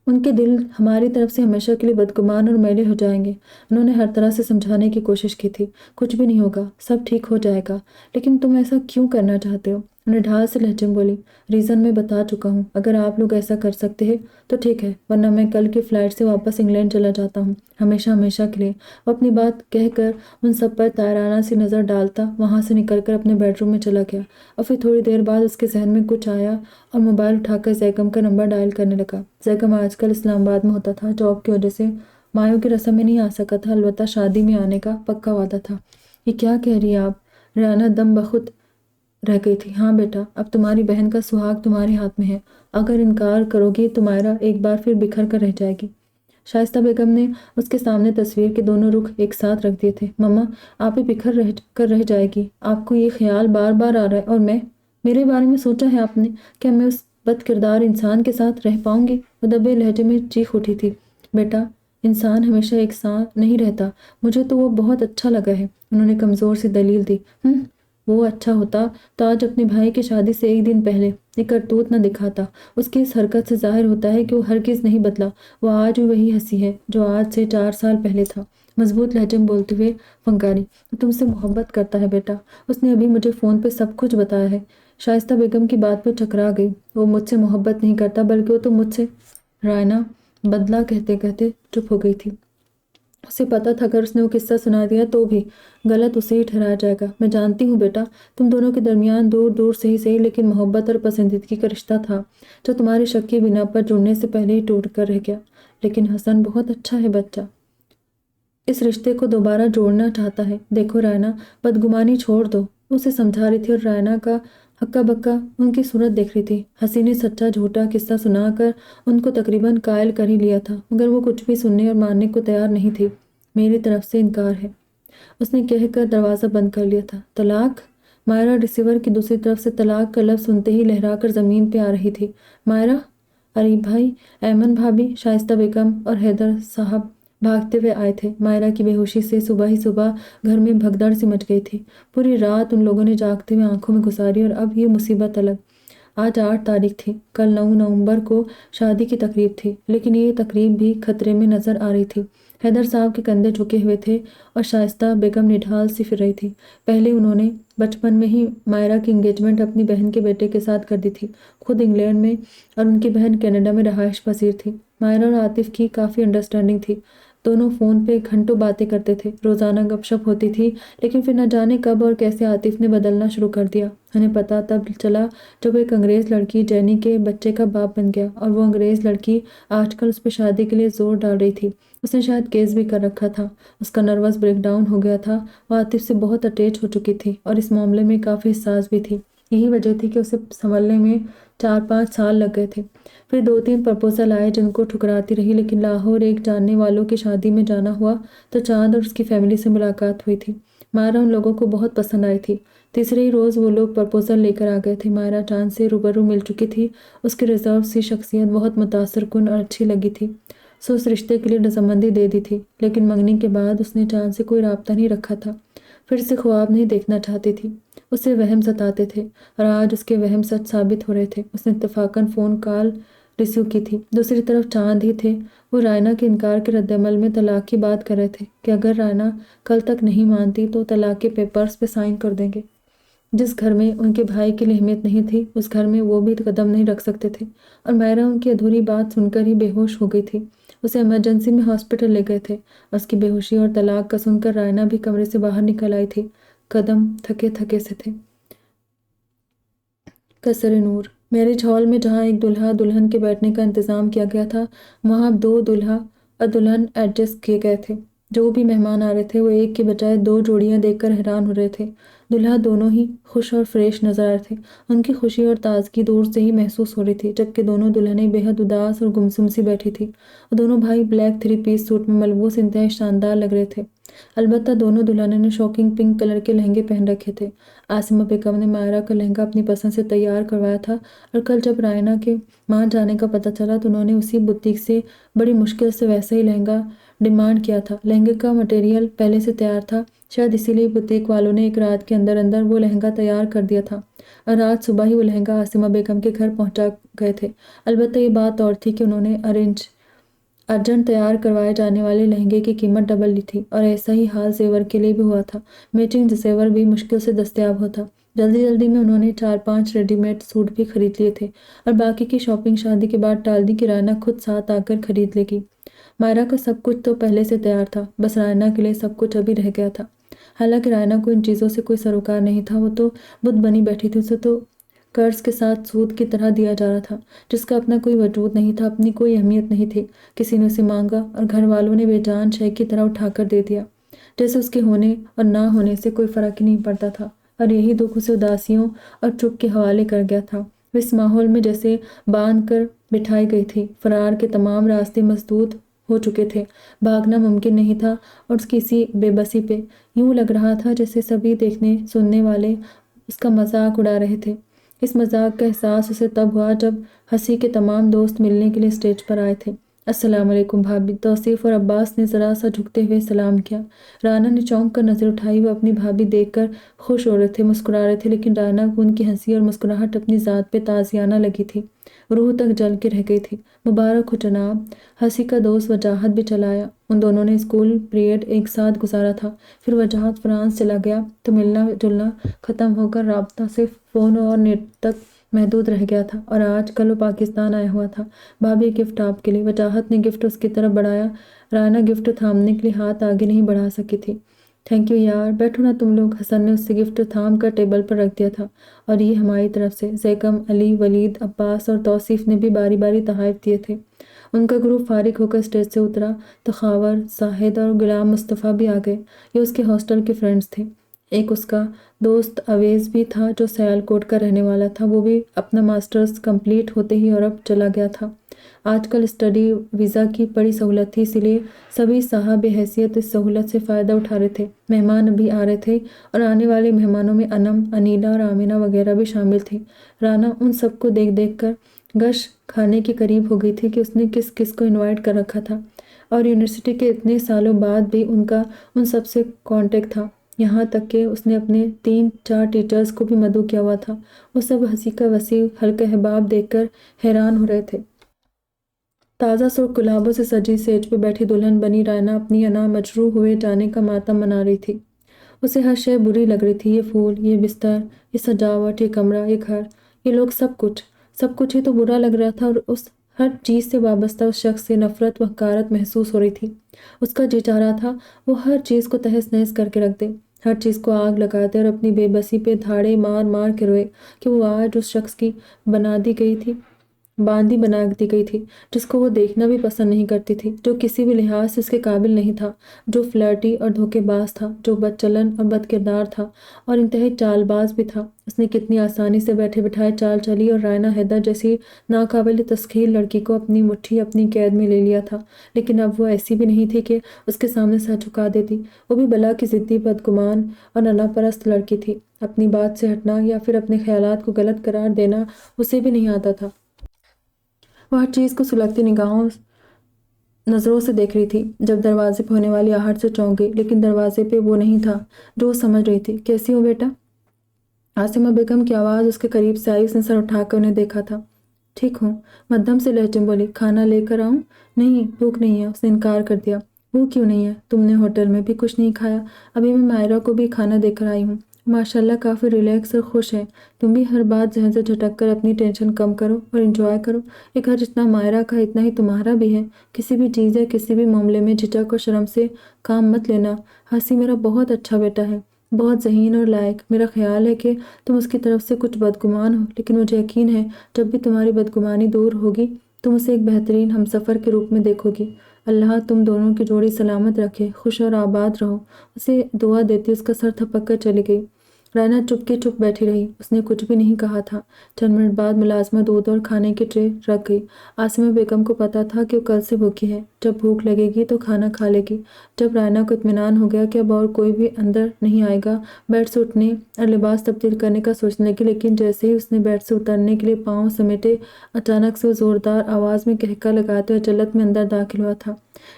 ان کے دل ہماری طرف سے ہمیشہ کے لیے بدگمان اور میلے ہو جائیں گے۔ انہوں نے ہر طرح سے سمجھانے کی کوشش کی تھی، کچھ بھی نہیں ہوگا، سب ٹھیک ہو جائے گا۔ لیکن تم ایسا کیوں کرنا چاہتے ہو؟ انہیں ڈھال سے لہجے میں بولی۔ ریزن میں بتا چکا ہوں، اگر آپ لوگ ایسا کر سکتے ہیں تو ٹھیک ہے، ورنہ میں کل کی فلائٹ سے واپس انگلینڈ چلا جاتا ہوں، ہمیشہ ہمیشہ کے لیے۔ وہ اپنی بات کہہ کر ان سب پر طائرانہ سی نظر ڈالتا وہاں سے نکل کر اپنے بیڈ روم میں چلا گیا، اور پھر تھوڑی دیر بعد اس کے ذہن میں کچھ آیا اور موبائل اٹھا کر زیگم کا نمبر ڈائل کرنے لگا۔ زیگم آج کل اسلام آباد میں ہوتا تھا، جاب کی وجہ سے مایوں کی رسم میں نہیں آ سکا تھا، البتہ شادی میں آنے کا پکا وعدہ تھا۔ یہ کیا کہہ رہی ہے آپ؟ رائنا دم بخود رہ گئی تھی۔ ہاں بیٹا، اب تمہاری بہن کا سہاگ تمہارے ہاتھ میں ہے، اگر انکار کرو گی تو مائرہ ایک بار پھر بکھر کر رہ جائے گی۔ شائستہ بیگم نے اس کے سامنے تصویر کے دونوں رخ ایک ساتھ رکھ دیے تھے۔ مما، آپ ہی بکھر رہ جائے گی، آپ کو یہ خیال بار بار آ رہا ہے، اور میرے بارے میں سوچا ہے آپ نے؟ کیا میں اس بد کردار انسان کے ساتھ رہ پاؤں گی؟ وہ دبے لہجے میں چیخ اٹھی تھی۔ بیٹا، انسان ہمیشہ ایک ساتھ نہیں رہتا، مجھے تو وہ بہت اچھا لگا ہے، انہوں نے کمزور سی دلیل دی۔ وہ اچھا ہوتا تو آج اپنے بھائی کی شادی سے ایک دن پہلے یہ کرتوت نہ دکھاتا۔ اس کی اس حرکت سے ظاہر ہوتا ہے کہ وہ ہرگز نہیں بدلا، وہ آج بھی وہی ہنسی ہے جو آج سے 4 سال پہلے تھا۔ مضبوط لہجے میں بولتے ہوئے فنکاری، وہ تم سے محبت کرتا ہے بیٹا، اس نے ابھی مجھے فون پہ سب کچھ بتایا ہے۔ شائستہ بیگم کی بات پہ ٹکرا گئی۔ وہ مجھ سے محبت نہیں کرتا، بلکہ وہ تو مجھ سے… رائنا بدلا کہتے کہتے چپ ہو گئی تھی۔ اسے پتا تھا اگر اس نے وہ قصہ سنا دیا تو بھی غلط اسے ہی ٹھہرایا جائے گا۔ میں جانتی ہوں بیٹا، تم دونوں کے درمیان دور دور سے ہی صحیح لیکن محبت اور پسندیدگی کا رشتہ تھا جو تمہاری شک کی بنا پر جڑنے سے پہلے ہی ٹوٹ کر رہ گیا۔ لیکن حسن بہت اچھا ہے بچہ، اس رشتے کو دوبارہ جوڑنا چاہتا ہے۔ دیکھو رائنا، بدگمانی چھوڑ دو، اسے سمجھا رہی تھی، اور رائنا کا ہکا بکا ان کی صورت دیکھ رہی تھی۔ حسین نے سچا جھوٹا قصہ سنا کر ان کو تقریباً قائل کر ہی لیا تھا، مگر وہ کچھ بھی سننے اور ماننے کو تیار نہیں تھی۔ میری طرف سے انکار ہے، اس نے کہہ کر دروازہ بند کر لیا تھا۔ طلاق؟ مائرہ ریسیور کی دوسری طرف سے طلاق کا لفظ سنتے ہی لہرا کر زمین پہ آ رہی تھی۔ مائرہ، عریب بھائی، ایمن بھابی، شائستہ بیگم اور حیدر صاحب بھاگتے ہوئے آئے تھے۔ مائرہ کی بے ہوشی سے صبح ہی صبح گھر میں بھگدڑ سی مچ گئی تھی۔ پوری رات ان لوگوں نے جاگتے ہوئے آنکھوں میں گزاری، اور اب یہ مصیبت الگ۔ آج 8 تاریخ تھی، کل 9 نومبر کو شادی کی تقریب تھی، لیکن یہ تقریب بھی خطرے میں نظر آ رہی تھی۔ حیدر صاحب کے کندھے جھکے ہوئے تھے اور شائستہ بیگم نڈھال سی پھر رہی تھی۔ پہلے انہوں نے بچپن میں ہی مائرہ کی انگیجمنٹ اپنی بہن کے بیٹے کے ساتھ کر دی تھی۔ خود انگلینڈ میں اور ان کی بہن کینیڈا میں رہائش پذیر تھی۔ مائرہ اور عاطف کی کافی انڈرسٹینڈنگ تھی، دونوں فون پہ گھنٹوں باتیں کرتے تھے، روزانہ گپ شپ ہوتی تھی۔ لیکن پھر نہ جانے کب اور کیسے عاطف نے بدلنا شروع کر دیا۔ انہیں پتہ تب چلا جب وہ ایک انگریز لڑکی جینی کے بچے کا باپ بن گیا، اور وہ انگریز لڑکی آج کل اس پہ شادی کے لیے زور ڈال رہی تھی۔ اس نے شاید کیس بھی کر رکھا تھا۔ اس کا نروس بریک ڈاؤن ہو گیا تھا، وہ عاطف سے بہت اٹیچ ہو چکی تھی اور اس معاملے میں کافی حساس بھی تھی۔ یہی وجہ تھی کہ اسے سنبھلنے میں 4-5 سال لگ گئے تھے۔ پھر 2-3 پرپوزل آئے جن کو ٹھکراتی رہی، لیکن لاہور ایک جاننے والوں کی شادی میں جانا ہوا تو چاند اور اس کی فیملی سے ملاقات ہوئی تھی۔ مائرہ ان لوگوں کو بہت پسند آئی تھی۔ تیسرے ہی روز وہ لوگ پرپوزل لے کر آ گئے تھے۔ مائرہ چاند سے روبرو مل چکی تھی، اس کی ریزرو سی شخصیت بہت متاثر کن اور اچھی لگی تھی۔ سو اس رشتے کے لیے رضامندی دے دی تھی، لیکن منگنی کے بعد اس نے چاند سے کوئی رابطہ نہیں رکھا تھا۔ پھر سے خواب نہیں دیکھنا چاہتی تھی، اسے وہم ستاتے تھے، اور آج اس کے وہم سچ ثابت ہو رہے تھے۔ اس نے اتفاقاً فون کال ریسیو کی تھی۔ دوسری طرف چاند ہی تھے، وہ رائنا کے انکار کے رد عمل میں طلاق کی بات کر رہے تھے کہ اگر رائنا کل تک نہیں مانتی تو طلاق کے پیپرز پہ سائن کر دیں گے۔ جس گھر میں ان کے بھائی کی لیے اہمیت نہیں تھی، اس گھر میں وہ بھی قدم نہیں رکھ سکتے تھے، اور مائرہ ان کی ادھوری بات سن کر ہی بے ہوش ہو گئی تھی۔ اسے ایمرجنسی میں ہاسپٹل لے گئے تھے، اور اس کی بے ہوشی اور طلاق کا سن کر رائنا بھی کمرے سے باہر نکل آئی تھی۔ قدم تھکے تھکے سے تھے۔ قصر نور میرج ہال میں جہاں ایک دلہا دلہن کے بیٹھنے کا انتظام کیا گیا تھا، وہاں اب 2 دلہا اور دلہن ایڈجسٹ کیے گئے تھے۔ جو بھی مہمان آ رہے تھے وہ ایک کے بجائے 2 جوڑیاں دیکھ کر حیران ہو رہے تھے۔ دلہا دونوں ہی خوش اور فریش نظر آ رہے تھے، ان کی خوشی اور تازگی دور سے ہی محسوس ہو رہی تھی، جبکہ دونوں دلہنیں بے حد اداس اور گمسم سی بیٹھی تھیں، اور دونوں بھائی بلیک 3 پیس سوٹ میں ملبوس انتہائی شاندار لگ رہے تھے۔ البتہ دونوں دلہنوں نے شوکنگ پنک کلر کے لہنگے پہن رکھے تھے۔ عاصمہ بیگم نے مائرہ کا لہنگا اپنی پسند سے تیار کروایا تھا، اور کل جب رائنا کے مان جانے کا پتہ چلا تو انہوں نے اسی بوتیک سے بڑی مشکل سے ویسا ہی لہنگا ڈیمانڈ کیا تھا۔ لہنگے کا مٹیریل پہلے سے تیار تھا، شاید اسی لیے بوتیک والوں نے ایک رات کے اندر اندر وہ لہنگا تیار کر دیا تھا، اور آج صبح ہی وہ لہنگا عاصمہ بیگم کے گھر پہنچا گئے تھے۔ البتہ یہ بات اور تھی کہ انہوں نے ارجنٹ تیار کروائے جانے والے لہنگے کی قیمت ڈبل لی تھی، اور ایسا ہی حال زیور کے لیے بھی ہوا تھا۔ میچنگ زیور بھی مشکل سے دستیاب ہوتا۔ جلدی میں انہوں نے 4-5 ریڈی میڈ سوٹ بھی خرید لیے تھے، اور باقی کی شاپنگ شادی کے بعد ٹال دی کہ رائنا خود ساتھ آ کر خرید لے گی۔ مائرہ کا سب کچھ تو پہلے سے تیار تھا، بس رائنا کے لیے سب کچھ ابھی رہ گیا تھا۔ حالانکہ رائنا کو ان چیزوں سے کوئی سروکار نہیں تھا، وہ تو بت بنی بیٹھی تھی، اسے تو قرض کے ساتھ سود کی طرح دیا جا رہا تھا، جس کا اپنا کوئی وجود نہیں تھا، اپنی کوئی اہمیت نہیں تھی۔ کسی نے اسے مانگا اور گھر والوں نے بے جان شے کی طرح اٹھا کر دے دیا، جیسے اس کے ہونے اور نہ ہونے سے کوئی فرق ہی نہیں پڑتا تھا، اور یہی دکھ اسے اداسیوں اور چپ کے حوالے کر گیا تھا۔ وہ اس ماحول میں جیسے باندھ کر بٹھائی گئی تھی۔ فرار کے تمام راستے مسدود ہو چکے تھے، بھاگنا ممکن نہیں تھا، اور اس کی اسی بے بسی پہ یوں لگ رہا تھا جیسے سبھی دیکھنے سننے والے اس کا مذاق اڑا رہے تھے۔ اس مذاق کا احساس اسے تب ہوا جب ہنسی کے تمام دوست ملنے کے لیے اسٹیج پر آئے تھے۔ السلام علیکم بھابھی، توصیف اور عباس نے ذرا سا جھکتے ہوئے سلام کیا۔ رانا نے چونک کر نظر اٹھائی، وہ اپنی بھابھی دیکھ کر خوش ہو رہے تھے، مسکرا رہے تھے، لیکن رانا کو ان کی ہنسی اور مسکراہٹ اپنی ذات پہ تازیانہ لگی تھی، روح تک جل کے رہ گئی تھی۔ مبارک ہو جناب۔ ہنسی کا دوست وجاہت بھی چلا آیا۔ ان دونوں نے اسکول پیریڈ ایک ساتھ گزارا تھا، پھر وجاہت فرانس چلا گیا تو ملنا جلنا ختم ہو کر رابطہ صرف فون اور نیٹ تک محدود رہ گیا تھا، اور آج کل وہ پاکستان آیا ہوا تھا۔ بھابھی گفٹ آپ کے لیے۔ وجاہت نے گفٹ اس کی طرف بڑھایا۔ رانا گفٹ تھامنے کے لیے ہاتھ آگے نہیں بڑھا سکی تھی۔ تھینک یو یار، بیٹھو نا تم لوگ۔ حسن نے اس سے گفٹ تھام کر ٹیبل پر رکھ دیا تھا۔ اور یہ ہماری طرف سے۔ زیکم، علی، ولید، عباس اور توصیف نے بھی باری باری تحائف دیے تھے۔ ان کا گروپ فارغ ہو کر اسٹیج سے اترا تو خاور، زاہد اور غلام مصطفیٰ بھی آ گئے۔ یہ اس کے ہاسٹل کے فرینڈز تھے۔ ایک اس کا دوست اویس بھی تھا جو سیالکوٹ کا رہنے والا تھا، وہ بھی اپنا ماسٹرز کمپلیٹ ہوتے ہی یورپ چلا گیا تھا۔ آج کل اسٹڈی ویزا کی بڑی سہولت تھی، اسی لیے سبھی صاحب حیثیت اس سہولت سے فائدہ اٹھا رہے تھے۔ مہمان بھی آ رہے تھے، اور آنے والے مہمانوں میں انم، انیلا اور آمینہ وغیرہ بھی شامل تھی۔ رانا ان سب کو دیکھ دیکھ کر گش کھانے کے قریب ہو گئی تھی کہ اس نے کس کس کو انوائٹ کر رکھا تھا، اور یونیورسٹی کے اتنے سالوں بعد بھی ان کا ان سب سے کانٹیکٹ تھا، یہاں تک کہ اس نے اپنے 3-4 ٹیچرز کو بھی مدعو کیا ہوا تھا۔ وہ سب ہنسی کا وسیع حلقہ احباب دیکھ کر حیران ہو رہے تھے۔ تازہ سرخ گلابوں سے سجی سیج پہ بیٹھی دلہن بنی رائنا اپنی انا مجروح ہوئے جانے کا ماتم منا رہی تھی۔ اسے ہر شے بری لگ رہی تھی، یہ پھول، یہ بستر، یہ سجاوٹ، یہ کمرہ، یہ گھر، یہ لوگ، سب کچھ ہی تو برا لگ رہا تھا، اور اس ہر چیز سے وابستہ اس شخص سے نفرت و حقارت محسوس ہو رہی تھی۔ اس کا جی چاہ رہا تھا وہ ہر چیز کو تہس نہس کر کے رکھ دے، ہر چیز کو آگ لگا دے، اور اپنی بے بسی پہ دھاڑے مار مار کے روئے کہ وہ آج اس شخص کی باندھی بنا دی گئی تھی، جس کو وہ دیکھنا بھی پسند نہیں کرتی تھی، جو کسی بھی لحاظ سے اس کے قابل نہیں تھا، جو فلرٹی اور دھوکے باز تھا، جو بد چلن اور بد کردار تھا، اور انتہائی چال باز بھی تھا۔ اس نے کتنی آسانی سے بیٹھے بٹھائے چال چلی اور رائنا حیدر جیسی ناقابل تسخیر لڑکی کو اپنی مٹھی اپنی قید میں لے لیا تھا، لیکن اب وہ ایسی بھی نہیں تھی کہ اس کے سامنے سر جھکا دیتی۔ وہ بھی بلا کی ضدی، بدگمان اور اللہ پرست لڑکی تھی۔ اپنی بات سے ہٹنا یا پھر اپنے خیالات کو غلط قرار دینا اسے بھی نہیں آتا تھا۔ وہ ہر چیز کو سلگتی نظروں سے دیکھ رہی تھی۔ جب دروازے پہ ہونے والی آہٹ سے چونک گئی، لیکن دروازے پہ وہ نہیں تھا جو وہ سمجھ رہی تھی۔ کیسی ہو بیٹا؟ عاصمہ بیگم کی آواز اس کے قریب سے آئی۔ اس نے سر اٹھا کر انہیں دیکھا تھا۔ ٹھیک ہوں، مدھم سے لہجے میں بولی۔ کھانا لے کر آؤں؟ نہیں، بھوک نہیں ہے، اس نے انکار کر دیا۔ وہ کیوں نہیں ہے؟ تم نے ہوٹل میں بھی کچھ نہیں کھایا؟ ابھی میں مائرہ کو بھی کھانا دے کر آئی ہوں۔ ماشاءاللہ کافی ریلیکس اور خوش ہے۔ تم بھی ہر بات ذہن سے جھٹک کر اپنی ٹینشن کم کرو اور انجوائے کرو۔ یہ گھر جتنا مائرہ کا اتنا ہی تمہارا بھی ہے۔ کسی بھی چیز یا کسی بھی معاملے میں جھجک اور شرم سے کام مت لینا۔ ہنسی میرا بہت اچھا بیٹا ہے، بہت ذہین اور لائق۔ میرا خیال ہے کہ تم اس کی طرف سے کچھ بدگمان ہو، لیکن مجھے یقین ہے جب بھی تمہاری بدگمانی دور ہوگی تم اسے ایک بہترین ہمسفر کے روپ میں دیکھو گی۔ اللہ تم دونوں کی جوڑی سلامت رکھے، خوش اور آباد رہو۔ اسے دعا دیتی اس کا سر تھپک کر چلی گئی۔ رائنا چپ کی چپ بیٹھی رہی، اس نے کچھ بھی نہیں کہا تھا۔ چند منٹ بعد ملازمہ دودھ اور کھانے کی ٹرے رکھ گئی۔ عاصمہ بیگم کو پتا تھا کہ وہ کل سے بھوکی ہے، جب بھوک لگے گی تو کھانا کھا لے گی۔ جب رائنا کو اطمینان ہو گیا کہ اب اور کوئی بھی اندر نہیں آئے گا، بیڈ سے اٹھنے اور لباس تبدیل کرنے کا سوچنے لگی، لیکن جیسے ہی اس نے بیڈ سے اترنے کے لیے پاؤں سمیٹے، اچانک سے وہ زوردار آواز میں قہقہ لگاتے ہوئے جلت میں اندر داخل ہوا تھا،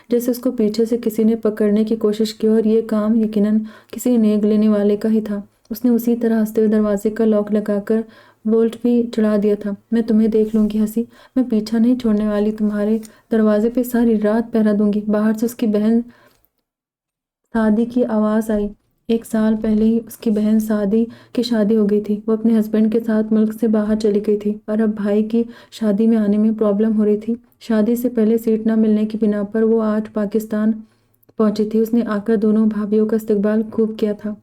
جیسے اس کو پیچھے سے کسی نے پکڑنے کی کوشش کی، اور یہ کام یقیناً کسی نیگ لینے والے کا ہی تھا۔ اس نے اسی طرح ہنستے ہوئے دروازے کا لاک لگا کر بولٹ بھی چڑھا دیا تھا۔ میں تمہیں دیکھ لوں گی ہنسی، میں پیچھا نہیں چھوڑنے والی، تمہارے دروازے پہ ساری رات پہرا دوں گی۔ باہر سے اس کی بہن سعدی کی آواز آئی۔ 1 سال پہلے ہی اس کی بہن سعدی کی شادی ہو گئی تھی۔ وہ اپنے ہسبینڈ کے ساتھ ملک سے باہر چلی گئی تھی، اور اب بھائی کی شادی میں آنے میں پرابلم ہو رہی تھی۔ شادی سے پہلے سیٹ نہ ملنے کی بنا پر وہ آج پاکستان پہنچی تھی۔ اس نے آ کر دونوں بھابھیوں کا استقبال خوب کیا تھا،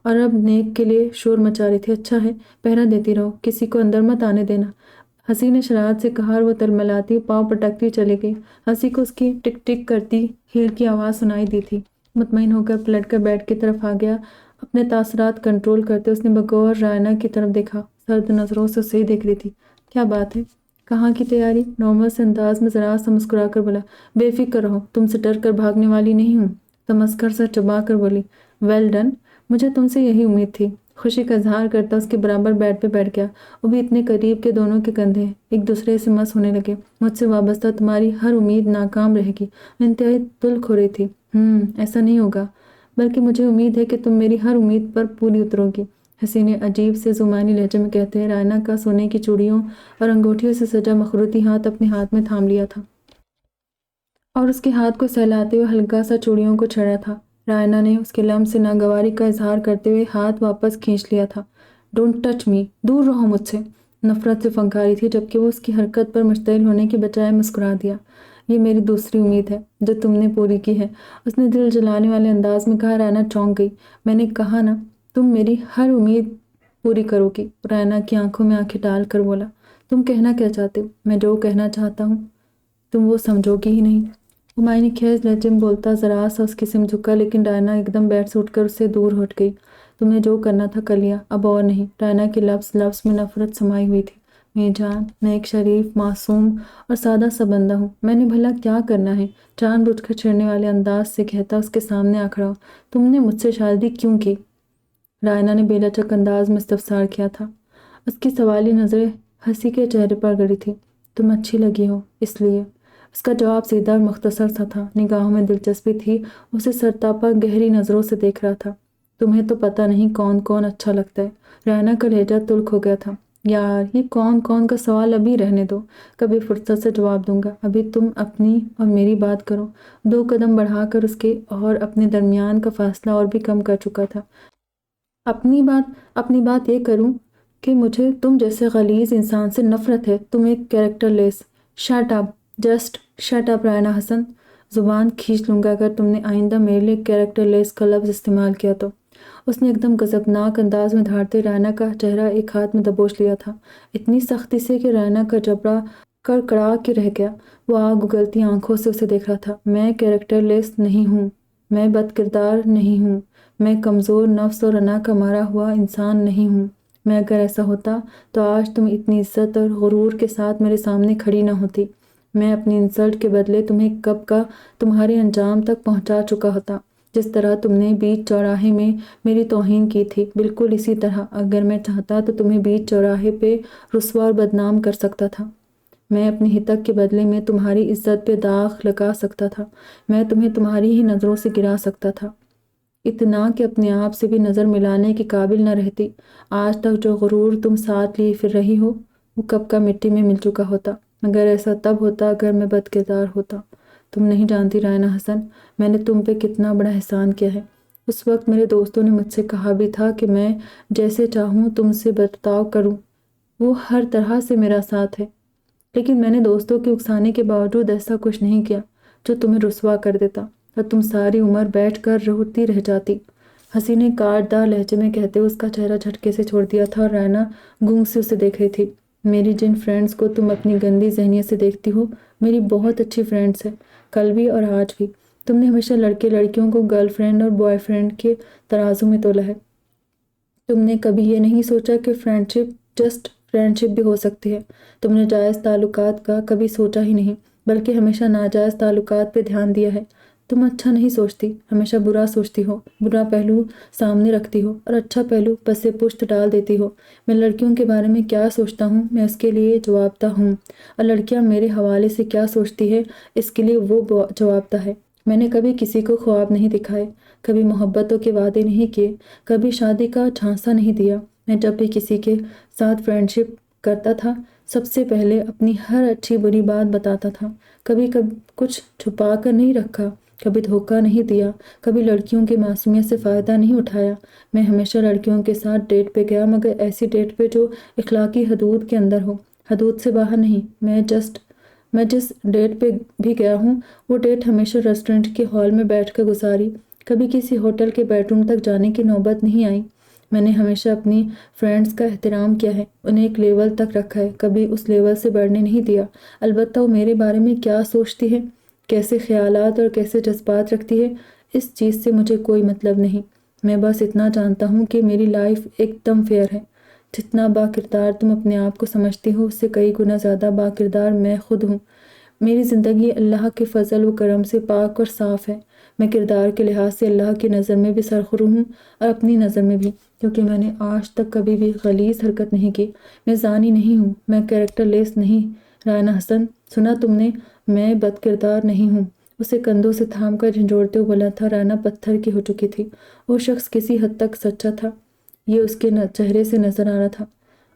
اور اب نیک کے لیے شور مچا رہی تھی۔ اچھا ہے، پہرا دیتی رہو، کسی کو اندر مت آنے دینا، ہنسی نے شرارت سے کہا، اور وہ تلملاتی پاؤں پٹکتی چلی گئی۔ ہنسی کو اس کی ٹک ٹک کرتی ہیل کی آواز سنائی دی تھی۔ مطمئن ہو کر پلٹ کر بیڈ کی طرف آ گیا۔ اپنے تاثرات کنٹرول کرتے اس نے بغور رائنا کی طرف دیکھا، سرد نظروں سے اسے ہی دیکھ رہی تھی۔ کیا بات ہے؟ कहाँ की तैयारी? नॉर्मल से अंदाज में ज़रा सा मुस्कुरा कर बोला। बेफिक्र रहो, तुमसे डर कर भागने वाली नहीं हूँ। तमस्कर सा चबा कर बोली। वेल डन, मुझे तुमसे यही उम्मीद थी। खुशी का इजहार करता उसके बराबर बेड पे बैठ गया। वो भी इतने करीब के दोनों के कंधे एक दूसरे से मस होने लगे। मुझसे वाबस्ता तुम्हारी हर उम्मीद नाकाम रहेगी। मैं इंतहाई तुल्क हो रही थी। ऐसा नहीं होगा, बल्कि मुझे उम्मीद है कि तुम मेरी हर उम्मीद पर पूरी उतरोगी। हसी ने अजीब से जुमानी लहजे में कहते हैं रायना का सोने की चूड़ियों और अंगूठियों से सजा मखरूती हाथ अपने हाथ में थाम लिया था और उसके हाथ को सहलाते हुए हल्का सा चूड़ियों को छेड़ा था। रायना ने उसके लम्ब से नागवारी का इजहार करते हुए हाथ वापस खींच लिया था। डोंट टच मी, दूर रहो मुझसे, नफरत से फंकारी थी, जबकि वो उसकी हरकत पर मुश्तइल होने की बजाय मुस्कुरा दिया। ये मेरी दूसरी उम्मीद है जो तुमने पूरी की है, उसने दिल जलाने वाले अंदाज में कहा। रायना चौंक गई। मैंने कहा ना, तुम मेरी हर उम्मीद पूरी करोगी। रायना की आंखों में आंखें डाल कर बोला। तुम कहना क्या चाहते हो? मैं जो कहना चाहता हूँ तुम वो समझोगी ही नहीं। हुमायूं खैज लहजे में बोलता जरा सा उसकी सिम झुका, लेकिन रायना एकदम बेड से उठकर उससे दूर हट गई। तुमने जो करना था कर लिया, अब और नहीं। रायना के लफ्ज़ लफ्ज़ में नफरत समाई हुई थी। मेरी जान, मैं एक शरीफ, मासूम और सादा सा बंदा हूँ। मैंने भला क्या करना है? जानबूझकर छेड़ने वाले अंदाज से कहता उसके सामने आ खड़ा। तुमने मुझसे शादी क्यों की? रायना ने बेलचक अंदाज में इस्तफसार किया था। उसकी सवाली नज़रें हंसी के चेहरे पर गड़ी थी। तुम अच्छी लगी हो, इसलिए। उसका जवाब सीधा और मुख्तसर सा था। निगाहों में दिलचस्पी थी। उसे सरतापा गहरी नज़रों से देख रहा था। तुम्हें तो पता नहीं कौन कौन अच्छा लगता है। रायना का लहजा तुल्क हो गया था। यार, ये कौन कौन का सवाल अभी रहने दो, कभी फुर्सत से जवाब दूंगा। अभी तुम अपनी और मेरी बात करो। 2 कदम बढ़ाकर उसके और अपने दरमियान का फासला और भी कम कर चुका था। अपनी बात ये करूं कि मुझे तुम जैसे गलीज इंसान से नफरत है। तुम एक characterless. Shut up, just shut up Raina Hasan. जुबान खींच लूंगा अगर तुमने आइंदा मेरे लिए कैरेक्टरलेस का लफ्ज़ इस्तेमाल किया तो। उसने एकदम गजबनाक अंदाज में धारते रायना का चेहरा एक हाथ में दबोच लिया था, इतनी सख्ती से कि रायना का जबड़ा कड़कड़ा के रह गया। वो आग उगलती आंखों से उसे देख रहा था। मैं कैरेक्टरलेस नहीं हूँ, मैं बदकिरदार नहीं हूँ, मैं कमज़ोर नफ्स और अना का मारा हुआ इंसान नहीं हूँ। मैं अगर ऐसा होता तो आज तुम इतनी इज्जत और गुरूर के साथ मेरे सामने खड़ी ना होती। मैं अपनी इंसल्ट के बदले तुम्हें कब का तुम्हारे अंजाम तक पहुंचा चुका होता। जिस तरह तुमने बीच चौराहे में मेरी तौहीन की थी, बिल्कुल इसी तरह अगर मैं चाहता तो तुम्हें बीच चौराहे पे रुस्वा और बदनाम कर सकता था। मैं अपनी हितक के बदले में तुम्हारी इज्जत पे दाग लगा सकता था। मैं तुम्हें तुम्हारी ही नज़रों से गिरा सकता था, इतना कि अपने आप से भी नज़र मिलाने के काबिल न रहती। आज तक जो गुरूर तुम साथ लिए फिर रही हो, वो कब का मिट्टी में मिल चुका होता। मगर ऐसा तब होता अगर मैं बदकिरदार होता। तुम नहीं जानती रायना हसन, मैंने तुम पे कितना बड़ा एहसान किया है। उस वक्त मेरे दोस्तों ने मुझसे कहा भी था कि मैं जैसे चाहूँ तुमसे बर्ताव करूँ। वो हर तरह से मेरा साथ है, लेकिन मैंने दोस्तों के उकसाने के बावजूद ऐसा कुछ नहीं किया जो तुम्हें रुस्वा कर देता और तुम सारी उम्र बैठ कर रोती रह जाती। हंसी ने काटदार लहजे में कहते हुए उसका चेहरा झटके से छोड़ दिया था और रायना गूंग से उसे देख रही थी। मेरी जिन फ्रेंड्स को तुम अपनी गंदी जहनियत से देखती हो, मेरी बहुत अच्छी फ्रेंड्स हैं, कल भी और आज भी। तुमने हमेशा लड़के लड़कियों को गर्लफ्रेंड और बॉयफ्रेंड के तराजू में तोला है। तुमने कभी ये नहीं सोचा कि फ्रेंडशिप जस्ट फ्रेंडशिप भी हो सकती है। तुमने जायज़ ताल्लुकात का कभी सोचा ही नहीं, बल्कि हमेशा नाजायज़ ताल्लुकात पे ध्यान दिया है। तुम अच्छा नहीं सोचती, हमेशा बुरा सोचती हो, बुरा पहलू सामने रखती हो और अच्छा पहलू पसे पुश्त डाल देती हो। मैं लड़कियों के बारे में क्या सोचता हूँ, मैं उसके लिए जवाबदा हूँ, और लड़कियाँ मेरे हवाले से क्या सोचती है, इसके लिए वो जवाबदा है। मैंने कभी किसी को ख्वाब नहीं दिखाए, कभी मोहब्बतों के वादे नहीं किए, कभी शादी का झांसा नहीं दिया। मैं जब भी किसी के साथ फ्रेंडशिप करता था, सबसे पहले अपनी हर अच्छी बुरी बात बताता था। कभी कुछ छुपा कर नहीं रखा, कभी धोखा नहीं दिया, कभी लड़कियों की मासूमियत से फ़ायदा नहीं उठाया। मैं हमेशा लड़कियों के साथ डेट पे गया, मगर ऐसी डेट पे जो इखलाकी हदूद के अंदर हो, हदूद से बाहर नहीं। मैं जिस डेट पे भी गया हूँ, वो डेट हमेशा रेस्टोरेंट के हॉल में बैठ कर गुजारी। कभी किसी होटल के बेडरूम तक जाने की नौबत नहीं आई। मैंने हमेशा अपनी फ्रेंड्स का एहतराम किया है, उन्हें एक लेवल तक रखा है, कभी उस लेवल से बढ़ने नहीं दिया। अलबत्ता वो मेरे बारे में क्या सोचती है, कैसे ख्यालात और कैसे जज्बात रखती है, इस चीज़ से मुझे कोई मतलब नहीं। मैं बस इतना जानता हूँ कि मेरी लाइफ एकदम फेयर है। جتنا با کردار تم اپنے آپ کو سمجھتی ہو اس سے کئی گنا زیادہ با کردار میں خود ہوں۔ میری زندگی اللہ کے فضل و کرم سے پاک اور صاف ہے۔ میں کردار کے لحاظ سے اللہ کی نظر میں بھی سرخرو ہوں اور اپنی نظر میں بھی، کیونکہ میں نے آج تک کبھی بھی غلیظ حرکت نہیں کی۔ میں زانی نہیں ہوں، میں کریکٹر لیس نہیں۔ رائنا حسن، سنا تم نے؟ میں بد کردار نہیں ہوں۔ اسے کندھوں سے تھام کر جھنجھوڑتے ہوئے بولا تھا۔ رائنا پتھر کی ہو چکی تھی۔ وہ شخص کسی حد تک سچا تھا، یہ اس کے چہرے سے نظر آ رہا تھا۔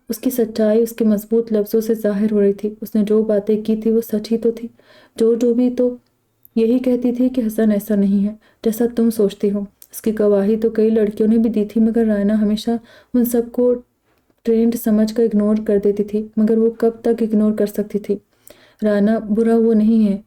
اس کی سچائی اس کے مضبوط لفظوں سے ظاہر ہو رہی تھی۔ اس نے جو باتیں کی تھی وہ سچ ہی تو تھی۔ جو بھی تو یہی کہتی تھی کہ حسن ایسا نہیں ہے جیسا تم سوچتی ہو۔ اس کی گواہی تو کئی لڑکیوں نے بھی دی تھی، مگر رائنا ہمیشہ ان سب کو ٹرینڈ سمجھ کر اگنور کر دیتی تھی۔ مگر وہ کب تک اگنور کر سکتی تھی؟ رائنا، برا وہ نہیں ہے،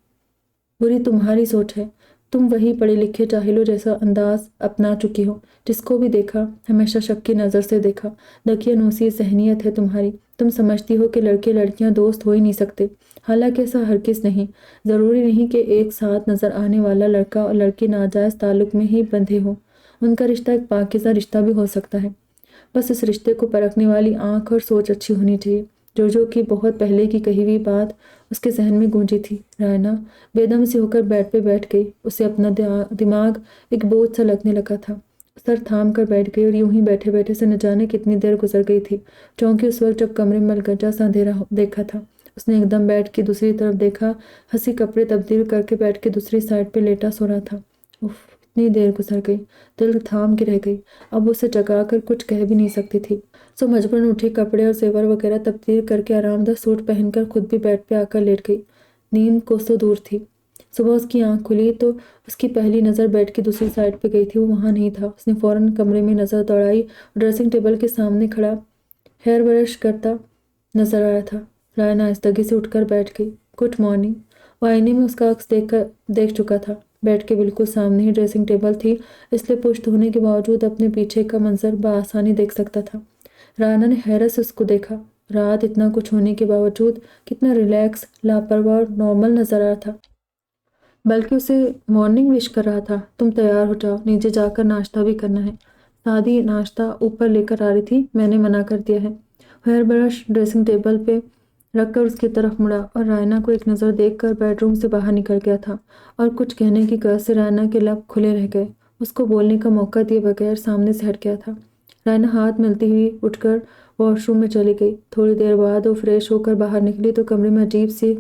بری تمہاری سوچ ہے۔ تم وہی پڑھے لکھے جاہلوں جیسا انداز اپنا چکی ہو۔ جس کو بھی دیکھا ہمیشہ شک کی نظر سے دیکھا۔ دقیانوسی ذہنیت ہے تمہاری۔ تم سمجھتی ہو کہ لڑکے لڑکیاں دوست ہو ہی نہیں سکتے، حالانکہ ایسا ہرگز نہیں۔ ضروری نہیں کہ ایک ساتھ نظر آنے والا لڑکا اور لڑکی ناجائز تعلق میں ہی بندھے ہوں۔ ان کا رشتہ ایک پاکیزہ رشتہ بھی ہو سکتا ہے، بس اس رشتے کو پرکھنے والی آنکھ اور سوچ اچھی ہونی چاہیے۔ جو کی بہت پہلے کی کہی ہوئی بات اس کے ذہن میں گونجی تھی۔ رائنا بے دم سی ہو کر بیڈ پہ بیٹھ گئی۔ اسے اپنا دماغ ایک بوجھ سا لگنے لگا تھا۔ سر تھام کر بیٹھ گئی اور یوں ہی بیٹھے بیٹھے سے نہ جانے کتنی دیر گزر گئی تھی۔ چونکہ اس وقت جب کمرے میں الگجا سا اندھیرا دیکھا تھا، اس نے ایک دم بیڈ کی دوسری طرف دیکھا۔ ہنسی کپڑے تبدیل کر کے بیڈ کی دوسری سائڈ پہ لیٹا سو رہا تھا۔ اف، اتنی دیر گزر گئی، دل تھام کے رہ گئی۔ اب اسے جگا کر کچھ کہہ بھی نہیں سکتی تھی۔ سو مجبوراً اٹھی، کپڑے اور زیور وغیرہ تبدیل کر کے آرام دہ سوٹ پہن کر خود بھی بیڈ پہ آ کر لیٹ گئی۔ نیند کوسوں دور تھی۔ صبح اس کی آنکھ کھلی تو اس کی پہلی نظر بیڈ کی دوسری سائڈ پہ گئی تھی۔ وہ وہاں نہیں تھا۔ اس نے فوراً کمرے میں نظر دوڑائی اور ڈریسنگ ٹیبل کے سامنے کھڑا ہیئر برش کرتا نظر آیا تھا۔ رائنا آہستگی سے اٹھ کر بیٹھ گئی۔ Good morning. وہ آئینے میں اس کا عکس دیکھ چکا تھا۔ بیڈ کے بالکل سامنے ہی ڈریسنگ ٹیبل تھی، اس لیے پشت ہونے کے باوجود اپنے پیچھے کا منظر بآسانی دیکھ سکتا تھا۔ رائنا نے حیرت سے اس کو دیکھا۔ رات اتنا کچھ ہونے کے باوجود کتنا ریلیکس، لاپرواہ اور نارمل نظر آ رہا تھا، بلکہ اسے مارننگ وش کر رہا تھا۔ تم تیار ہو جاؤ، نیچے جا کر ناشتہ بھی کرنا ہے۔ سادی ناشتہ اوپر لے کر آ رہی تھی، میں نے منع کر دیا ہے۔ ہیئر برش ڈریسنگ ٹیبل پہ رکھ کر اس کی طرف مڑا اور رائنا کو ایک نظر دیکھ کر بیڈ روم سے باہر نکل گیا تھا، اور کچھ کہنے کی غرض سے رائنا کے لب کھلے رہ گئے۔ اس کو بولنے کا موقع دیے بغیر سامنے سے ہٹ گیا تھا۔ رائنا ہاتھ ملتی ہوئی اٹھ کر واش روم میں چلی گئی۔ تھوڑی دیر بعد وہ فریش ہو کر باہر نکلی تو کمرے میں عجیب سی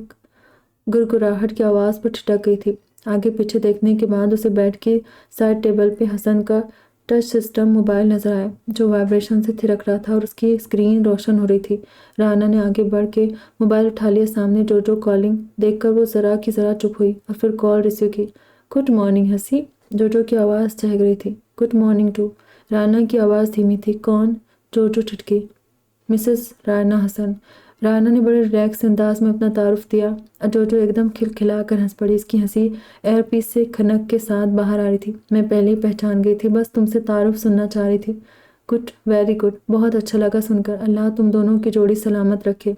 گڑگڑاہٹ کی آواز پر ٹھٹک گئی تھی۔ آگے پیچھے دیکھنے کے بعد اسے بیڈ کی سائڈ ٹیبل پہ حسن کا ٹچ سسٹم موبائل نظر آیا، جو وائبریشن سے تھرک رہا تھا اور اس کی اسکرین روشن ہو رہی تھی۔ رائنا نے آگے بڑھ کے موبائل اٹھا لیا۔ سامنے جو کالنگ دیکھ کر وہ ذرا کی ذرا چپ ہوئی اور پھر کال ریسیو کی۔ گڈ مارننگ ہنسی، جو کی آواز چہک رہی تھی۔ گڈ مارننگ ٹو، رائنا کی آواز دھیمی تھی۔ کون؟ جو ٹھٹکی۔ مسز رائنا حسن۔ رائنا نے بڑے ریلیکس انداز میں اپنا تعارف دیا اور جو ایک دم کھلکھلا کر ہنس پڑی۔ اس کی ہنسی ایئر پیس سے کھنک کے ساتھ باہر آ رہی تھی۔ میں پہلے ہی پہچان گئی تھی، بس تم سے تعارف سننا چاہ رہی تھی۔ گڈ، ویری گڈ، بہت اچھا لگا سن کر۔ اللہ تم دونوں کی جوڑی سلامت رکھے۔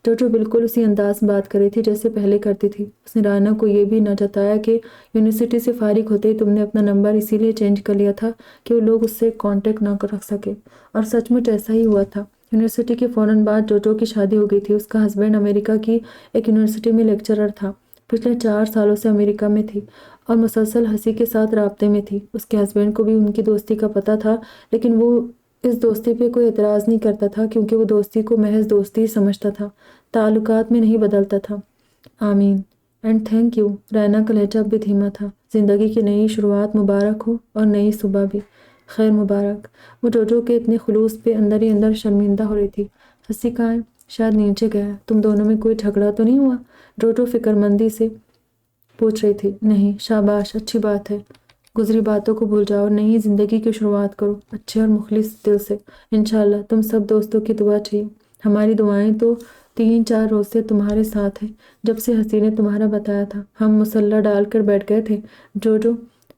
جو بالکل اسی انداز میں بات کر رہی تھی جیسے پہلے کرتی تھی۔ اس نے رائنا کو یہ بھی نہ جتایا کہ یونیورسٹی سے فارغ ہوتے ہی تم نے اپنا نمبر اسی لیے چینج کر لیا تھا کہ وہ لوگ اس سے کانٹیکٹ نہ رکھ سکے، اور سچ مچ ایسا ہی ہوا تھا۔ یونیورسٹی کے فوراً بعد جو کی شادی ہو گئی تھی۔ اس کا ہسبینڈ امریکہ کی ایک یونیورسٹی میں لیکچرر تھا، پچھلے 4 سالوں سے امریکہ میں تھی اور مسلسل ہنسی کے ساتھ رابطے میں تھی۔ اس کے ہسبینڈ کو بھی ان کی دوستی کا پتہ تھا، لیکن وہ اس دوستی پہ کوئی اعتراض نہیں کرتا تھا، کیونکہ وہ دوستی کو محض دوستی ہی سمجھتا تھا، تعلقات میں نہیں بدلتا تھا۔ آمین اینڈ تھینک یو۔ رائنا کا لہجہ اب بھی دھیما تھا۔ زندگی کی نئی شروعات مبارک ہو، اور نئی صبح بھی خیر مبارک۔ وہ جو کے اتنے خلوص پہ اندر ہی اندر شرمندہ ہو رہی تھی۔ ہنسی کہاں ہے؟ شاید نیچے گیا۔ تم دونوں میں کوئی جھگڑا تو نہیں ہوا؟ جو فکر مندی سے پوچھ رہی تھی۔ نہیں۔ شاباش، اچھی بات ہے۔ گزری باتوں کو بھول جاؤ اور نئی زندگی کی شروعات کرو، اچھے اور مخلص دل سے، انشاءاللہ۔ تم سب دوستوں کی دعا چاہیے۔ ہماری دعائیں تو 3-4 روز سے تمہارے ساتھ ہیں، جب سے ہنسی نے تمہارا بتایا تھا۔ ہم مسلح ڈال کر بیٹھ گئے تھے۔ جو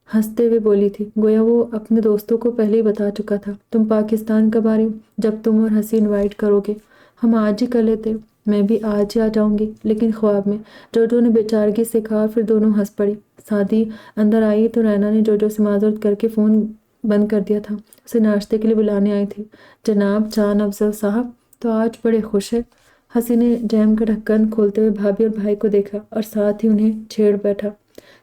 ہنستے ہوئے بولی تھی، گویا وہ اپنے دوستوں کو پہلے ہی بتا چکا تھا۔ تم پاکستان کب آ رہی ہو؟ جب تم اور ہنسی انوائٹ کرو گے۔ ہم آج ہی کر لیتے۔ میں بھی آج ہی آ جاؤں گی، لیکن خواب میں، جو نے بے چارگی سے کہا، پھر دونوں ہنس پڑی۔ سادی اندر آئی تو رائنا نے جو سے معذرت کر کے فون बंद कर दिया था। उसे नाश्ते के लिए बुलाने आई थी। जनाब चांद अफजल साहब तो आज बड़े खुश है। हंसी ने जैम का ढक्कन खोलते हुए भाभी और भाई को देखा और साथ ही उन्हें छेड़ बैठा।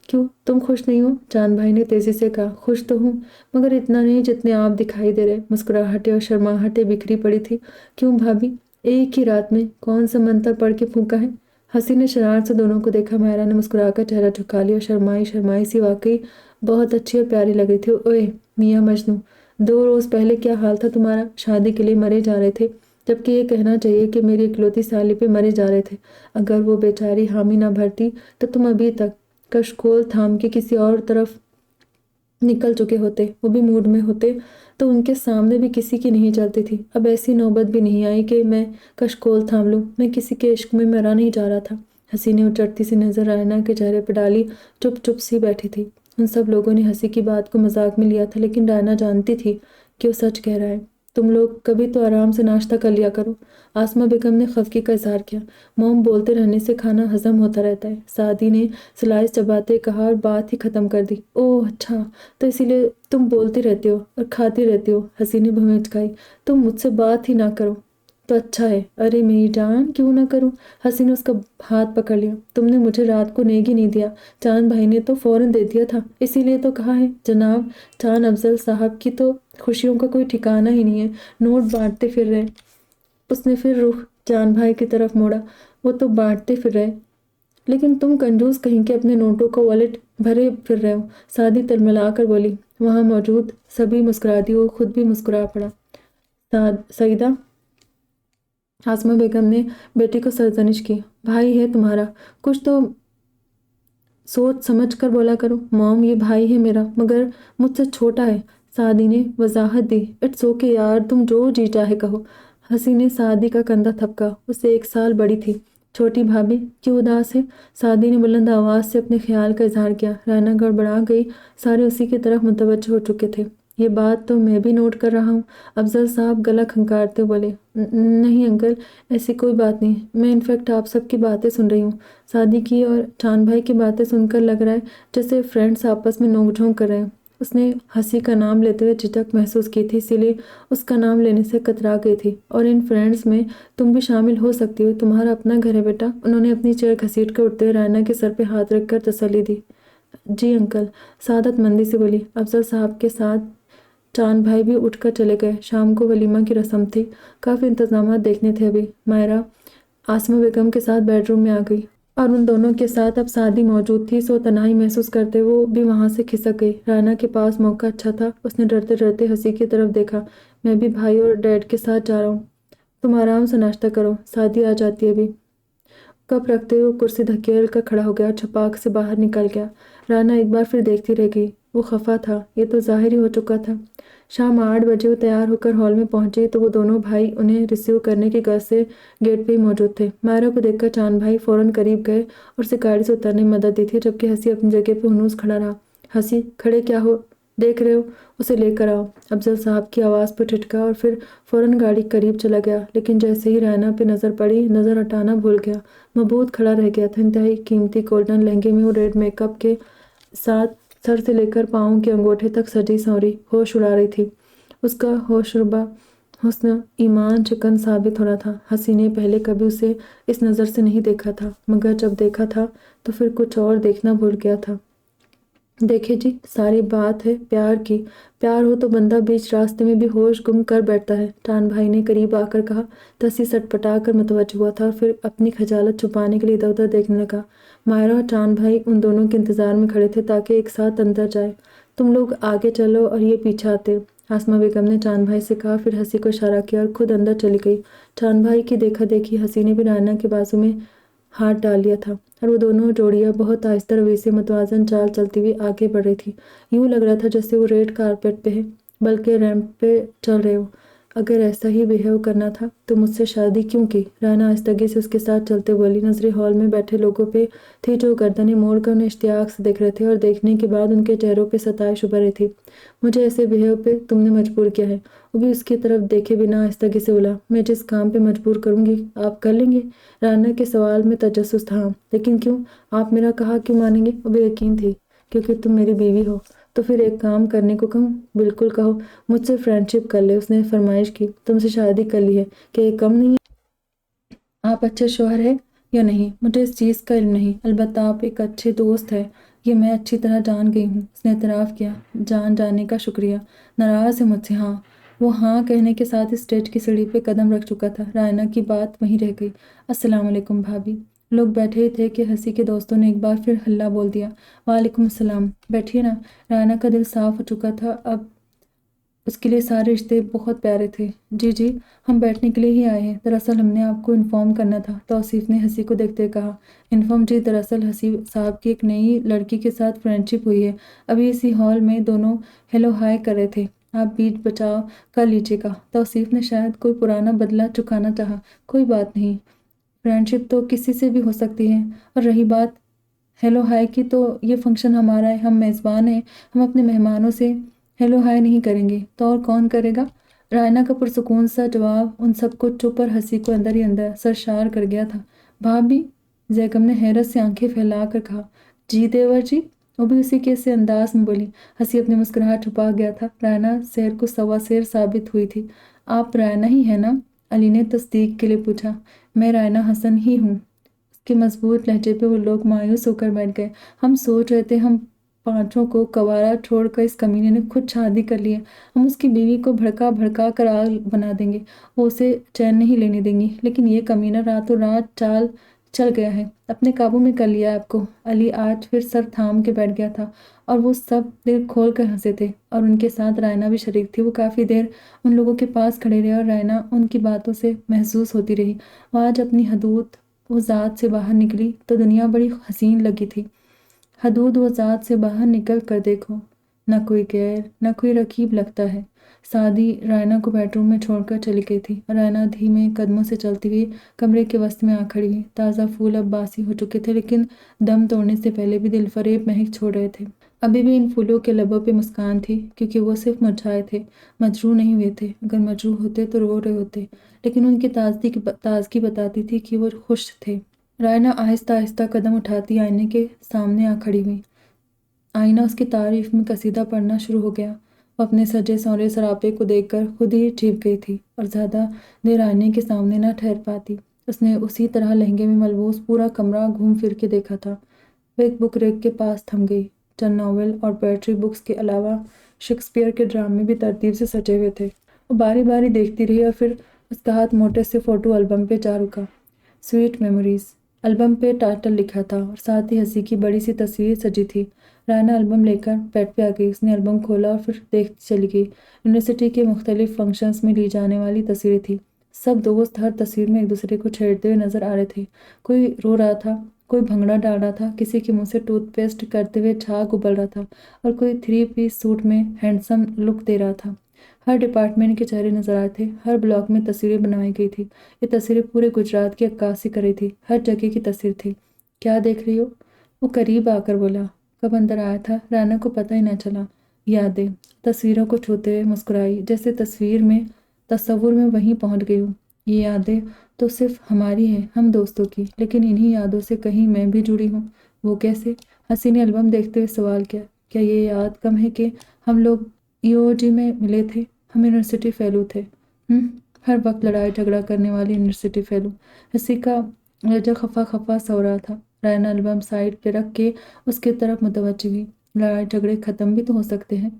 क्यों, तुम खुश नहीं हो? चांद भाई ने तेजी से कहा। खुश तो हूँ, मगर इतना नहीं जितने आप दिखाई दे रहे। मुस्कुराहटें और शर्माहटें बिखरी पड़ी थी। क्यों भाभी, एक ही रात में कौन सा मंत्र पढ़ के फूंका है? हंसी ने शरारत से दोनों को देखा। मायरा ने मुस्कुराकर चेहरा झुका लिया। शर्माई शर्माई सी वाकई बहुत अच्छी और प्यारी लग रही थी। ओए मियाँ मजनू, 2 रोज पहले क्या हाल था तुम्हारा? शादी के लिए मरे जा रहे थे, जबकि ये कहना चाहिए कि मेरी इकलौती साली पे मरे जा रहे थे। अगर वो बेचारी हामी ना भरती तो तुम अभी तक कशकोल थाम के किसी और तरफ निकल चुके होते। वो भी मूड में होते तो उनके सामने भी किसी की नहीं चलती थी। अब ऐसी नौबत भी नहीं आई कि मैं कशकोल थाम लूं। मैं किसी के इश्क में मरा नहीं जा रहा था। हंसी ने उचटती सी नजर रायना के चेहरे पर डाली। चुप चुप सी बैठी थी। उन सब लोगों ने हंसी की बात को मजाक में लिया था, लेकिन रायना जानती थी कि वो सच कह रहा है। तुम लोग कभी तो आराम से नाश्ता कर लिया करो। आसमा बेगम ने खफगी का इजहार किया। मोम बोलते रहने से खाना हजम होता रहता है। सादी ने स्लाइस चबाते कहा और बात ही खत्म कर दी। ओह अच्छा, तो इसीलिए तुम बोलती रहती हो और खाती रहती हो। हंसी ने भवें चकाई। तुम मुझसे बात ही ना करो तो अच्छा है। अरे मेरी जान, क्यों ना करूं? हंसी ने उसका हाथ पकड़ लिया। तुमने मुझे रात को नेगी नहीं दिया, चांद भाई ने तो फौरन दे दिया था, इसीलिए तो कहा है। जनाब चांद अफजल साहब की तो खुशियों का कोई ठिकाना ही नहीं है, नोट बांटते फिर रहे। उसने फिर रुख चांद भाई की तरफ मोड़ा। वो तो बांटते फिर रहे, लेकिन तुम कंजूस कहीं के अपने नोटों का वॉलेट भरे फिर रहे हो। सादी तलमला कर बोली। वहां मौजूद सभी मुस्कुरा दी। वो खुद भी मुस्कुरा पड़ा। सईदा, आसमा बेगम ने बेटी को सरजनिश की। भाई है तुम्हारा, कुछ तो सोच समझ कर बोला करो। मॉम, ये भाई है मेरा, मगर मुझसे छोटा है। सादी ने वजाहत दी। इट्स ओके यार, तुम जो जी चाहे कहो। हंसी ने सादी का कंधा थपका। उससे 1 साल बड़ी थी। छोटी भाभी क्यों उदास है? सादी ने बुलंद आवाज से अपने ख्याल का इजहार किया। राना गड़बड़ा गई। सारे उसी की तरफ मुतवज्जो हो चुके थे। ये बात तो मैं भी नोट कर रहा हूँ। अफजल साहब गला खंकारते बोले। नहीं अंकल, ऐसी कोई बात नहीं। मैं इनफैक्ट आप सबकी बातें सुन रही हूँ। सादी की और चांद भाई की बातें सुनकर लग रहा है जैसे फ्रेंड्स आपस में नोक-झोंक कर रहे हैं। उसने हंसी का नाम लेते हुए झिझक महसूस की थी, इसीलिए उसका नाम लेने से कतरा गई थी। और इन फ्रेंड्स में तुम भी शामिल हो सकती हो। तुम्हारा अपना घर है बेटा। उन्होंने अपनी चेयर घसीट कर उठते हुए रायना के सर पे हाथ रखकर तसल्ली दी। जी अंकल, सादत मंदी से बोली। अफजल साहब के साथ चांद भाई भी उठकर चले गए। शाम को वलीमा की रस्म थी। काफ़ी इंतजामात देखने थे अभी। मायरा आसमा बेगम के साथ बेडरूम में आ गई और उन दोनों के साथ अब सादी मौजूद थी। सो तन्हाई महसूस करते वो भी वहां से खिसक गई। राना के पास मौका अच्छा था। उसने डरते डरते हंसी की तरफ देखा। मैं भी भाई और डैड के साथ जा रहा हूँ, तुम आराम से नाश्ता करो, सादी आ जाती है अभी। कप रखते हुए कुर्सी धकेल कर खड़ा हो गया और छपाक से बाहर निकल गया। राना एक बार फिर देखती रह गई। वो खफा था, ये तो जाहिर ही हो चुका था। शाम 8 बजे वो तैयार होकर हॉल में पहुंची तो वो दोनों भाई उन्हें रिसीव करने की गर्ज से गेट पे ही मौजूद थे। मायरा को देखकर चांद भाई फौरन करीब गए और उसे गाड़ी से उतरने में मदद दी थी, जबकि हंसी अपनी जगह पे हुनूस खड़ा रहा। हंसी, खड़े क्या हो देख रहे हो, उसे लेकर आओ। अफजल साहब की आवाज़ पर ठिठका और फिर फौरन गाड़ी करीब चला गया। लेकिन जैसे ही रायना पे नज़र पड़ी, नज़र हटाना भूल गया। मबहूत खड़ा रह गया था। इंतहाई कीमती गोल्डन लहंगे में वो रेड मेकअप के साथ सर से लेकर पाँव के अंगूठे तक सजी संवरी होश उड़ा रही थी। उसका होशरुबा हुस्न ईमान चिकन साबित हो रहा था। हंसी ने पहले कभी उसे इस नज़र से नहीं देखा था, मगर जब देखा था तो फिर कुछ और देखना भूल गया था। देखे जी, सारी बात है प्यार की। प्यार हो तो बंदा बीच रास्ते में भी होश गुम कर बैठता है। चांद भाई ने करीब आकर कहा। तसी सटपटा कर मुतवज्जो हुआ था और फिर अपनी खजालत छुपाने के लिए इधर उधर देखने लगा। मायरा और चांद भाई उन दोनों के इंतजार में खड़े थे ताकि एक साथ अंदर जाए। तुम लोग आगे चलो और ये पीछे आते, आसमा बेगम ने चांद भाई से कहा। फिर हंसी को इशारा किया और खुद अंदर चली गई। चांद भाई की देखा देखी हंसी ने भी रायना के बाजू में हाथ डाल लिया था और वो दोनों जोड़ियां बहुत आहिस्ता रवैये से मुतवाज़न चाल चलती हुई आगे बढ़ रही थी। यूं लग रहा था जैसे वो रेड कारपेट पे है, बल्कि रैंप पे चल रहे हो। अगर ऐसा ही बिहेव करना था तो मुझसे शादी क्यों की? राना आहिस्तगी से उसके साथ चलते बोली। नजरें हॉल में बैठे लोगों पे थी जो गर्दनें मोड़ कर उन्हें इश्तियाक से देख रहे थे और देखने के बाद उनके चेहरों पे सताइश उभर रही थी। मुझे ऐसे बिहेव पे तुमने मजबूर किया है। वो भी उसकी तरफ देखे बिना आहिस्तगी से बोला। मैं जिस काम पे मजबूर करूंगी आप कर लेंगे? राना के सवाल में तजस्सुस था। लेकिन क्यों? आप मेरा कहा क्यों मानेंगे? वो बेयकीन थी। क्योंकि तुम मेरी बीवी हो। तो फिर एक काम करने को कहूँ? बिल्कुल कहो, मुझसे फ्रेंडशिप कर ले। उसने फरमाइश की। तुमसे शादी कर ली है, कि ये कम नहीं है? आप अच्छे शौहर हैं या नहीं, मुझे इस चीज़ का इल्म नहीं, अलबत्ता आप एक अच्छे दोस्त हैं, ये मैं अच्छी तरह जान गई हूँ। उसने इतराफ़ किया। जाने का शुक्रिया। नाराज़ है मुझसे? हाँ। वो हाँ कहने के साथ ही स्टेज की सीढ़ी पे कदम रख चुका था। रायना की बात वहीं रह गई। अस्सलाम वालेकुम भाभी। लोग बैठे ही थे कि हंसी के दोस्तों ने एक बार फिर हल्ला बोल दिया। वालेकुम अस्सलाम, बैठिए ना। रायना का दिल साफ हो चुका था। अब उसके लिए सारे रिश्ते बहुत प्यारे थे। जी जी, हम बैठने के लिए ही आए हैं। दरअसल हमने आपको इन्फॉर्म करना था। तौसीफ ने हंसी को देखते हुए कहा। इन्फॉर्म? जी, दरअसल हंसी साहब की एक नई लड़की के साथ फ्रेंडशिप हुई है। अभी इसी हॉल में दोनों हेलो हाय कर रहे थे। आप बीच बचाव कर लीजिएगा। तौसीफ ने शायद कोई पुराना बदला चुकाना चाहा। कोई बात नहीं, फ्रेंडशिप तो किसी से भी हो सकती है। और रही बात हेलो हाय की, तो ये फंक्शन हमारा है, हम मेज़बान हैं, हम अपने मेहमानों से हेलो हाय नहीं करेंगे तो और कौन करेगा? रायना का पुरसुकून सा जवाब उन सबको चुप और हंसी को अंदर ही अंदर सरशार कर गया था। भाभी, जैकब ने हैरत से आंखें फैला कर कहा। जी देवर जी, वो भी उसी के से अंदाज में बोली। हंसी अपनी मुस्कुराहट छुपा गया था। रायना शेर को सवा शेर साबित हुई थी। आप रायना ही है ना? अली ने तस्दीक के लिए पूछा। मैं रायना हसन ही हूँ। के मजबूत लहजे पे वो लोग मायूस होकर बैठ गए। हम सोच रहे थे हम पांचों को कवारा छोड़कर इस कमीने ने खुद शादी कर ली है। हम उसकी बीवी को भड़का भड़का कर आग बना देंगे, वो उसे चैन नहीं लेने देंगी। लेकिन ये कमीना रातों रात चाल चल गया है, अपने काबू में कर लिया आपको। अली आज फिर सर थाम के बैठ गया था और वो सब दिल खोल कर हंसे थे। और उनके साथ रायना भी शरीक थी। वो काफ़ी देर उन लोगों के पास खड़े रहे और रायना उनकी बातों से महसूस होती रही। वो आज अपनी हदूद वो ज़ात से बाहर निकली तो दुनिया बड़ी हसीन लगी थी। हदूद वो ज़ात से बाहर निकल कर देखो, न कोई गैर न कोई रकीब लगता है। सादी रायना को बेडरूम में छोड़कर चली गई थी। रायना धीमे कदमों से चलती हुई कमरे के वस्त में आ खड़ी हुई। ताज़ा फूल अब बासी हो चुके थे, लेकिन दम तोड़ने से पहले भी दिलफरेब महक छोड़ रहे थे। अभी भी इन फूलों के लबों पे मुस्कान थी, क्योंकि वो सिर्फ मुरझाए थे, मजरूह नहीं हुए थे। अगर मजरूह होते तो रो रहे होते, लेकिन उनकी ताजगी बताती थी कि वो खुश थे। रायना आहिस्ता आहिस्ता कदम उठाती आईने के सामने आ खड़ी हुई। आईना उसकी तारीफ में कसीदा पढ़ना शुरू हो गया। वो अपने सजे सौरे सरापे को देखकर खुद ही छिप गई थी और ज़्यादा देर आईने के सामने न ठहर पाती। उसने उसी तरह लहंगे में मलबूस पूरा कमरा घूम फिर के देखा था। वो एक बुक रेक के पास थम गई। चंद नॉवेल और पोएट्री बुक्स के अलावा शेक्सपियर के ड्रामे भी तरतीब से सजे हुए थे। वो बारी बारी देखती रही और फिर उसका हाथ मोटे से फ़ोटो एल्बम पे जा रुका। स्वीट मेमोरीज एल्बम पे टाइटल लिखा था और साथ ही हंसी की बड़ी सी तस्वीर सजी थी। रायना एल्बम लेकर बेड पे आ गई। उसने एल्बम खोला और फिर देखती चली गई। यूनिवर्सिटी के मुख्तलिफ फंक्शंस में ली जाने वाली तस्वीरें थी। सब दोस्त हर तस्वीर में एक दूसरे को छेड़ते हुए नजर आ रहे थे। कोई रो रहा था, कोई भंगड़ा डाल रहा था, किसी के मुंह से टूथपेस्ट करते हुए झाग उबल रहा था और कोई 3 पीस सूट में हैंडसम लुक दे रहा था। हर डिपार्टमेंट के चेहरे नजर आए थे। हर ब्लॉक में तस्वीरें बनाई गई थी। ये तस्वीरें पूरे गुजरात की अक्कासी कर रही थी। हर जगह की तस्वीर थी। क्या देख रही हो? वो करीब आकर बोला। कब अंदर आया था राना को पता ही न चला। यादें। तस्वीरों को छूते हुए मुस्कुराई, जैसे तस्वीर में तस्वुर में वहीं पहुंच गई हूँ। ये यादें तो सिर्फ हमारी हैं, हम दोस्तों की, लेकिन इन्हीं यादों से कहीं मैं भी जुड़ी हूँ। वो कैसे? हंसी ने एल्बम देखते हुए सवाल किया। क्या ये याद कम है कि हम लोग ईओजी में मिले थे? हम यूनिवर्सिटी फेलो थे। हर वक्त लड़ाई झगड़ा करने वाली यूनिवर्सिटी फेलो। हंसी का लहजा खफा खफा सा हो रहा था। रायना एल्बम साइड पे रख के उसकी तरफ मुतवज्जो हुई। लड़ाई झगड़े ख़त्म भी तो हो सकते हैं।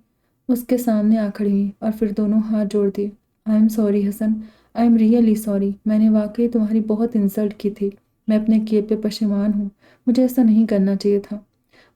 उसके सामने आ खड़ी हुई और फिर दोनों हाथ जोड़ दिए। I am sorry Hasan, I am really sorry. मैंने वाकई तुम्हारी बहुत इंसल्ट की थी। मैं अपने किए पे पशेमान हूँ। मुझे ऐसा नहीं करना चाहिए था।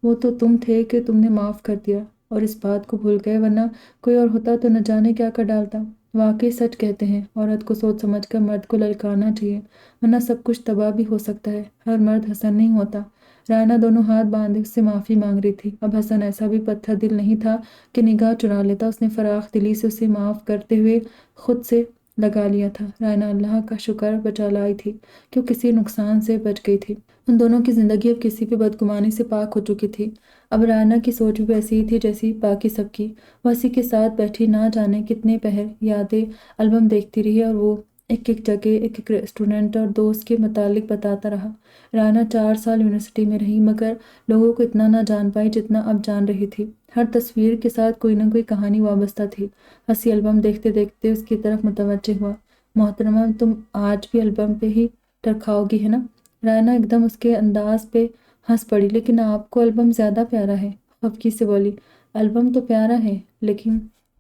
वो तो तुम थे कि तुमने माफ़ कर दिया और इस बात को भूल गए, वरना कोई और होता तो न जाने क्या कर डालता। वाकई सच कहते हैं, औरत को सोच समझ कर मर्द को ललकारना चाहिए, वरना सब कुछ तबाह भी हो सकता है। हर मर्द हसन नहीं होता। रायना दोनों हाथ बांधे उससे माफ़ी मांग रही थी। अब हसन ऐसा भी पत्थर दिल नहीं था कि निगाह चुरा लेता। उसने फराख दिली से उसे माफ़ करते हुए खुद से लगा लिया था। रायना अल्लाह का शुक्र बचा लाई थी कि वो किसी नुकसान से बच गई थी। उन दोनों की ज़िंदगी अब किसी भी बदगुमानी से पाक हो चुकी थी। अब रायना की सोच भी वैसी ही थी जैसी बाकी सबकी। वह इसी के साथ बैठी ना जाने कितने पहर यादें एल्बम देखती रही और वो ایک ایک جگہ ایک ایک ریسٹورنٹ اور دوست کے متعلق بتاتا رہا۔ رائنا 4 سال یونیورسٹی میں رہی مگر لوگوں کو اتنا نہ جان پائی جتنا اب جان رہی تھی۔ ہر تصویر کے ساتھ کوئی نہ کوئی کہانی وابستہ تھی۔ ہنسی البم دیکھتے دیکھتے اس کی طرف متوجہ ہوا۔ محترمہ، تم آج بھی البم پہ ہی ٹرکاؤ گی ہے نا؟ رائنا ایک دم اس کے انداز پہ ہنس پڑی۔ لیکن آپ کو البم زیادہ پیارا ہے، خفگی سے بولی۔ البم تو پیارا ہے لیکن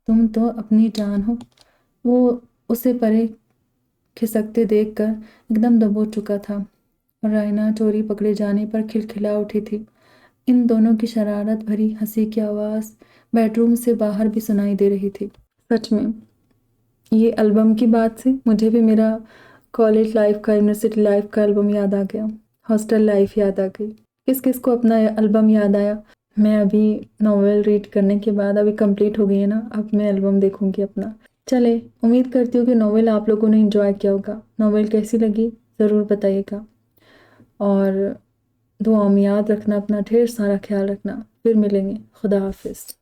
تم تو اپنی جان ہو۔ وہ اسے پرے کھسکتے دیکھ کر ایک دم دبو چکا تھا اور رائنا چوری پکڑے جانے پر کھلکھلا اٹھی تھی۔ ان دونوں کی شرارت بھری ہنسی کی آواز بیڈ روم سے باہر بھی سنائی دے رہی تھی۔ سچ میں یہ البم کی بات سے مجھے بھی میرا کالج لائف کا، یونیورسٹی لائف کا البم یاد آ گیا، ہاسٹل لائف یاد آ گئی۔ کس کس کو اپنا البم یاد آیا؟ میں ابھی ناول ریڈ کرنے کے بعد ابھی کمپلیٹ ہو گئی ہے نا، اب میں البم دیکھوں گی اپنا۔ چلے، امید کرتی ہوں کہ ناول آپ لوگوں نے انجوائے کیا ہوگا۔ ناول کیسی لگی ضرور بتائیے گا، اور دعاؤں میں یاد رکھنا، اپنا ڈھیر سارا خیال رکھنا۔ پھر ملیں گے، خدا حافظ۔